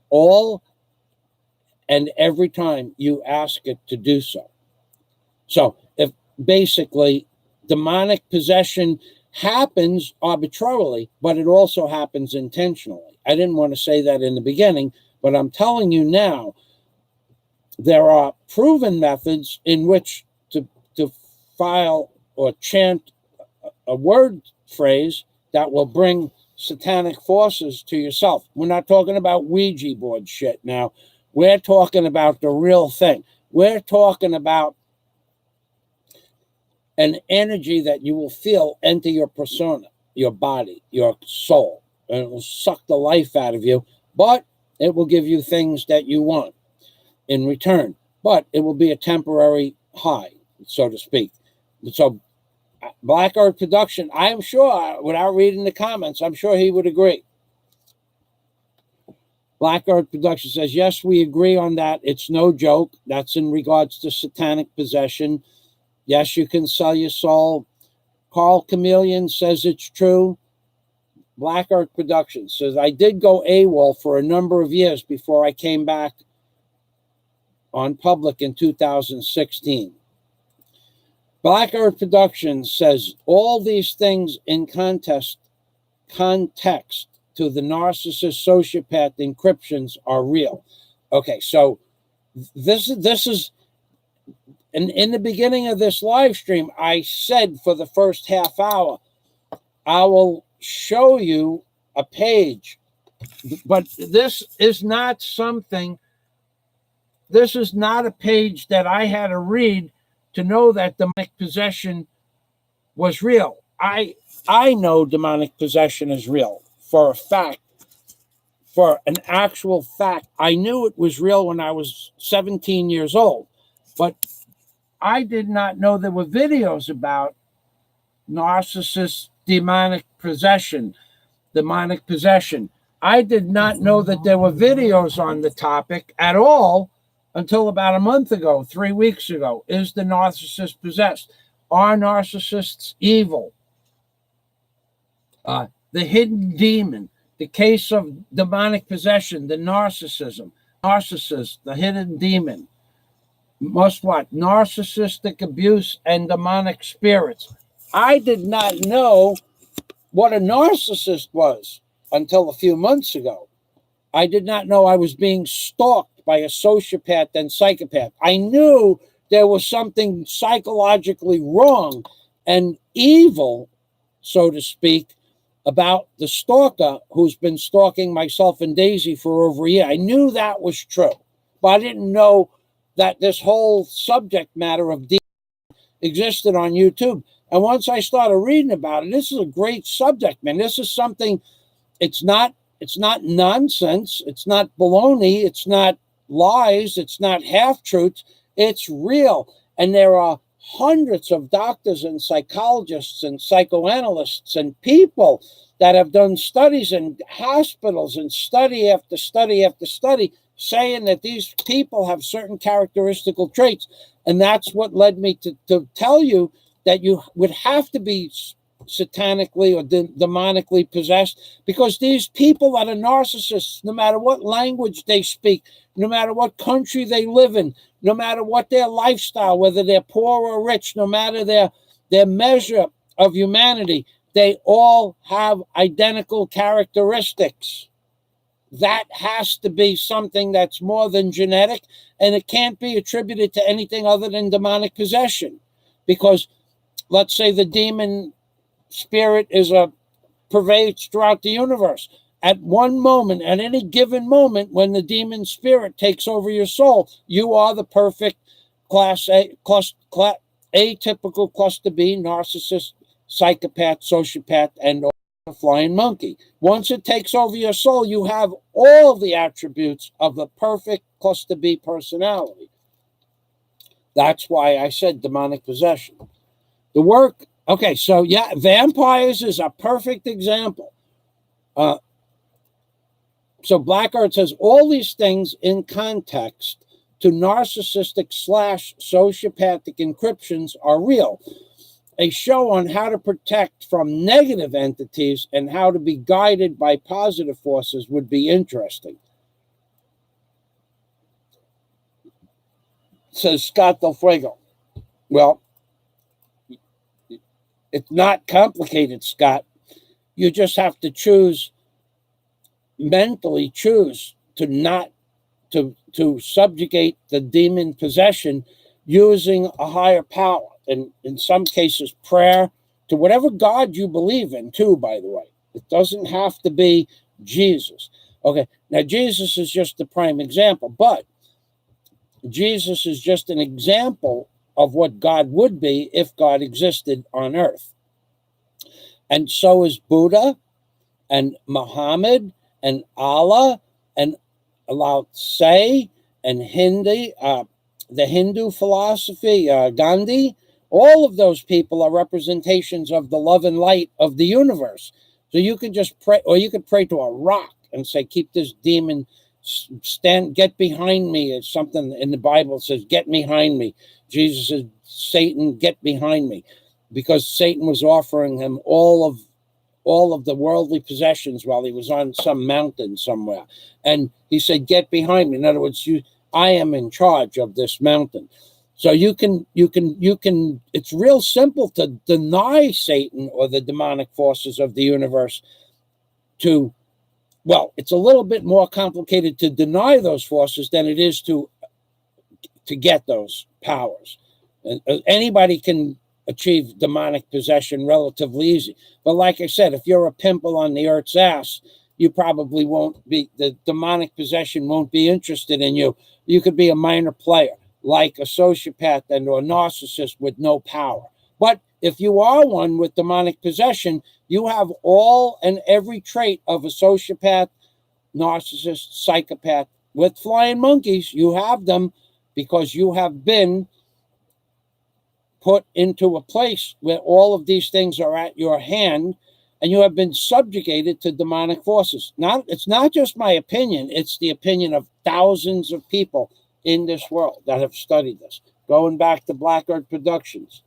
all and every time you ask it to do so. So if basically demonic possession happens arbitrarily, but it also happens intentionally. I didn't want to say that in the beginning, but I'm telling you now, there are proven methods in which to file or chant a word phrase that will bring satanic forces to yourself. We're not talking about Ouija board shit now. We're talking about the real thing. We're talking about an energy that you will feel enter your persona, your body, your soul, and it will suck the life out of you, but it will give you things that you want in return. But it will be a temporary high, so to speak. So Black Earth Production, I am sure, without reading the comments, I'm sure he would agree. Black Earth Production says, yes, we agree on that. It's no joke. That's in regards to satanic possession. Yes, you can sell your soul. Carl Chameleon says it's true. Black Earth Productions says, I did go AWOL for a number of years before I came back on public in 2016. Black Earth Productions says, all these things in context to the narcissist sociopath encryptions are real. Okay, so this is in the beginning of this live stream, I said for the first half hour, I will show you a page, but this is not a page that I had to read to know that demonic possession was real. I know demonic possession is real for a fact, for an actual fact. I knew it was real when I was 17 years old, but I did not know there were videos about narcissist demonic possession. I did not know that there were videos on the topic at all until about a month ago, 3 weeks ago. Is the narcissist possessed? Are narcissists evil? The hidden demon, the case of demonic possession, the narcissist, the hidden demon. Must what? Narcissistic abuse and demonic spirits. I did not know what a narcissist was until a few months ago. I did not know I was being stalked by a sociopath and psychopath. I knew there was something psychologically wrong and evil, so to speak, about the stalker who's been stalking myself and Daisy for over a year. I knew that was true, but I didn't know that this whole subject matter of demons existed on YouTube. And once I started reading about it, this is a great subject, man. This is something, it's not nonsense. It's not baloney. It's not lies. It's not half-truths. It's real. And there are hundreds of doctors and psychologists and psychoanalysts and people that have done studies in hospitals and study after study after study saying that these people have certain characteristical traits. And that's what led me to tell you that you would have to be satanically or demonically possessed, because these people that are narcissists, no matter what language they speak, no matter what country they live in, no matter what their lifestyle, whether they're poor or rich, no matter their measure of humanity, they all have identical characteristics. That has to be something that's more than genetic, and it can't be attributed to anything other than demonic possession. Because let's say the demon spirit pervades throughout the universe. At one moment, at any given moment, when the demon spirit takes over your soul, you are the perfect atypical cluster B, narcissist, psychopath, sociopath, and a flying monkey. Once it takes over your soul, you have all the attributes of the perfect cluster B personality. That's why I said demonic possession. The work, okay, so yeah, vampires is a perfect example. So Blackguard says all these things in context to narcissistic / sociopathic encryptions are real. A show on how to protect from negative entities and how to be guided by positive forces would be interesting. Says Scott Del Fuego. Well, it's not complicated, Scott. You just have to mentally choose to not to subjugate the demon possession using a higher power, and in some cases prayer to whatever God you believe in too, by the way. It doesn't have to be Jesus. Okay, now Jesus is just the prime example, but Jesus is just an example of what God would be if God existed on earth. And so is Buddha and Muhammad and Allah and Lao Tse and the Hindu philosophy, Gandhi. All of those people are representations of the love and light of the universe. So you can just pray, or you could pray to a rock and say, keep this demon, get behind me. It's something in the Bible says, get behind me. Jesus says, Satan, get behind me. Because Satan was offering him all of the worldly possessions while he was on some mountain somewhere. And he said, get behind me. In other words, I am in charge of this mountain. So you can, it's real simple to deny Satan or the demonic forces of the universe well, it's a little bit more complicated to deny those forces than it is to get those powers. And anybody can achieve demonic possession relatively easy. But like I said, if you're a pimple on the earth's ass, you probably won't be, the demonic possession won't be interested in you. You could be a minor player, like a sociopath or a narcissist with no power. But if you are one with demonic possession, you have all and every trait of a sociopath, narcissist, psychopath. With flying monkeys, you have them because you have been put into a place where all of these things are at your hand, and you have been subjugated to demonic forces. It's not just my opinion, it's the opinion of thousands of people in this world that have studied this, going back to Blackguard Productions.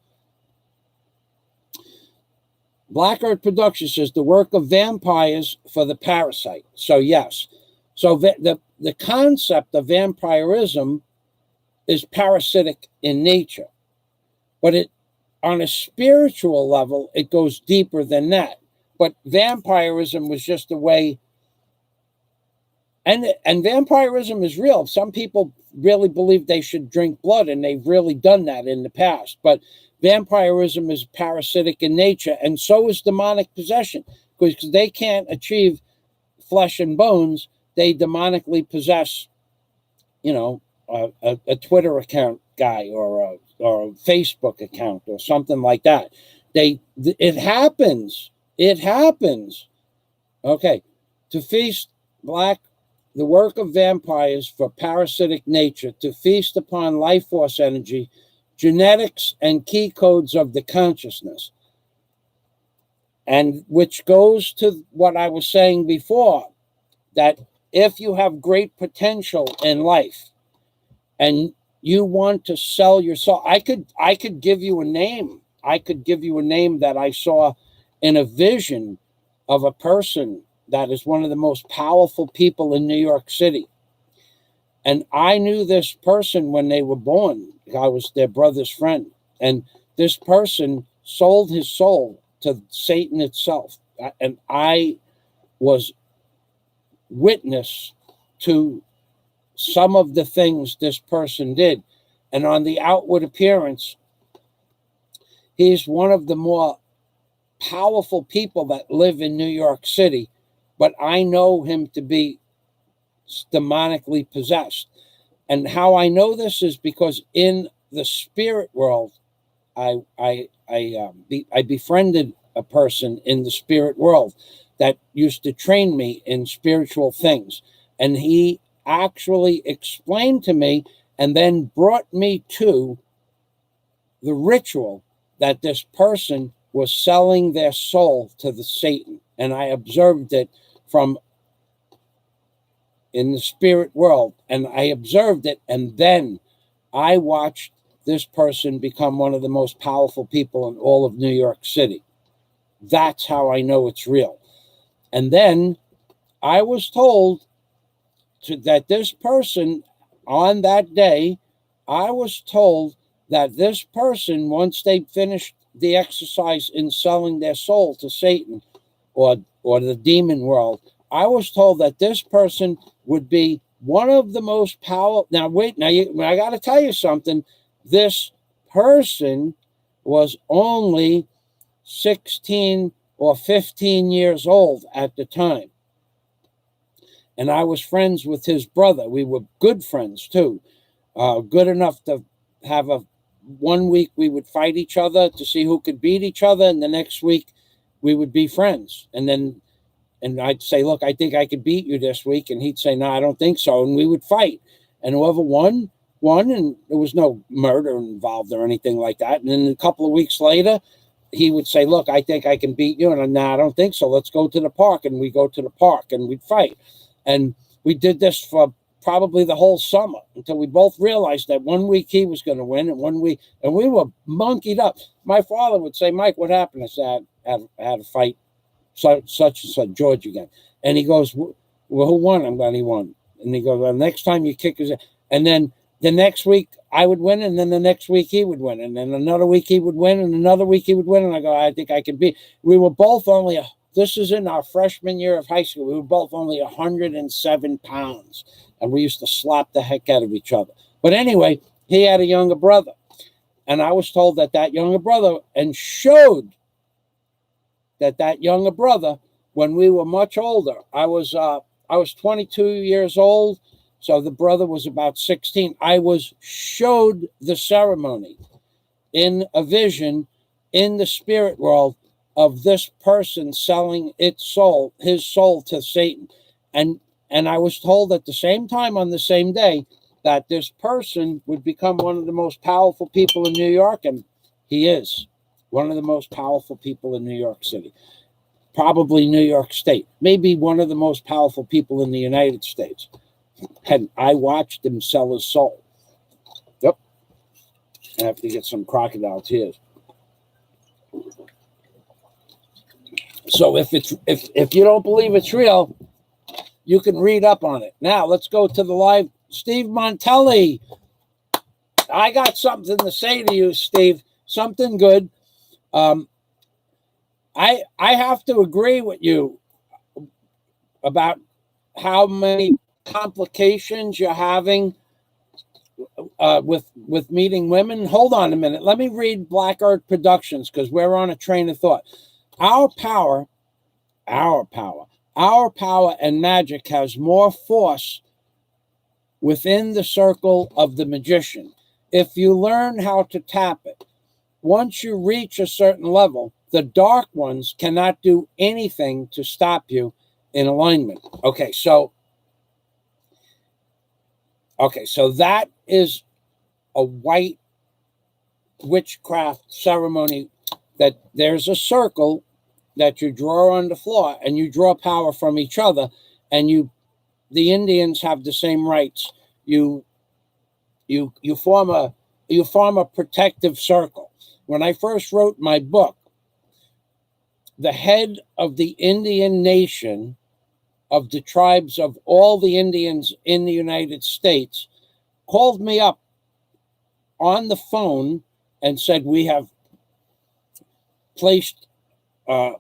Blackguard Productions says the work of vampires for the parasite. So yes, so the concept of vampirism is parasitic in nature. But on a spiritual level, it goes deeper than that. But vampirism was just a way, and vampirism is real. Some people really believe they should drink blood, and they've really done that in the past. But vampirism is parasitic in nature, and so is demonic possession, because they can't achieve flesh and bones. They demonically possess, a Twitter account guy or a Facebook account or something like that. It happens. Okay. To feast the work of vampires for parasitic nature, to feast upon life force energy, genetics, and key codes of the consciousness. And which goes to what I was saying before, that if you have great potential in life and you want to sell your soul, I could give you a name. I could give you a name that I saw in a vision of a person that is one of the most powerful people in New York City. And I knew this person when they were born. I was their brother's friend. And this person sold his soul to Satan itself. And I was witness to some of the things this person did. And on the outward appearance, he's one of the more powerful people that live in New York City. But I know him to be demonically possessed. And how I know this is because in the spirit world, I befriended a person in the spirit world that used to train me in spiritual things. And he actually explained to me and then brought me to the ritual that this person was selling their soul to the Satan. And I observed it from in the spirit world, and I observed it, and then I watched this person become one of the most powerful people in all of New York City. That's how I know it's real. And then I was told that this person, on that day, I was told that this person, once they finished the exercise in selling their soul to Satan or the demon world, I was told that this person would be one of the most powerful. Now, wait, I got to tell you something. This person was only 16 or 15 years old at the time. And I was friends with his brother. We were good friends, too. Good enough to have 1 week we would fight each other to see who could beat each other. And the next week we would be friends. And I'd say, look, I think I could beat you this week. And he'd say, no, I don't think so. And we would fight. And whoever won. And there was no murder involved or anything like that. And then a couple of weeks later, he would say, look, I think I can beat you. And no, I don't think so. Let's go to the park. And we go to the park and we'd fight. And we did this for probably the whole summer until we both realized that 1 week he was going to win and 1 week, and we were monkeyed up. My father would say, Mike, what happened? I said, I had a fight, such and such, George again. And he goes, well, who won? I'm glad he won. And he goes, well, next time you kick his ass. And then the next week I would win, and then the next week he would win, and then another week he would win, and another week he would win. And I go, I think I can beat. We were both only this is in our freshman year of high school. We were both only 107 pounds, and we used to slap the heck out of each other. But anyway, he had a younger brother, and I was told that younger brother, and showed that younger brother, when we were much older, I was 22 years old, so the brother was about 16. I was showed the ceremony in a vision in the spirit world of this person selling his soul to Satan. And I was told at the same time on the same day that this person would become one of the most powerful people in New York, and he is one of the most powerful people in New York City, probably New York State, maybe one of the most powerful people in the United States. And I watched him sell his soul. Yep. I have to get some crocodile tears. So if you don't believe it's real, you can read up on it. Now let's go to the live. Steve Montelli, I got something to say to you, Steve. Something good. I have to agree with you about how many complications you're having with meeting women. Hold on a minute. Let me read Black Earth Productions, because we're on a train of thought. Our power and magic has more force within the circle of the magician if you learn how to tap it. Once you reach a certain level, the dark ones cannot do anything to stop you in alignment. Okay, so that is a white witchcraft ceremony, that there's a circle that you draw on the floor, and you draw power from each other, and the Indians have the same rights. You form a protective circle. When I first wrote my book, the head of the Indian nation, of the tribes of all the Indians in the United States, called me up on the phone and said, we have placed a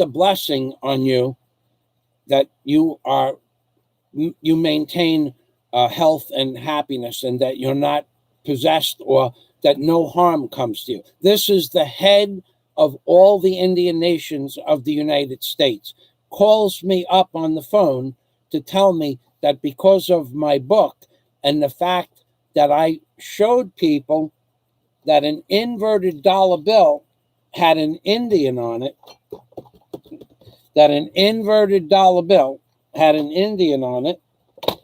blessing on you, that you maintain health and happiness, and that you're not possessed, or that no harm comes to you. This is the head of all the Indian nations of the United States, calls me up on the phone to tell me that because of my book and the fact that I showed people that an inverted dollar bill had an Indian on it, that an inverted dollar bill had an Indian on it,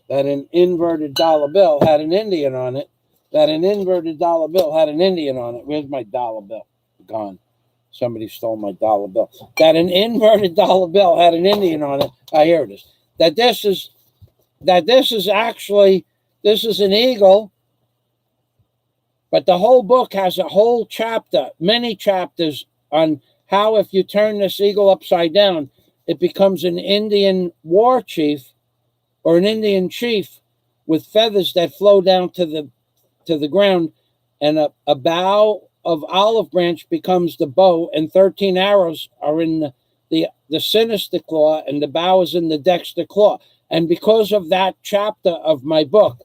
that an inverted dollar bill had an Indian on it, that an inverted dollar bill had an Indian on it. Where's my dollar bill? Gone. Somebody stole my dollar bill. That an inverted dollar bill had an Indian on it. Here it is. that this is actually, this is an eagle, but the whole book has a whole chapter, many chapters, on how if you turn this eagle upside down, it becomes an Indian war chief or an Indian chief with feathers that flow down to the ground, and a bough of olive branch becomes the bow, and 13 arrows are in the sinister claw, and the bow is in the dexter claw. And because of that chapter of my book,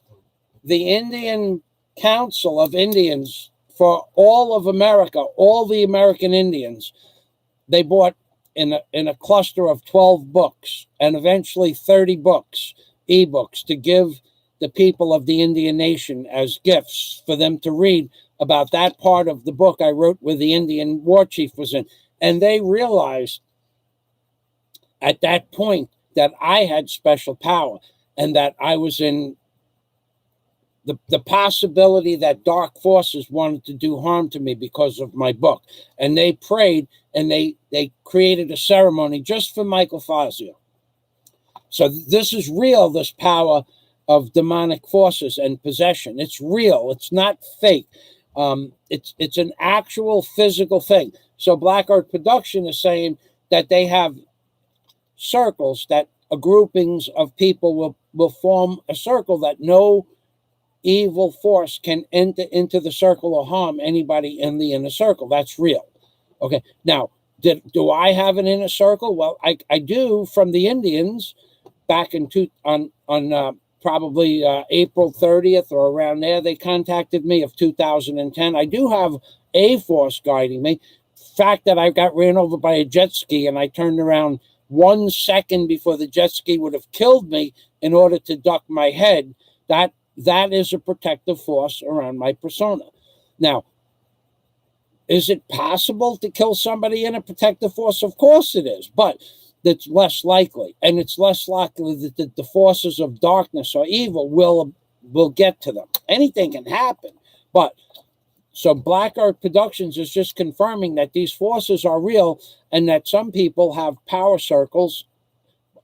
the Indian Council of Indians for all of America, all the American Indians, they bought in a cluster of 12 books and eventually 30 books, ebooks, to give the people of the Indian nation as gifts for them to read about that part of the book I wrote where the Indian war chief was in. And they realized at that point that I had special power and that I was in the possibility that dark forces wanted to do harm to me because of my book. And they prayed, and they created a ceremony just for Michael Fazio. So this is real, this power of demonic forces and possession. It's real. It's not fake. It's an actual physical thing. So Black Art Production is saying that they have circles, that groupings of people will form a circle, that no evil force can enter into the circle or harm anybody in the inner circle. That's real. Okay. Now, do I have an inner circle? Well, I do, from the Indians back on probably April 30th or around there. They contacted me of 2010. I do have a force guiding me. Fact that I got ran over by a jet ski and I turned around 1 second before the jet ski would have killed me in order to duck my head, that is a protective force around my persona. Now, is it possible to kill somebody in a protective force? Of course it is, but it's less likely. And it's less likely that the forces of darkness or evil will get to them. Anything can happen. But so Black Art Productions is just confirming that these forces are real and that some people have power circles.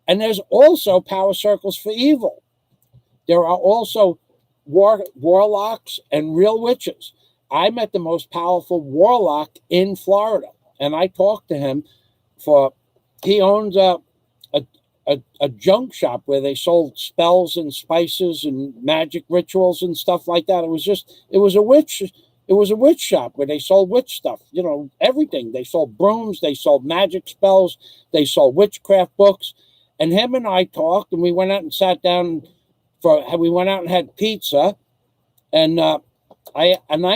And there's also power circles for evil. There are also warlocks and real witches. I met the most powerful warlock in Florida, and I talked to him he owns a junk shop where they sold spells and spices and magic rituals and stuff like that. It was a witch shop where they sold witch stuff, everything. They sold brooms, they sold magic spells, they sold witchcraft books. And him and I talked, and we went out and sat down we went out and had pizza, and I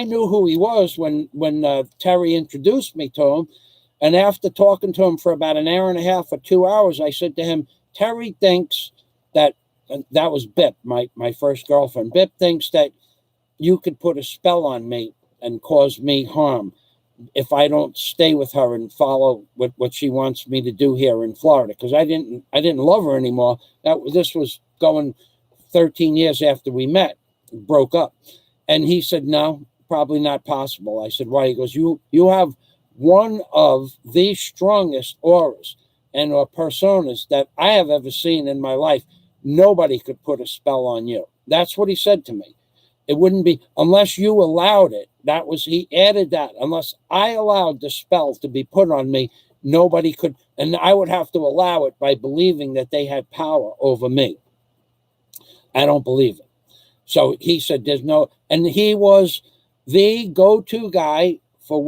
knew who he was when Terry introduced me to him. And after talking to him for about an hour and a half or 2 hours, I said to him, Terry thinks that was Bip, my first girlfriend. Bip thinks that you could put a spell on me and cause me harm if I don't stay with her and follow what she wants me to do here in Florida, because I didn't love her anymore. This was going 13 years after we broke up. And he said, no, probably not possible. I said, why? He goes, you have one of the strongest auras and or personas that I have ever seen in my life. Nobody could put a spell on you. That's what he said to me. It wouldn't be unless you allowed it. He added that. Unless I allowed the spell to be put on me, nobody could. And I would have to allow it by believing that they had power over me. I don't believe it. So he said there's no, and he was the go-to guy for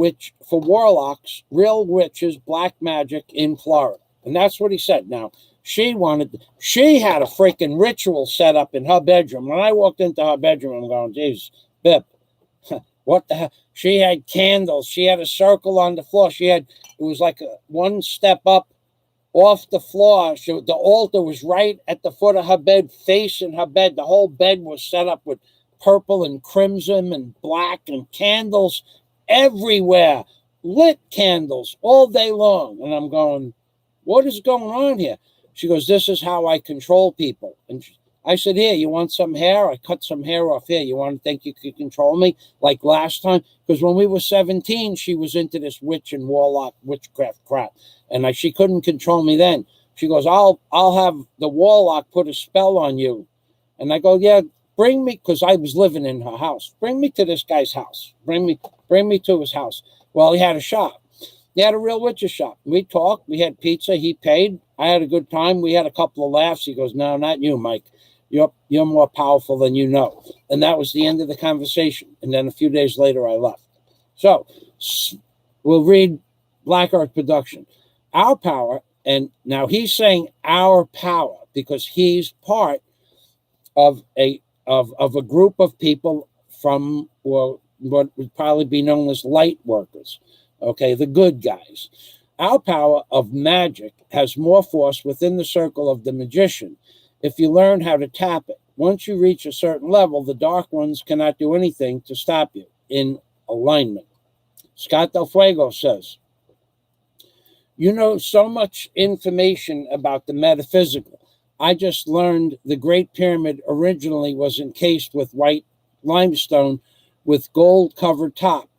warlocks, real witches, black magic in Florida. And that's what he said. Now, she had a freaking ritual set up in her bedroom. When I walked into her bedroom, I'm going, geez, Bip, what the hell? She had candles. She had a circle on the floor. It was like one step up off the floor. The altar was right at the foot of her bed, facing her bed. The whole bed was set up with purple and crimson and black and candles everywhere, lit candles all day long. And I'm going, what is going on here? She goes, this is how I control people. And I said, here, you want some hair? I cut some hair off here. You want to think you could control me like last time? Because when we were 17, she was into this witch and warlock witchcraft crap. And she couldn't control me then. She goes, I'll have the warlock put a spell on you. And I go, yeah, bring me, because I was living in her house. Bring me to this guy's house. Bring me to his house. Well, he had a shop. He had a real witch's shop. We talked. We had pizza. He paid. I had a good time. We had a couple of laughs. He goes, no, not you, Mike. You're more powerful than you know. And that was the end of the conversation. And then a few days later, I left. So we'll read Black Art Production. Our power, and now he's saying our power because he's part of a group of people from what would probably be known as light workers, okay, the good guys. Our power of magic has more force within the circle of the magician if you learn how to tap it. Once you reach a certain level, the dark ones cannot do anything to stop you in alignment. Scott Del Fuego says, you know so much information about the metaphysical. I just learned the Great Pyramid originally was encased with white limestone with gold-covered top.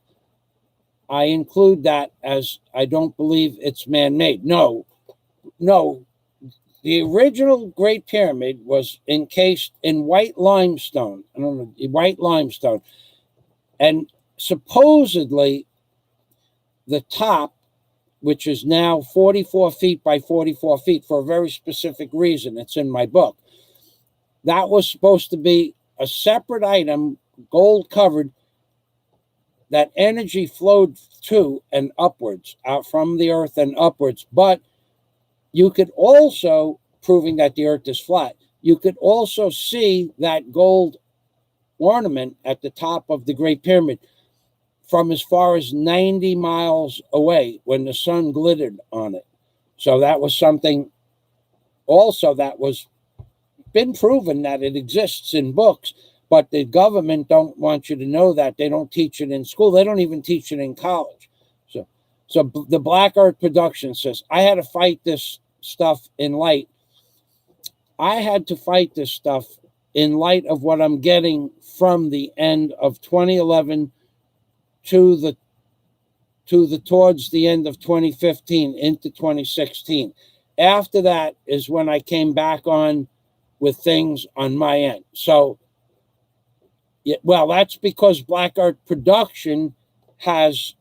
I include that as I don't believe it's man-made. No. The original Great Pyramid was encased in white limestone. I don't know, white limestone. And supposedly the top, which is now 44 feet by 44 feet for a very specific reason. It's in my book. That was supposed to be a separate item, gold covered, that energy flowed to and upwards, out from the earth and upwards. But you could also, proving that the earth is flat, you could also see that gold ornament at the top of the Great Pyramid from as far as 90 miles away when the sun glittered on it. So that was something also that was been proven that it exists in books, but the government don't want you to know that. They don't teach it in school. They don't even teach it in college. So the Black Art Production says, I had to fight this stuff in light. I had to fight this stuff in light of what I'm getting from the end of 2011 to towards the end of 2015 into 2016. After that is when I came back on with things on my end. So, yeah, well, that's because Black Art Production has,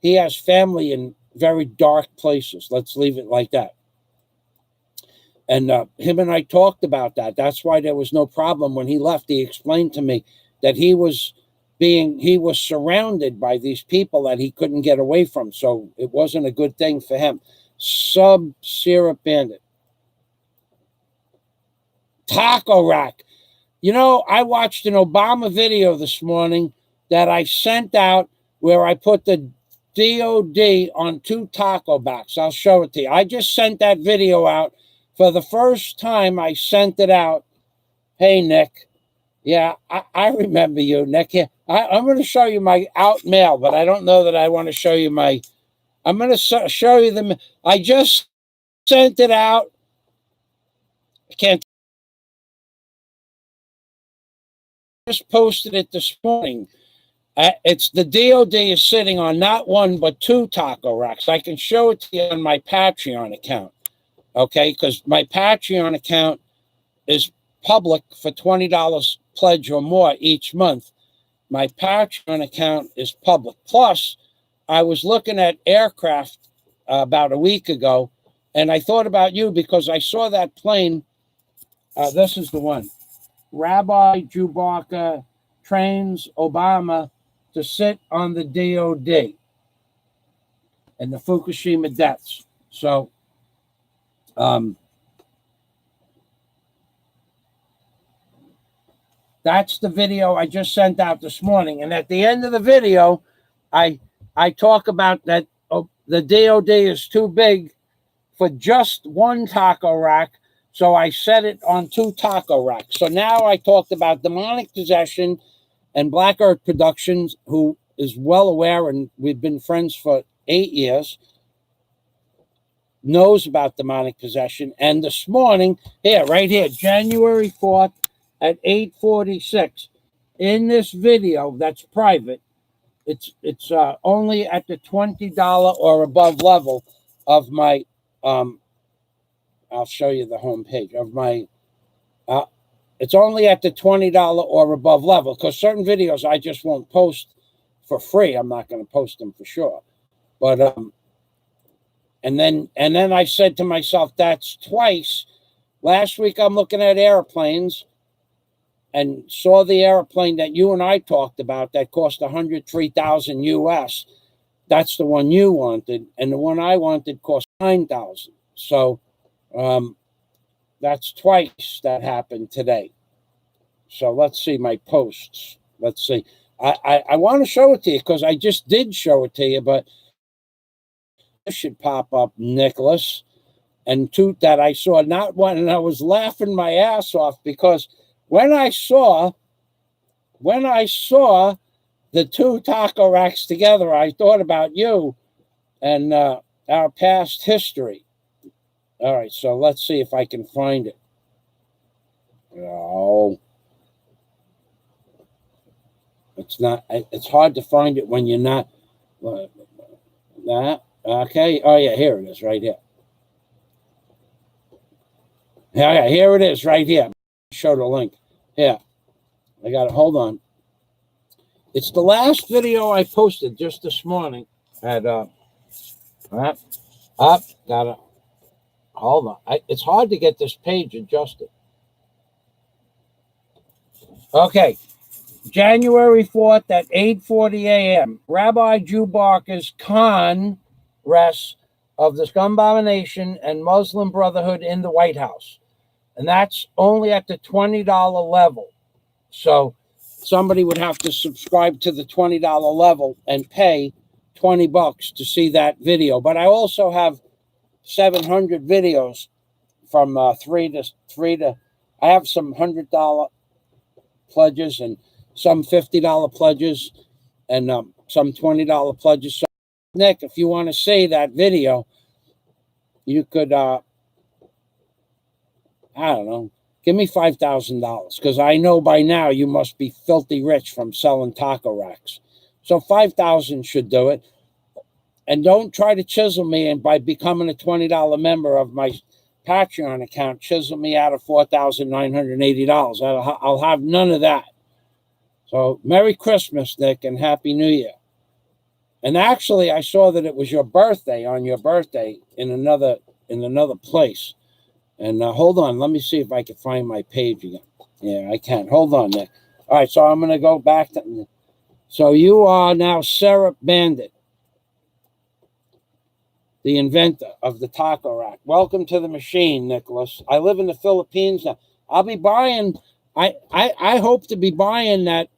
he has family in very dark places. Let's leave it like that. And him and I talked about that. That's why there was no problem when he left. He explained to me that he was surrounded by these people that he couldn't get away from. So it wasn't a good thing for him. Syrup Bandit. Taco Rack. You know, I watched an Obama video this morning that I sent out where I put the DOD on 2 taco backs. I'll show it to you. I just sent that video out. For the first time, I sent it out. Hey, Nick. Yeah, I remember you, Nick. Yeah, I'm going to show you my out mail, but I don't know that I want to show you my... I'm going to show you the... I just sent it out. I can't... Just posted it this morning. It's the DOD is sitting on not 1, but 2 taco racks. I can show it to you on my Patreon account. Okay, because my Patreon account is public for $20 pledge or more each month. My Patreon account is public. Plus, I was looking at aircraft about a week ago, and I thought about you because I saw that plane. This is the one. Rabbi Chewbacca trains Obama to sit on the DOD and the Fukushima deaths. So, that's the video I just sent out this morning. And at the end of the video, I talk about that the DOD is too big for just 1 taco rack. So I set it on 2 taco racks. So now I talked about demonic possession, and Black Art Productions, who is well aware, and we've been friends for 8 years, knows about demonic possession. And this morning, right here, January 4th at 8:46, in this video that's private, it's only at the $20 or above level of my I'll show you the homepage of my. It's only at the $20 or above level, because certain videos I just won't post for free. I'm not going to post them for sure. But and then I said to myself, that's twice. Last week I'm looking at airplanes and saw the airplane that you and I talked about that cost $103,000 US. That's the one you wanted, and the one I wanted cost $9,000. So that's twice that happened today. So let's see my posts. Let's see. I want to show it to you because I just did show it to you, but this should pop up, Nicholas. And two that I saw, not one, and I was laughing my ass off because when I saw the two taco racks together, I thought about you and our past history. All right, so let's see if I can find it. No. It's not. It's hard to find it when you're not. Okay. Oh yeah, here it is, right here. Yeah, here it is, right here. Show the link. Yeah, I got it. Hold on. It's the last video I posted just this morning. At got it. Hold on. It's hard to get this page adjusted. Okay. January 4th at 8:40 a.m. Rabbi Jew Barker's Congress of the Scumbomination and Muslim Brotherhood in the White House. And that's only at the $20 level. So somebody would have to subscribe to the $20 level and pay $20 to see that video. But I also have 700 videos from three to I have some $100 pledges and some $50 pledges and some $20 pledges. So Nick, if you want to see that video, you could I don't know, give me $5,000, because I know by now you must be filthy rich from selling taco racks. So $5,000 should do it. And don't try to chisel me, and by becoming a $20 member of my Patreon account, chisel me out of $4,980. I'll have none of that. So Merry Christmas, Nick, and Happy New Year. And actually, I saw that it was your birthday on your birthday in another place. And hold on, let me see if I can find my page again. Yeah, I can. Hold on, Nick. All right, so I'm going to go back to. So you are now Sarah Bandit, the inventor of the taco rack. Welcome to the machine, Nicholas. I live in the Philippines now. I'll be buying. I hope to be buying that.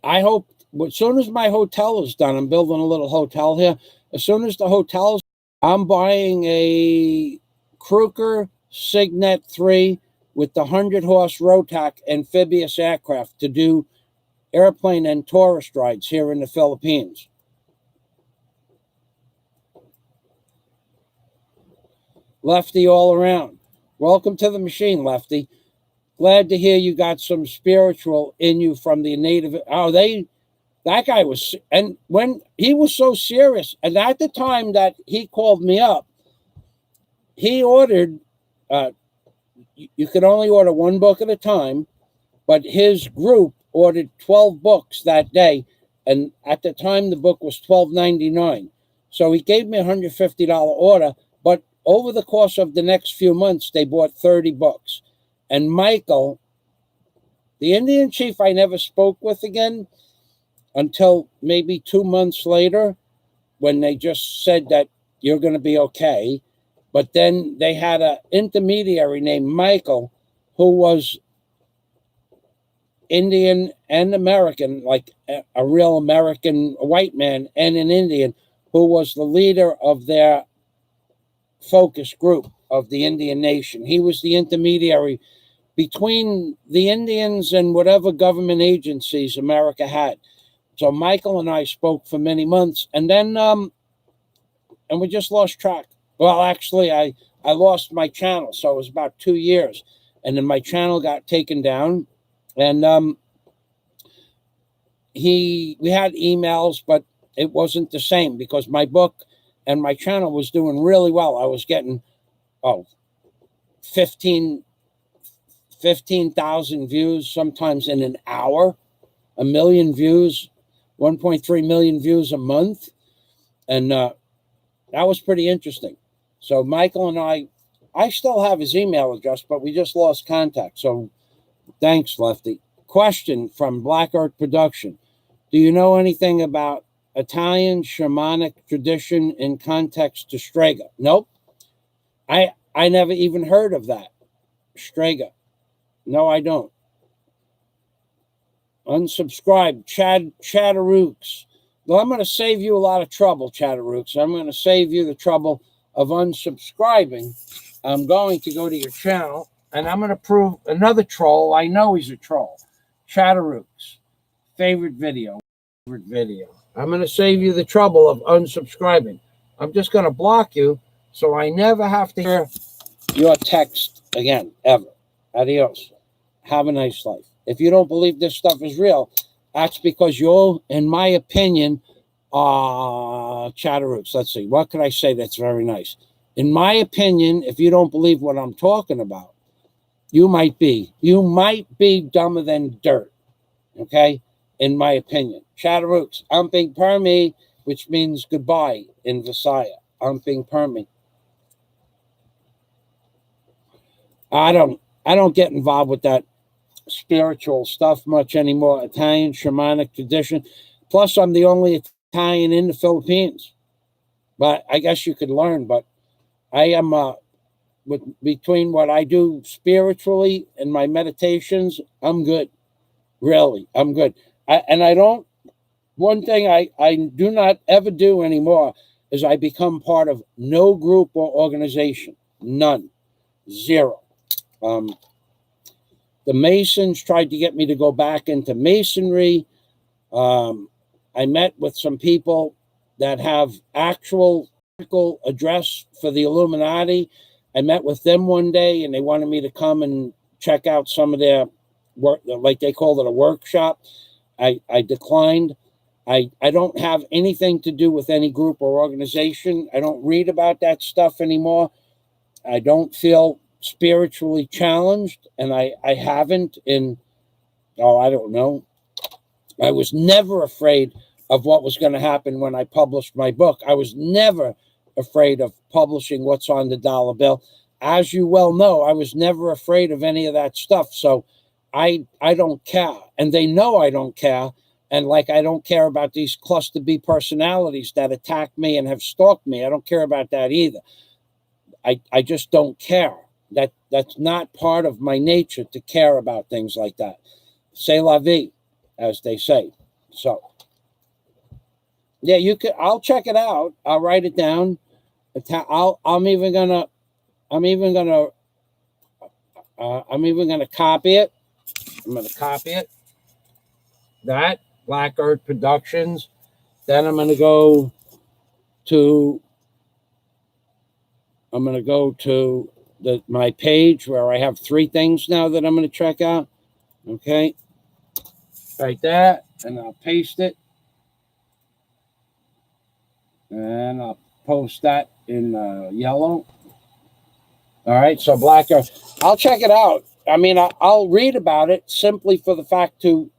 I hope as soon as my hotel is done, I'm building a little hotel here. As soon as the hotel's, I'm buying a Kruger Signet 3 with the 100-horse Rotac amphibious aircraft to do airplane and tourist rides here in the Philippines. Lefty all around. Welcome to the machine, Lefty. Glad to hear you got some spiritual in you from the native. That guy was, and when he was so serious, and at the time that he called me up, he ordered, you could only order one book at a time, but his group ordered 12 books that day, and at the time the book was $12.99. So he gave me a $150 order, but over the course of the next few months, they bought 30 books. And Michael, the Indian chief I never spoke with again until maybe 2 months later, when they just said that you're going to be okay. But then they had an intermediary named Michael, who was Indian and American, like a real American, a white man and an Indian, who was the leader of their focus group of the Indian nation. He was the intermediary between the Indians and whatever government agencies America had. So Michael and I spoke for many months, and then and we just lost track. Well, actually, I lost my channel, so it was about 2 years, and then my channel got taken down, and we had emails, but it wasn't the same because my book and my channel was doing really well. I was getting 15,000 views sometimes in an hour, 1 million views, 1.3 million views a month, and that was pretty interesting. So Michael and I still have his email address, but we just lost contact. So thanks, Lefty. Question from Black Earth Production. Do you know anything about Italian shamanic tradition in context to Strega? Nope. I never even heard of that. Strega. No, I don't. Unsubscribe. Chatterooks. Well, I'm going to save you a lot of trouble, Chatterooks. I'm going to save you the trouble of unsubscribing. I'm going to go to your channel, and I'm going to prove another troll. I know he's a troll. Chatterooks. Favorite video. I'm going to save you the trouble of unsubscribing. I'm just going to block you so I never have to hear your text again, ever. Adios. Have a nice life. If you don't believe this stuff is real, that's because you're, in my opinion, Chatterooks. Let's see. What could I say that's very nice? In my opinion, if you don't believe what I'm talking about, you might be dumber than dirt. Okay? In my opinion. Chatterooks. Umping Permi, which means goodbye in Visaya. Umping Permi. I don't get involved with that spiritual stuff much anymore. Italian shamanic tradition. Plus, I'm the only Italian in the Philippines. But I guess you could learn. But I am between what I do spiritually and my meditations, I'm good. Really, I'm good. One thing I do not ever do anymore is I become part of no group or organization. None. Zero. The Masons tried to get me to go back into Masonry. I met with some people that have actual address for the Illuminati. I met with them one day, and they wanted me to come and check out some of their work, like they called it a workshop. I declined. I don't have anything to do with any group or organization. I don't read about that stuff anymore. I don't feel spiritually challenged, and I haven't in, I don't know. I was never afraid of what was going to happen when I published my book. I was never afraid of publishing what's on the dollar bill. As you well know, I was never afraid of any of that stuff. So I don't care. And they know I don't care. And like, I don't care about these cluster B personalities that attack me and have stalked me. I don't care about that either. I just don't care. That's not part of my nature to care about things like that. C'est la vie, as they say. So, yeah, you could. I'll check it out. I'll write it down. I'm even gonna copy it. I'm gonna copy it. That Black Earth Productions. Then I'm gonna go to my page where I have 3 things now that I'm going to check out. Okay. Right there. And I'll paste it. And I'll post that in yellow. All right. So Black Earth. I'll check it out. I mean, I'll read about it simply for the fact to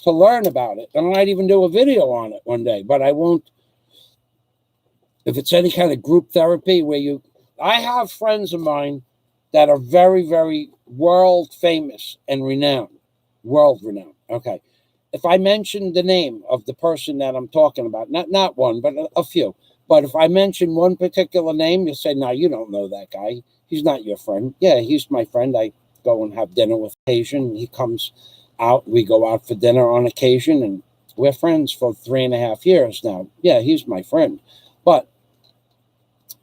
learn about it. I might even do a video on it one day, but I won't. If it's any kind of group therapy where I have friends of mine that are very, very world famous and renowned, world renowned. Okay. If I mention the name of the person that I'm talking about, not one, but a few, but if I mention one particular name, you say, no, you don't know that guy. He's not your friend. Yeah, he's my friend. I go and have dinner with occasion. He comes out. We go out for dinner on occasion, and we're friends for 3.5 years now. Yeah, he's my friend. But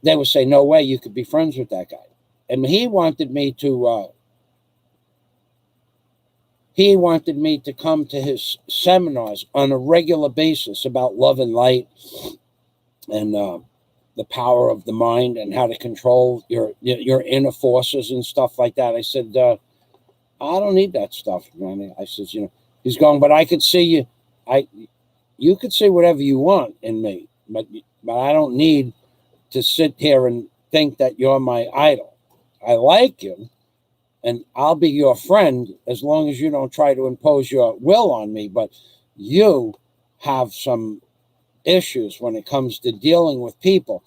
they would say, no way you could be friends with that guy. And he wanted me to come to his seminars on a regular basis about love and light and the power of the mind and how to control your inner forces and stuff like that. I said, I don't need that stuff, man. I said, he's going, but I could see you. You could see whatever you want in me, but but I don't need to sit here and think that you're my idol. I like you, and I'll be your friend as long as you don't try to impose your will on me. But you have some issues when it comes to dealing with people.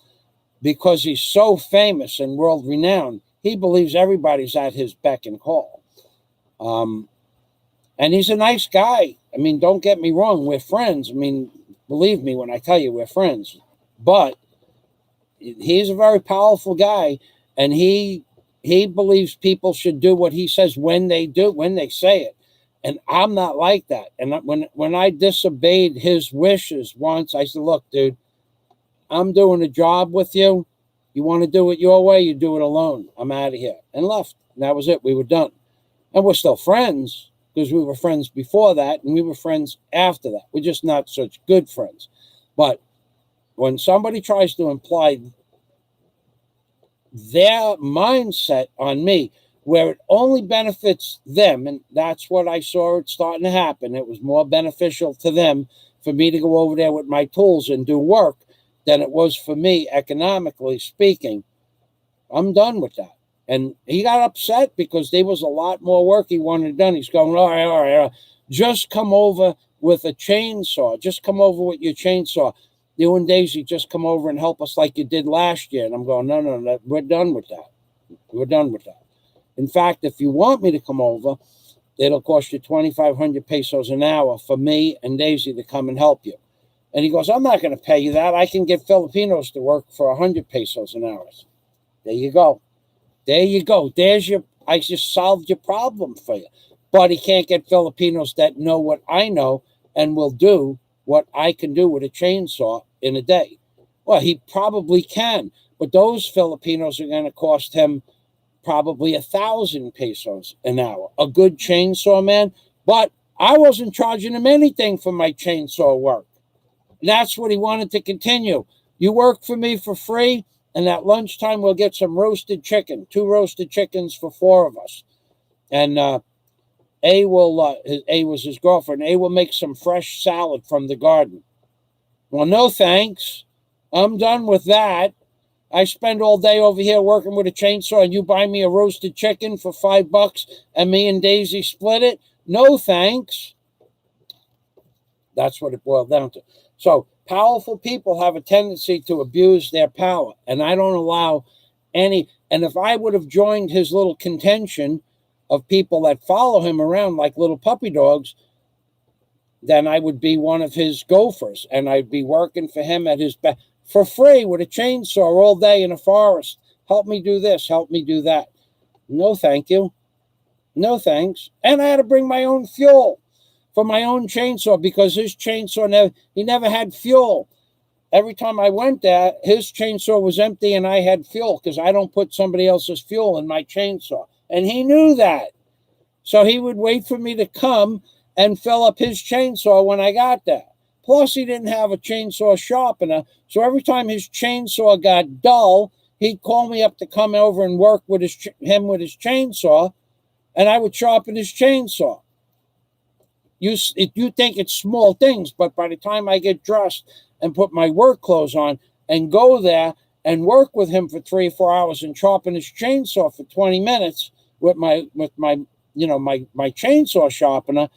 Because he's so famous and world renowned, he believes everybody's at his beck and call. And he's a nice guy. I mean, don't get me wrong, we're friends. I mean, believe me when I tell you we're friends. But he's a very powerful guy, and he believes people should do what he says when they say it. And I'm not like that. And when I disobeyed his wishes once, I said, look, dude, I'm doing a job with you. You want to do it your way, you do it alone. I'm out of here. And left. And that was it. We were done. And we're still friends because we were friends before that, and we were friends after that. We're just not such good friends. But when somebody tries to imply their mindset on me, where it only benefits them, and that's what I saw it starting to happen. It was more beneficial to them for me to go over there with my tools and do work than it was for me, economically speaking. I'm done with that. And he got upset because there was a lot more work he wanted done. He's going, all right. Just come over with a chainsaw. Just come over with your chainsaw. You and Daisy just come over and help us like you did last year. And I'm going, no, we're done with that. We're done with that. In fact, if you want me to come over, it'll cost you 2,500 pesos an hour for me and Daisy to come and help you. And he goes, I'm not going to pay you that. I can get Filipinos to work for 100 pesos an hour. There you go. There you go. I just solved your problem for you. But he can't get Filipinos that know what I know and will do what I can do with a chainsaw in a day. Well, he probably can. But those Filipinos are going to cost him probably 1,000 pesos an hour. A good chainsaw man. But I wasn't charging him anything for my chainsaw work. That's what he wanted to continue. You work for me for free, and at lunchtime we'll get some roasted chicken, 2 roasted chickens for 4 of us. And A was his girlfriend. A will make some fresh salad from the garden. Well, no thanks. I'm done with that. I spend all day over here working with a chainsaw, and you buy me a roasted chicken for $5, and me and Daisy split it? No thanks. That's what it boiled down to. So powerful people have a tendency to abuse their power, and I don't allow any. And if I would have joined his little contention of people that follow him around like little puppy dogs, then I would be one of his gophers, and I'd be working for him at his back for free with a chainsaw all day in a forest. Help me do this, help me do that. No, thank you. No, thanks. And I had to bring my own fuel for my own chainsaw because his chainsaw, he never had fuel. Every time I went there, his chainsaw was empty and I had fuel because I don't put somebody else's fuel in my chainsaw. And he knew that. So he would wait for me to come and fill up his chainsaw when I got there. Plus, he didn't have a chainsaw sharpener. So every time his chainsaw got dull, he'd call me up to come over and work with him with his chainsaw, and I would sharpen his chainsaw. You think it's small things, but by the time I get dressed and put my work clothes on and go there and work with him for 3 or 4 hours and sharpen his chainsaw for 20 minutes with my chainsaw sharpener,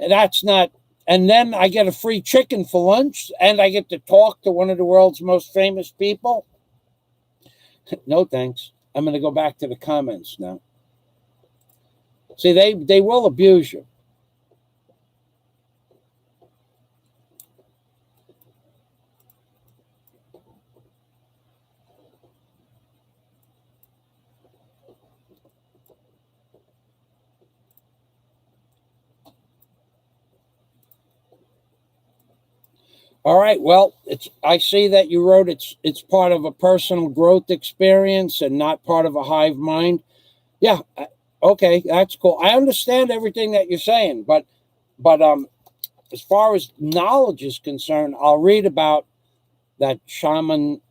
that's not. And then I get a free chicken for lunch, and I get to talk to one of the world's most famous people. No thanks. I'm going to go back to the comments now. See, they will abuse you. All right. Well, I see that you wrote it's part of a personal growth experience and not part of a hive mind. Yeah. Okay, that's cool. I understand everything that you're saying, but as far as knowledge is concerned, I'll read about that shamanic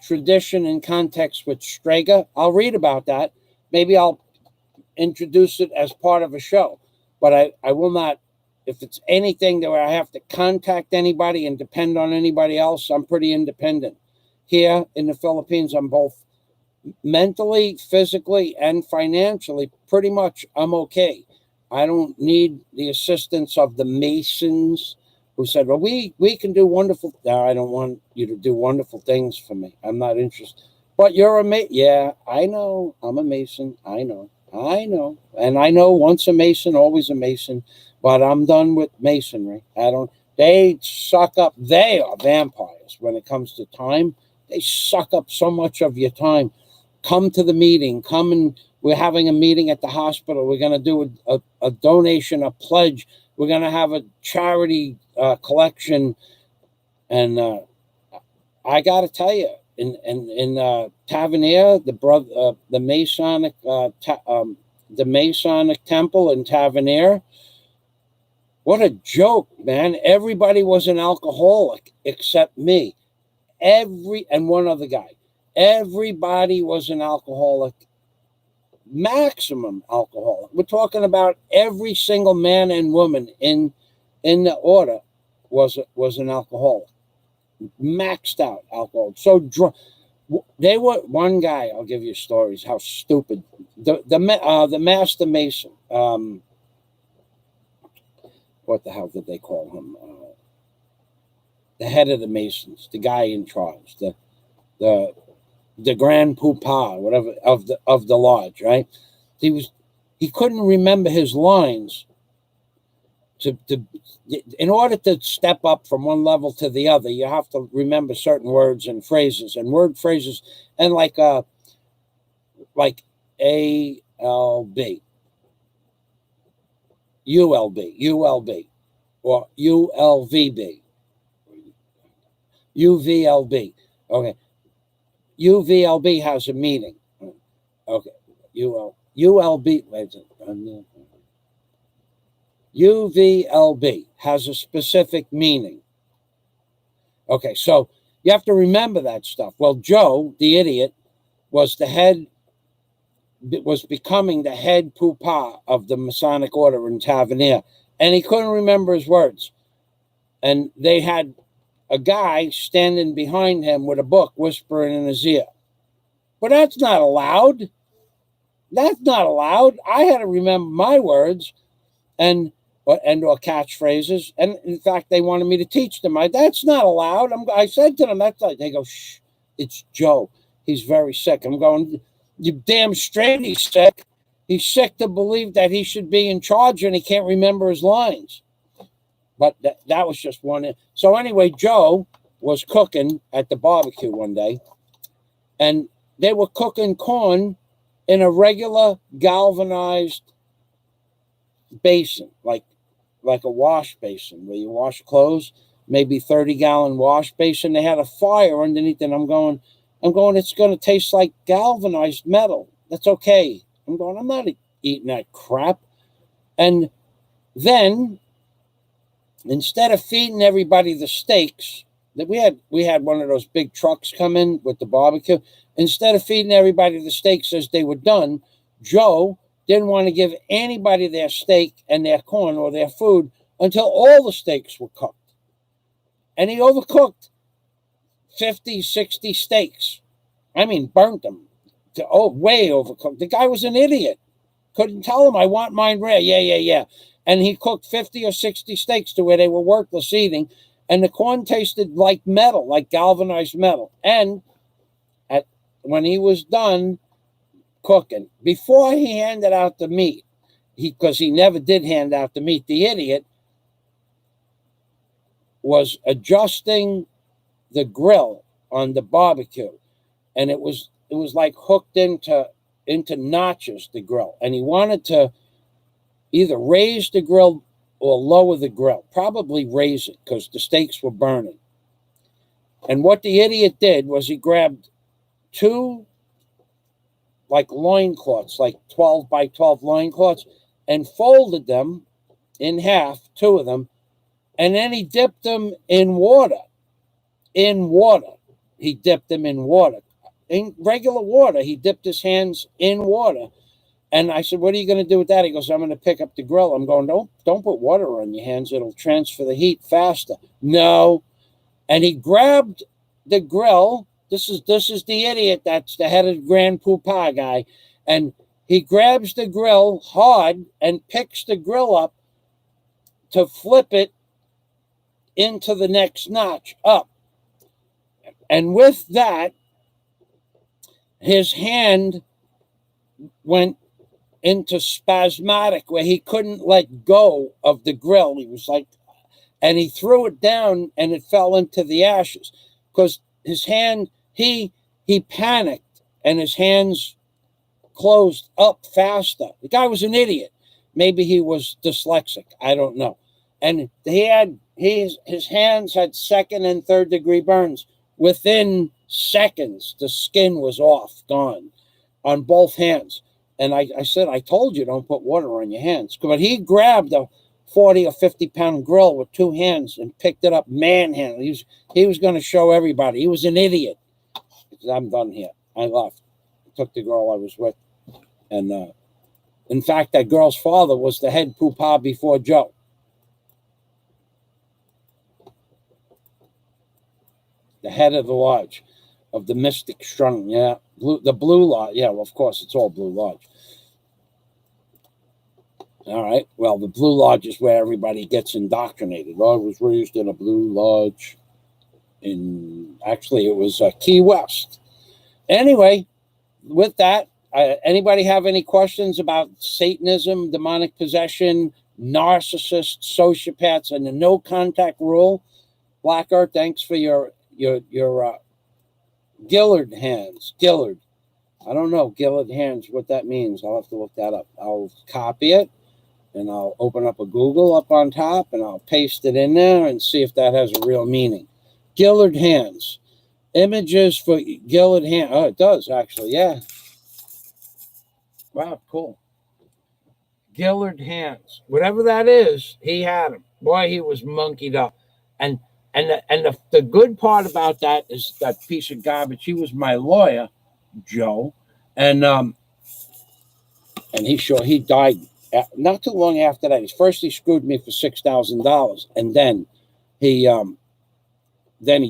tradition in context with Strega. I'll read about that. Maybe I'll introduce it as part of a show. but I will not, if it's anything that where I have to contact anybody and depend on anybody else, I'm pretty independent. Here in the Philippines, I'm both mentally, physically, and financially, pretty much I'm okay. I don't need the assistance of the Masons who said, well, we can do wonderful. No, I don't want you to do wonderful things for me. I'm not interested. But you're a Mason. Yeah, I know. I'm a Mason. I know. And I know once a Mason, always a Mason. But I'm done with Masonry. They suck up. They are vampires when it comes to time. They suck up so much of your time. Come to the meeting. We're having a meeting at the hospital. We're going to do a donation, a pledge. We're going to have a charity collection. And I got to tell you, in Tavernier, the Masonic temple in Tavernier, what a joke, man. Everybody was an alcoholic except me. And one other guy. Everybody was an alcoholic, maximum alcoholic. We're talking about every single man and woman in the order was an alcoholic, maxed out alcohol. So drunk. They were one guy. I'll give you stories. How stupid the Master Mason. What the hell did they call him? The head of the Masons, the guy in charge, the Grand Poopah, whatever of the lodge, right? He couldn't remember his lines. In order to step up from one level to the other, you have to remember certain words and phrases and word phrases, and like ALB, ULB, or ULVB, UVLB. Okay. UVLB has a meaning. Okay. ULB. UVLB has a specific meaning. Okay, so you have to remember that stuff. Well, Joe, the idiot, was becoming the head poopah of the Masonic order in Tavernier, and he couldn't remember his words. And they had a guy standing behind him with a book whispering in his ear. But that's not allowed. That's not allowed. I had to remember my words and or catchphrases. And in fact, they wanted me to teach them. That's not allowed. I said to them, that's like, they go, shh, it's Joe. He's very sick. I'm going, you damn straight he's sick. He's sick to believe that he should be in charge and he can't remember his lines. But that was just one. So anyway, Joe was cooking at the barbecue one day, and they were cooking corn in a regular galvanized basin, like a wash basin where you wash clothes, maybe 30-gallon wash basin. They had a fire underneath, and I'm going, it's going to taste like galvanized metal. That's okay. I'm not eating that crap. And then, instead of feeding everybody the steaks, that we had one of those big trucks come in with the barbecue. Instead of feeding everybody the steaks as they were done, Joe didn't want to give anybody their steak and their corn or their food until all the steaks were cooked. And he overcooked 50, 60 steaks. I mean, burnt them. Way overcooked. The guy was an idiot. Couldn't tell him, I want mine rare. Yeah. And he cooked 50 or 60 steaks to where they were worthless eating. And the corn tasted like metal, like galvanized metal. And when he was done cooking, before he handed out the meat, because he never did hand out the meat, the idiot was adjusting the grill on the barbecue. And it was like hooked into notches, the grill. And he wanted to either raise the grill or lower the grill. Probably raise it because the steaks were burning. And what the idiot did was he grabbed two like loincloths, like 12 by 12 loincloths, and folded them in half, two of them, and then he dipped them in water. He dipped them in water. In regular water. He dipped his hands in water. And I said, what are you going to do with that? He goes, I'm going to pick up the grill. I'm going, don't put water on your hands. It'll transfer the heat faster. No. And he grabbed the grill. This is the idiot that's the head of Grand Poopah guy. And he grabs the grill hard and picks the grill up to flip it into the next notch up. And with that, his hand went into spasmodic where he couldn't let go of the grill. He was like, and he threw it down and it fell into the ashes because his hand, he panicked and his hands closed up faster. The guy was an idiot. Maybe he was dyslexic. I don't know. And his hands had second and third degree burns. Within seconds, the skin was off, gone on both hands. And I said, I told you, don't put water on your hands. But he grabbed a 40 or 50-pound grill with two hands and picked it up manhandled. He was going to show everybody. He was an idiot. I'm done here. I left. I took the girl I was with. And in fact, that girl's father was the head Poopah before Joe. The head of the lodge, of the Mystic Strung, yeah. The Blue Lodge, yeah, well, of course, it's all Blue Lodge. All right, well, the Blue Lodge is where everybody gets indoctrinated. I was raised in a Blue Lodge actually, it was Key West. Anyway, with that, anybody have any questions about Satanism, demonic possession, narcissists, sociopaths, and the no contact rule? Black Earth, thanks for your Gillard hands. Gillard. I don't know, Gillard hands, what that means. I'll have to look that up. I'll copy it and I'll open up a Google up on top and I'll paste it in there and see if that has a real meaning. Gillard hands. Images for Gillard hands. Oh, it does actually, yeah. Wow, cool. Gillard hands. Whatever that is, he had them. Boy, he was monkeyed up. And the good part about that is that piece of garbage. He was my lawyer, Joe, and he died not too long after that. First he screwed me for $6,000, and then he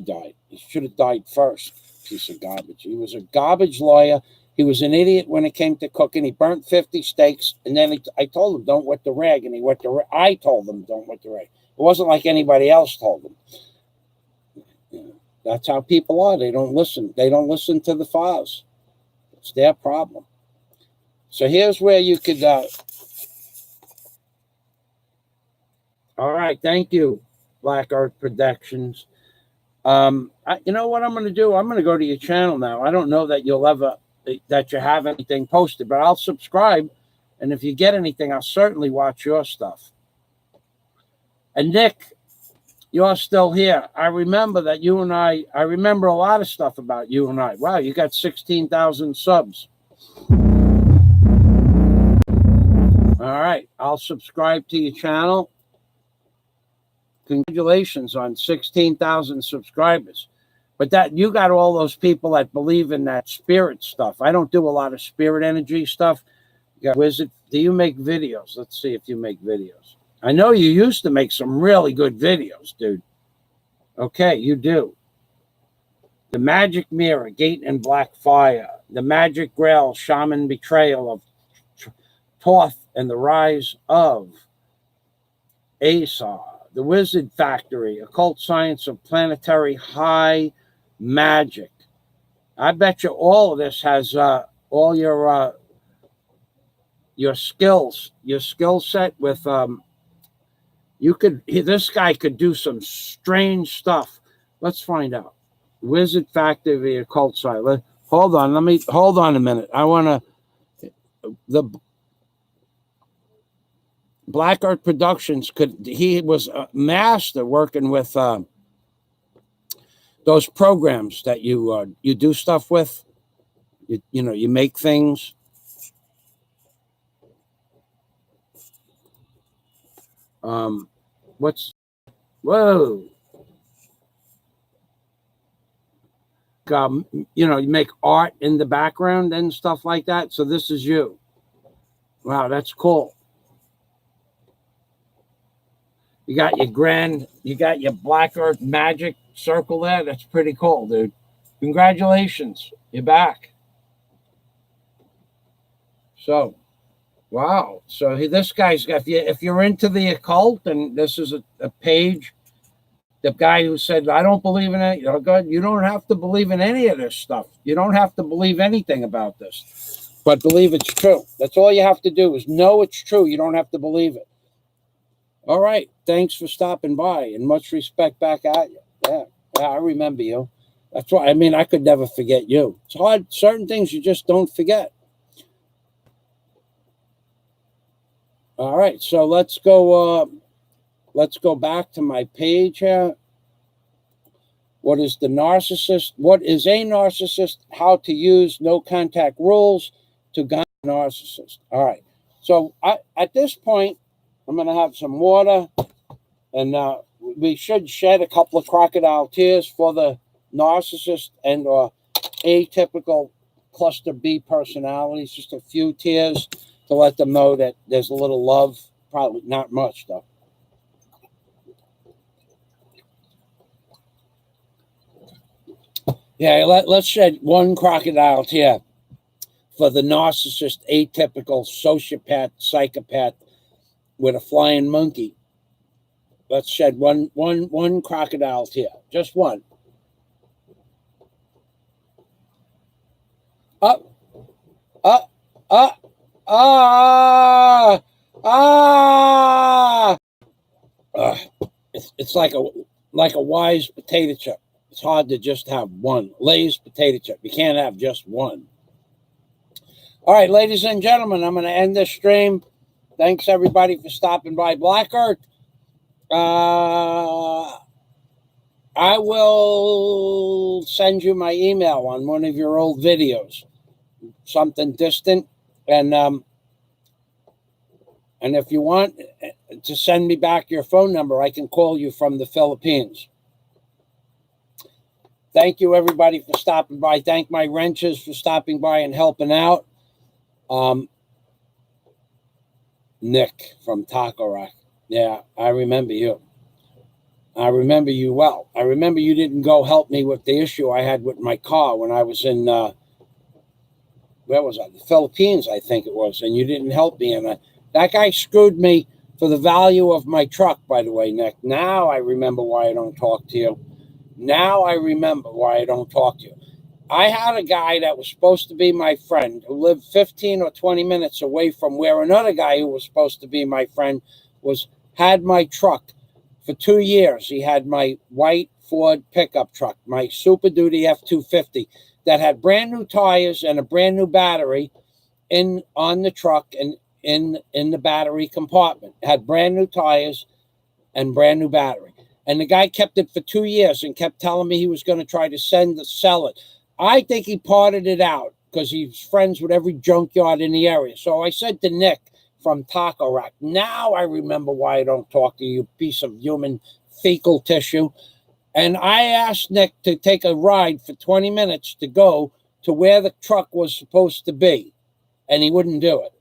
died. He should have died first. Piece of garbage. He was a garbage lawyer. He was an idiot when it came to cooking. He burnt 50 steaks, and then I told him don't wet the rag, and he wet the rag. I told him don't wet the rag. It wasn't like anybody else told him. That's how people are. They don't listen. They don't listen to the files. It's their problem. So here's where you could. All right. Thank you, Black Earth Productions. You know what I'm going to do? I'm going to go to your channel now. I don't know that that you have anything posted, but I'll subscribe. And if you get anything, I'll certainly watch your stuff. And Nick, you're still here. I remember that I remember a lot of stuff about you and I. Wow, you got 16,000 subs. All right, I'll subscribe to your channel. Congratulations on 16,000 subscribers. But that you got all those people that believe in that spirit stuff. I don't do a lot of spirit energy stuff. You got Wizard. Do you make videos? Let's see if you make videos. I know you used to make some really good videos, dude. Okay, you do. The Magic Mirror, Gate and Black Fire. The Magic Grail, Shaman Betrayal of Toth and the Rise of Asar. The Wizard Factory, Occult Science of Planetary High Magic. I bet you all of this has all your skills, your skill set with this guy could do some strange stuff. Let's find out. Wizard Factory, Occult Science. Hold on a minute. I want to the Black Earth Productions he was a master working with those programs that you do stuff with. You make things. Whoa. You make art in the background and stuff like that. So this is you. Wow, that's cool. You got your Black Earth magic circle there. That's pretty cool, dude. Congratulations. You're back. So, wow. So this guy's got, if you're into the occult, and this is a page, the guy who said, I don't believe in it. Oh, God, you don't have to believe in any of this stuff. You don't have to believe anything about this, but believe it's true. That's all you have to do is know it's true. You don't have to believe it. All right. Thanks for stopping by, and much respect back at you. Yeah, I remember you. That's why, I mean, I could never forget you. It's hard. Certain things you just don't forget. All right. So let's go back to my page here. What is the narcissist? What is a narcissist? How to use no contact rules to guide a narcissist. All right. So at this point, I'm going to have some water, and we should shed a couple of crocodile tears for the narcissist and atypical cluster B personalities. Just a few tears to let them know that there's a little love. Probably not much, though. Yeah, let's shed one crocodile tear for the narcissist, atypical, sociopath, psychopath with a flying monkey. Let's shed one crocodile tear, just one. It's like a wise potato chip. It's hard to just have one. Lay's potato chip. You can't have just one. All right, ladies and gentlemen, I'm going to end this stream. Thanks, everybody, for stopping by. Black Earth, I will send you my email on one of your old videos, something distant. And if you want to send me back your phone number, I can call you from the Philippines. Thank you, everybody, for stopping by. Thank my wrenches for stopping by and helping out. Nick from Taco Rack. Yeah, I remember you. I remember you well. I remember you didn't go help me with the issue I had with my car when I was in, where was I? The Philippines, I think it was. And you didn't help me. And that guy screwed me for the value of my truck, by the way, Nick. Now I remember why I don't talk to you. Now I remember why I don't talk to you. I had a guy that was supposed to be my friend who lived 15 or 20 minutes away from where another guy who was supposed to be my friend had my truck for 2 years. He had my white Ford pickup truck, my Super Duty F-250 that had brand new tires and a brand new battery on the truck and in the battery compartment. It had brand new tires and brand new battery. And the guy kept it for 2 years and kept telling me he was going to try to sell it. I think he parted it out because he's friends with every junkyard in the area. So I said to Nick from Taco Rack, now I remember why I don't talk to you, piece of human fecal tissue. And I asked Nick to take a ride for 20 minutes to go to where the truck was supposed to be. And he wouldn't do it.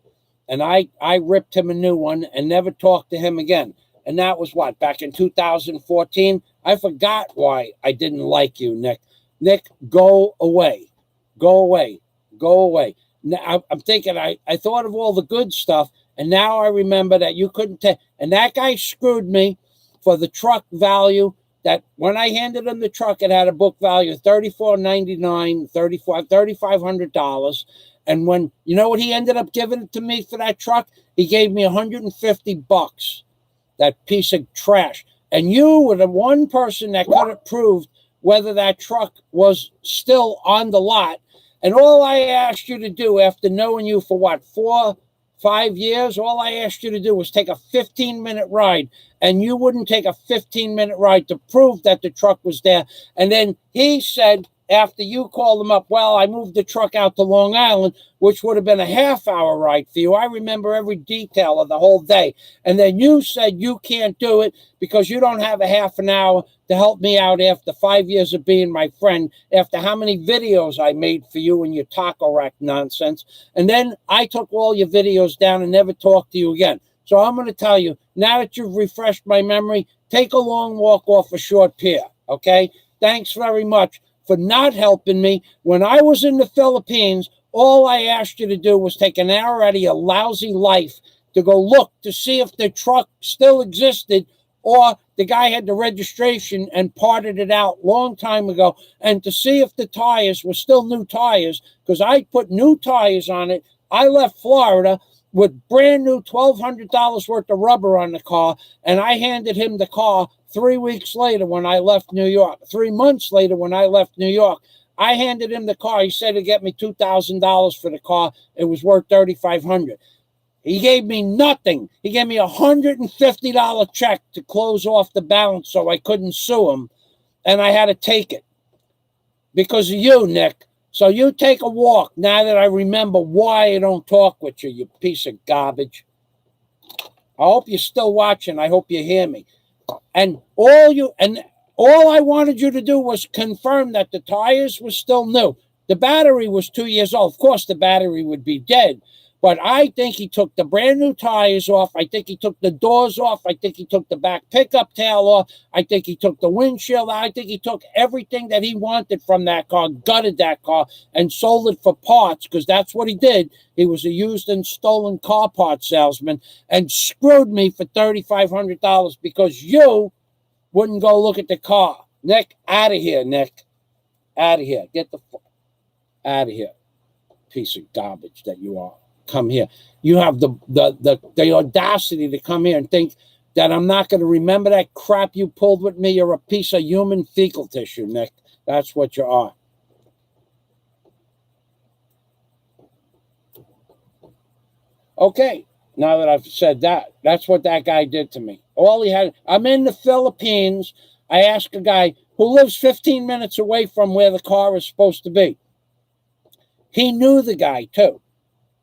And I ripped him a new one and never talked to him again. And that was what, back in 2014? I forgot why I didn't like you, Nick. Nick, go away. Go away. Go away. Now, I'm thinking, I thought of all the good stuff, and now I remember that you couldn't take. And that guy screwed me for the truck value that when I handed him the truck, it had a book value of $34.99, $3,500. And when, you know what he ended up giving it to me for that truck? He gave me $150. That piece of trash. And you were the one person that could have proved whether that truck was still on the lot. And all I asked you to do after knowing you for what, 4, 5 years, all I asked you to do was take a 15-minute ride. And you wouldn't take a 15-minute ride to prove that the truck was there. And then he said after you called him up, well, I moved the truck out to Long Island, which would have been a half-hour ride for you. I remember every detail of the whole day. And then you said you can't do it because you don't have a half an hour to help me out after 5 years of being my friend, after how many videos I made for you and your taco rack nonsense. And then I took all your videos down and never talked to you again. So I'm going to tell you, now that you've refreshed my memory, take a long walk off a short pier, okay? Thanks very much for not helping me. When I was in the Philippines, all I asked you to do was take an hour out of your lousy life to go look to see if the truck still existed or the guy had the registration and parted it out long time ago, and to see if the tires were still new tires, because I put new tires on it. I left Florida with brand new $1,200 worth of rubber on the car, and I handed him the car 3 weeks later when I left New York. 3 months later when I left New York, I handed him the car. He said he'd get me $2,000 for the car. It was worth $3,500. He gave me nothing. He gave me a $150 check to close off the balance so I couldn't sue him, and I had to take it because of you, Nick. So you take a walk now that I remember why I don't talk with you, you piece of garbage. I hope you're still watching. I hope you hear me. And all I wanted you to do was confirm that the tires were still new. The battery was 2 years old. Of course, the battery would be dead. But I think he took the brand new tires off. I think he took the doors off. I think he took the back pickup tail off. I think he took the windshield. I think he took everything that he wanted from that car, gutted that car, and sold it for parts, because that's what he did. He was a used and stolen car parts salesman and screwed me for $3,500 because you wouldn't go look at the car. Nick, out of here, Nick. Out of here. Get the fuck out of here. Piece of garbage that you are. Come here. You have the audacity to come here and think that I'm not going to remember that crap you pulled with me. You're a piece of human fecal tissue, Nick. That's what you are. Okay, now that I've said that, that's what that guy did to me. All he had, I'm in the Philippines. I asked a guy who lives 15 minutes away from where the car is supposed to be. He knew the guy too.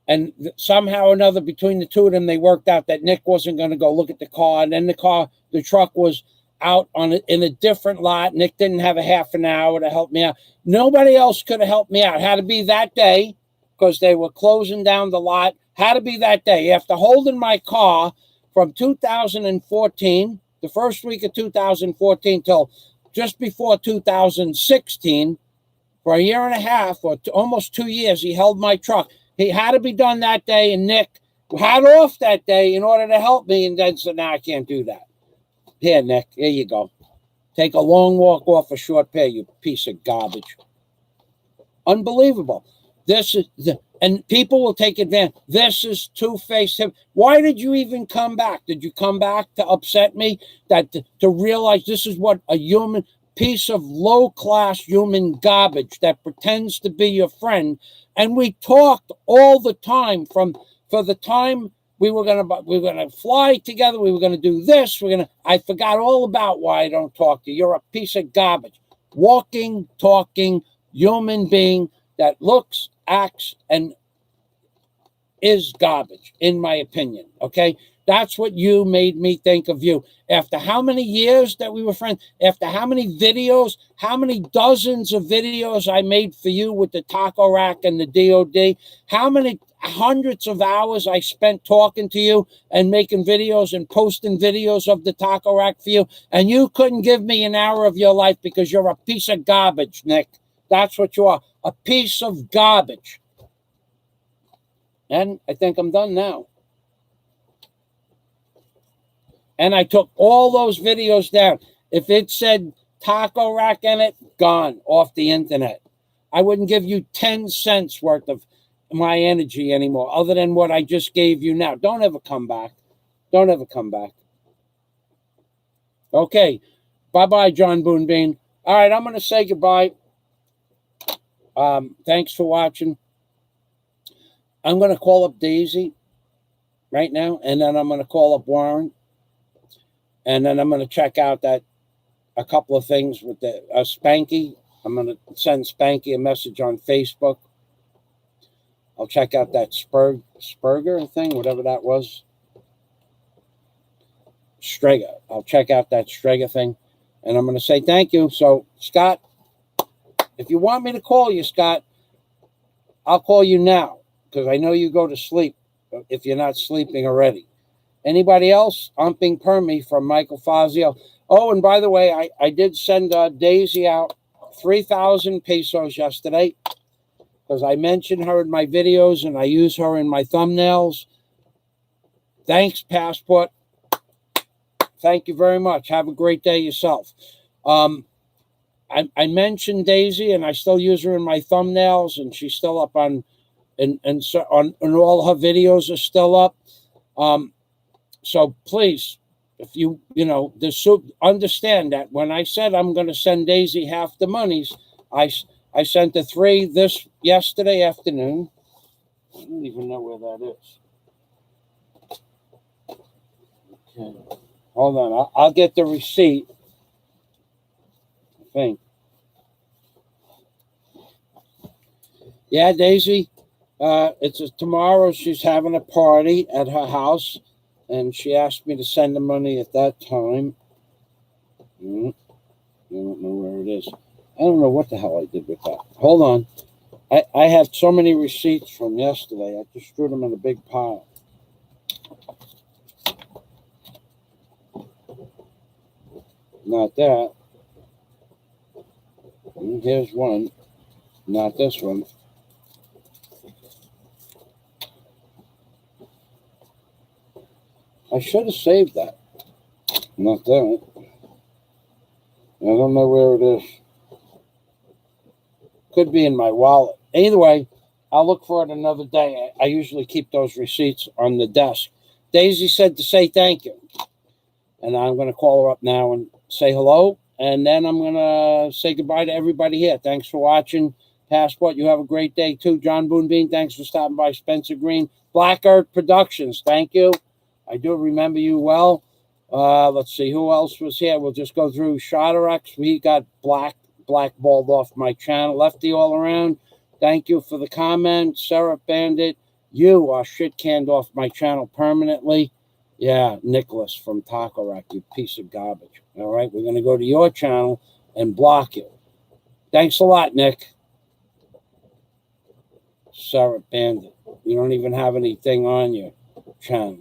And somehow or another, between the two of them, they worked out that Nick wasn't going to go look at the car. And then the truck was out in a different lot. Nick didn't have a half an hour to help me out. Nobody else could have helped me out. Had to be that day because they were closing down the lot. Had to be that day. After holding my car from 2014, the first week of 2014 till just before 2016, for a year and a half or almost 2 years, he held my truck. He had to be done that day, and Nick had off that day in order to help me, and then said, "No, I can't do that." Here, Nick, here you go. Take a long walk off a short pier, you piece of garbage. Unbelievable. This is and people will take advantage. This is two-faced. Why did you even come back? Did you come back to upset me? To realize this is what a human piece of low-class human garbage that pretends to be your friend. And we talked all the time for the time we were gonna fly together. We were gonna do this. I forgot all about why I don't talk to you. You're a piece of garbage, walking, talking human being that looks, acts, and is garbage, in my opinion. Okay, that's what you made me think of you. After how many years that we were friends, after how many videos, how many dozens of videos I made for you with the taco rack and the DOD, how many hundreds of hours I spent talking to you and making videos and posting videos of the taco rack for you, and you couldn't give me an hour of your life because you're a piece of garbage, Nick. That's what you are, a piece of garbage. And I think I'm done now. And I took all those videos down. If it said taco rack in it, gone off the internet. I wouldn't give you 10 cents worth of my energy anymore, other than what I just gave you now. Don't ever come back. Don't ever come back. Okay. Bye-bye, John Boonbean. All right, I'm going to say goodbye. Thanks for watching. I'm going to call up Daisy right now, and then I'm going to call up Warren. And then I'm going to check out a couple of things with the Spanky I'm going to send Spanky a message on Facebook. I'll check out that Spurger thing, whatever that was. Strega. I'll check out that Strega thing. And I'm going to say thank you. So, Scott, if you want me to call you, Scott, I'll call you now because I know you go to sleep if you're not sleeping already. Anybody else? Umping Permy from Michael Fazio. Oh, and by the way, I did send Daisy out 3,000 pesos yesterday because I mentioned her in my videos and I use her in my thumbnails. Thanks, Passport. Thank you very much. Have a great day yourself. I mentioned Daisy, and I still use her in my thumbnails, and she's still up on, and all her videos are still up. So please, if you understand that when I said I'm going to send Daisy half the monies, I sent her 3 yesterday afternoon. I don't even know where that is. Okay, hold on. I'll get the receipt. I think. Yeah, Daisy. Tomorrow. She's having a party at her house, and she asked me to send the money at that time. I don't know where it is. I don't know what the hell I did with that. Hold on. I had so many receipts from yesterday. I just threw them in a big pile. Not that. Here's one. Not this one. I should have saved that. Not that. I don't know where it is. Could be in my wallet. Either way, I'll look for it another day. I usually keep those receipts on the desk. Daisy said to say thank you. And I'm going to call her up now and say hello. And then I'm going to say goodbye to everybody here. Thanks for watching. Passport, you have a great day too. John Boonbean, thanks for stopping by. Spencer Green, Black Earth Productions, thank you. I do remember you well. Let's see, who else was here? We'll just go through Shotterex. We got blackballed off my channel. Lefty all around. Thank you for the comment. Sarah Bandit, you are shit canned off my channel permanently. Yeah, Nicholas from Taco Rack, you piece of garbage. All right, we're going to go to your channel and block you. Thanks a lot, Nick. Sarah Bandit, you don't even have anything on your channel.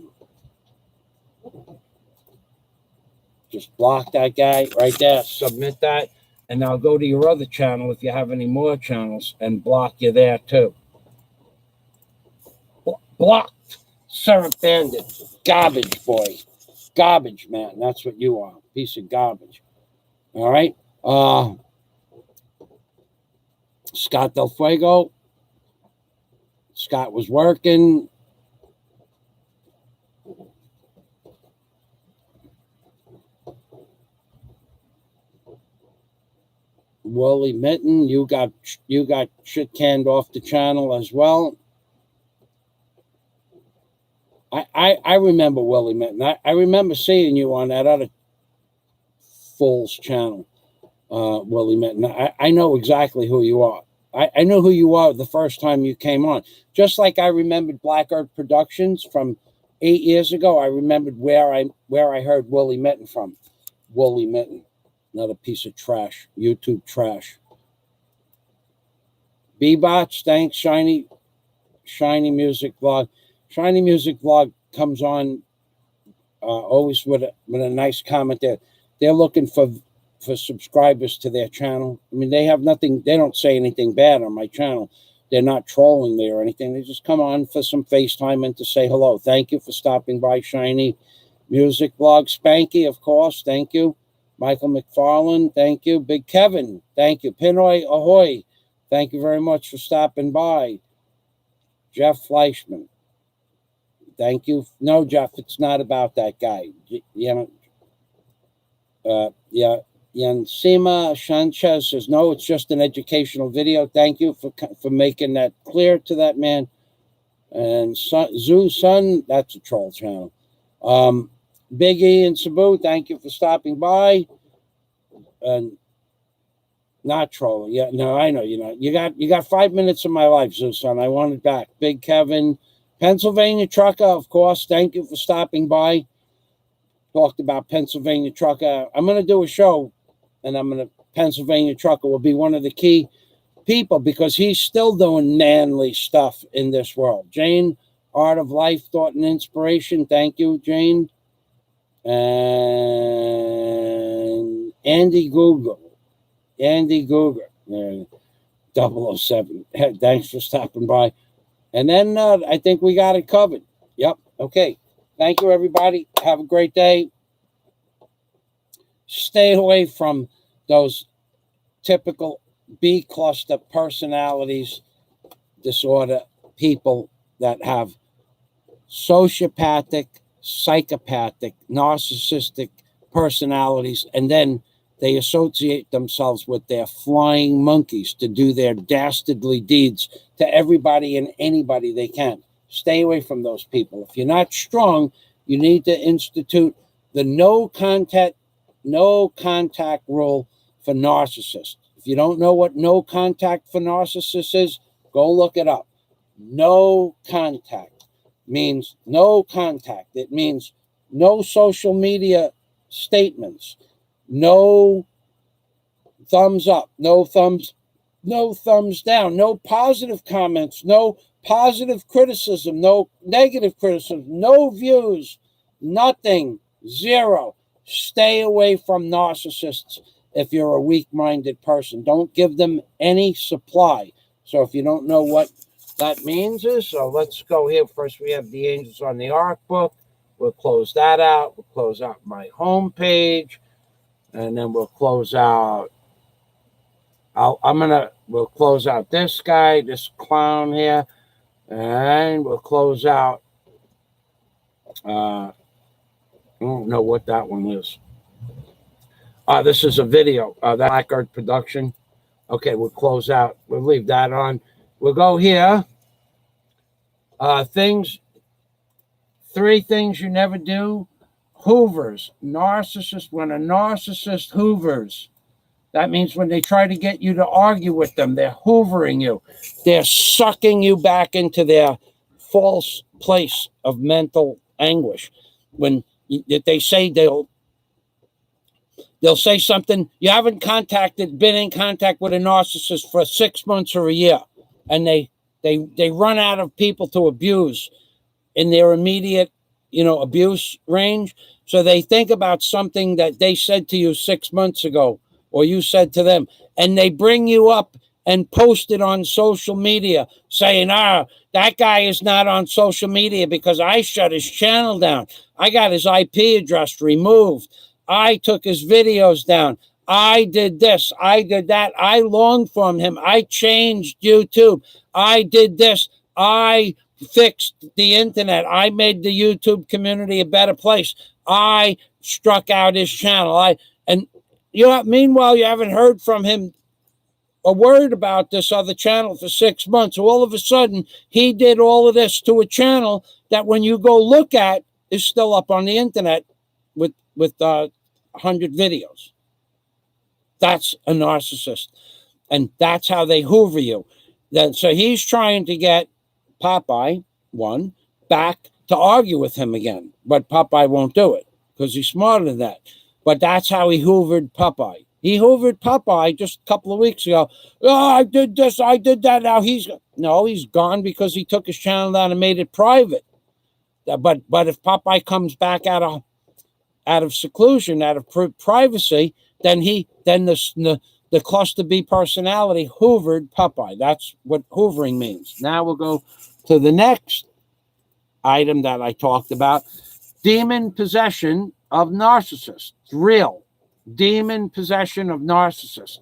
Just block that guy right there, submit that, and I'll go to your other channel if you have any more channels and block you there too. Blocked. Sarah Bandit, garbage boy, garbage man, that's what you are, piece of garbage. All right. Scott Del Fuego. Scott was working. Wooly Mitten, you got shit canned off the channel as well. I remember Willie Mitten. I remember seeing you on that other fool's channel, Willie Mitten. I know exactly who you are. I knew who you are the first time you came on. Just like I remembered Black Earth Productions from 8 years ago, I remembered where I heard Willie Mitten from. Willie Mitten, another piece of trash, YouTube trash. B-Bots, thanks. Shiny Music Vlog. Shiny Music Vlog comes on always with a nice comment there. They're looking for subscribers to their channel. I mean, they have nothing. They don't say anything bad on my channel. They're not trolling me or anything. They just come on for some FaceTime and to say hello. Thank you for stopping by, Shiny Music Vlog. Spanky, of course. Thank you. Michael McFarland. Thank you. Big Kevin. Thank you. Pinoy Ahoy. Thank you very much for stopping by. Jeff Fleischman. Thank you. No, Jeff, it's not about that guy. Yansima Sanchez says, no, it's just an educational video. Thank you for making that clear to that man. And Zoo Sun, that's a troll channel. Biggie and Sabu, thank you for stopping by. And Not trolling. Yeah, no, I know you're not. You got 5 minutes of my life, Zeus, and I want it back. Big Kevin, Pennsylvania Trucker, of course. Thank you for stopping by. Talked about Pennsylvania Trucker. I'm going to do a show, and Pennsylvania Trucker will be one of the key people because he's still doing manly stuff in this world. Jane, Art of Life, Thought and Inspiration. Thank you, Jane. And Andy Google. 007. Thanks for stopping by. And then I think we got it covered. Yep. Okay. Thank you, everybody. Have a great day. Stay away from those typical B cluster personalities disorder people that have sociopathic, psychopathic, narcissistic personalities, and then they associate themselves with their flying monkeys to do their dastardly deeds to everybody and anybody they can. Stay away from those people. If you're not strong, you need to institute the no contact rule for narcissists. If you don't know what no contact for narcissists is, go look it up. No contact means no contact. It means no social media statements, no thumbs up, no thumbs down, no positive comments, no positive criticism, no negative criticism, no views, nothing, zero. Stay away from narcissists if you're a weak-minded person. Don't give them any supply. So if you don't know what that means so let's go here. First, we have the Angels on the Ark book. We'll close that out. We'll close out my home page. And then we'll close out. We'll close out this guy, this clown here. And we'll close out. I don't know what that one is. This is a video. That Black Earth production. Okay, we'll close out. We'll leave that on. We'll go here. 3 things you never do. Hoovers. Narcissist. When a narcissist hoovers, that means when they try to get you to argue with them, they're hoovering you. They're sucking you back into their false place of mental anguish. When they say they'll say something, you haven't been in contact with a narcissist for 6 months or a year, and they run out of people to abuse in their immediate, abuse range. So they think about something that they said to you 6 months ago, or you said to them, and they bring you up and post it on social media saying, that guy is not on social media because I shut his channel down. I got his IP address removed. I took his videos down. I did this. I did that. I longed for him. I changed YouTube. I did this. I fixed the internet. I made the YouTube community a better place. I struck out his channel. Meanwhile, you haven't heard from him a word about this other channel for 6 months. All of a sudden, he did all of this to a channel that when you go look at is still up on the internet with 100 videos. That's a narcissist. And that's how they hoover you. So he's trying to get Popeye, back to argue with him again. But Popeye won't do it because he's smarter than that. But that's how he hoovered Popeye. He hoovered Popeye just a couple of weeks ago. I did this, I did that. Now he's gone because he took his channel down and made it private. But if Popeye comes back out of seclusion, out of privacy, then the cluster B personality hoovered Popeye. That's what hoovering means. Now we'll go to the next item that I talked about. Demon possession of narcissists. It's real. Demon possession of narcissists.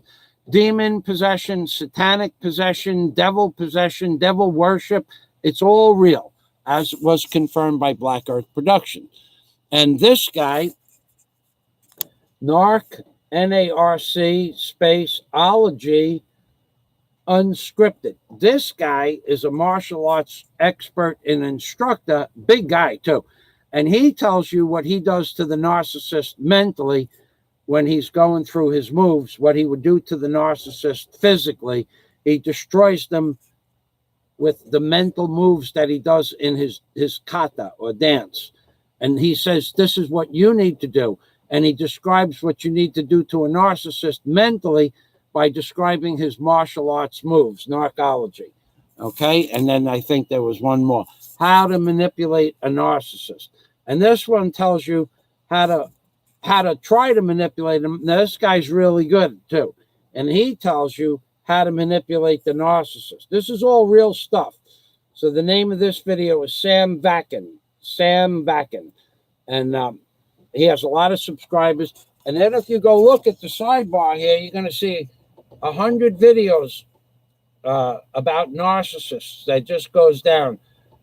Demon possession, satanic possession, devil worship. It's all real, as was confirmed by Black Earth Production. And this guy, Narc, space, ology, unscripted. This guy is a martial arts expert and instructor, big guy too. And he tells you what he does to the narcissist mentally when he's going through his moves, what he would do to the narcissist physically, he destroys them with the mental moves that he does in his kata or dance. And he says, this is what you need to do. And he describes what you need to do to a narcissist mentally by describing his martial arts moves, narcology. Okay, and then I think there was one more. How to manipulate a narcissist. And this one tells you how to try to manipulate him. Now, this guy's really good, too. And he tells you how to manipulate the narcissist. This is all real stuff. So the name of this video is Sam Vakin. Sam Vakin. And he has a lot of subscribers. And then if you go look at the sidebar here, you're going to see 100 videos about narcissists that just goes down.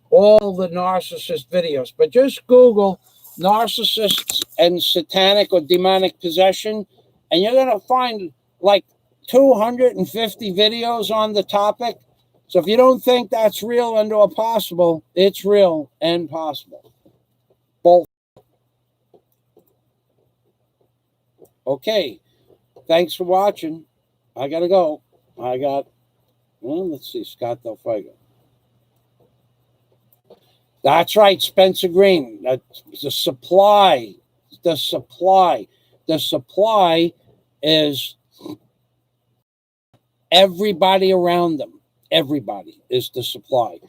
All the narcissist videos. But just Google narcissists and satanic or demonic possession, and you're going to find like 250 videos on the topic. So if you don't think that's real and or possible, it's real and possible. Both. Okay. Thanks for watching. I got to go. Well, let's see, Scott Del Fuego. That's right, Spencer Green. The supply. The supply is everybody around them. Everybody is the supply.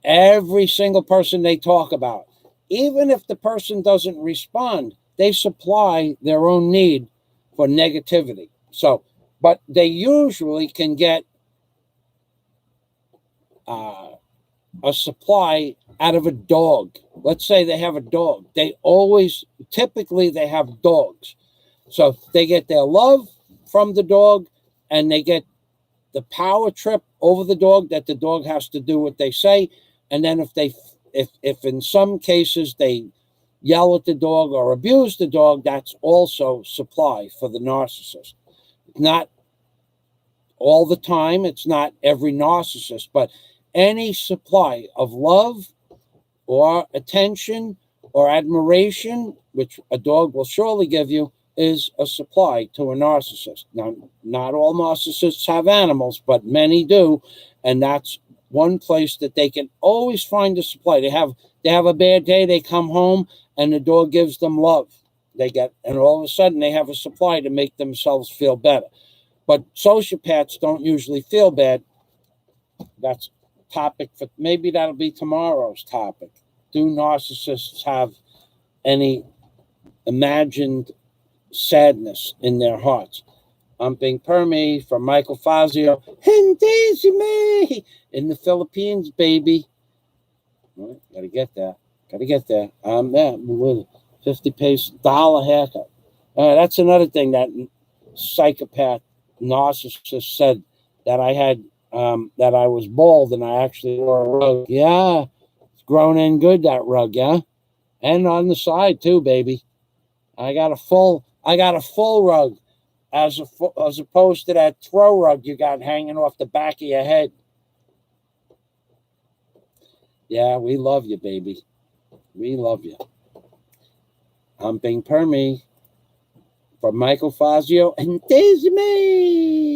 Every single person they talk about. Even if the person doesn't respond, they supply their own need for negativity. So, but they usually can get a supply out of a dog. Let's say they have a dog. Typically they have dogs. So they get their love from the dog, and they get the power trip over the dog that the dog has to do what they say. And then if in some cases they yell at the dog or abuse the dog, that's also supply for the narcissist. Not all the time. It's not every narcissist, but any supply of love or attention or admiration, which a dog will surely give you, is a supply to a narcissist. Now, not all narcissists have animals, but many do, and that's one place that they can always find a supply. They have a bad day, they come home, and the dog gives them love. And all of a sudden they have a supply to make themselves feel better. But sociopaths don't usually feel bad. That's topic for maybe that'll be tomorrow's topic. Do narcissists have any imagined sadness in their hearts? I'm being Permy from Michael Fazio and Daisy May in the Philippines, baby. All right, gotta get there. I'm there with 50 pace dollar haircut. That's another thing that psychopath narcissist said, that I had that I was bald and I actually wore a rug. Yeah, it's grown in good, that rug, yeah? And on the side too, baby. I got a full rug as opposed to that throw rug you got hanging off the back of your head. Yeah, we love you, baby. We love you. I'm being Permy from Michael Fazio and Daisy May.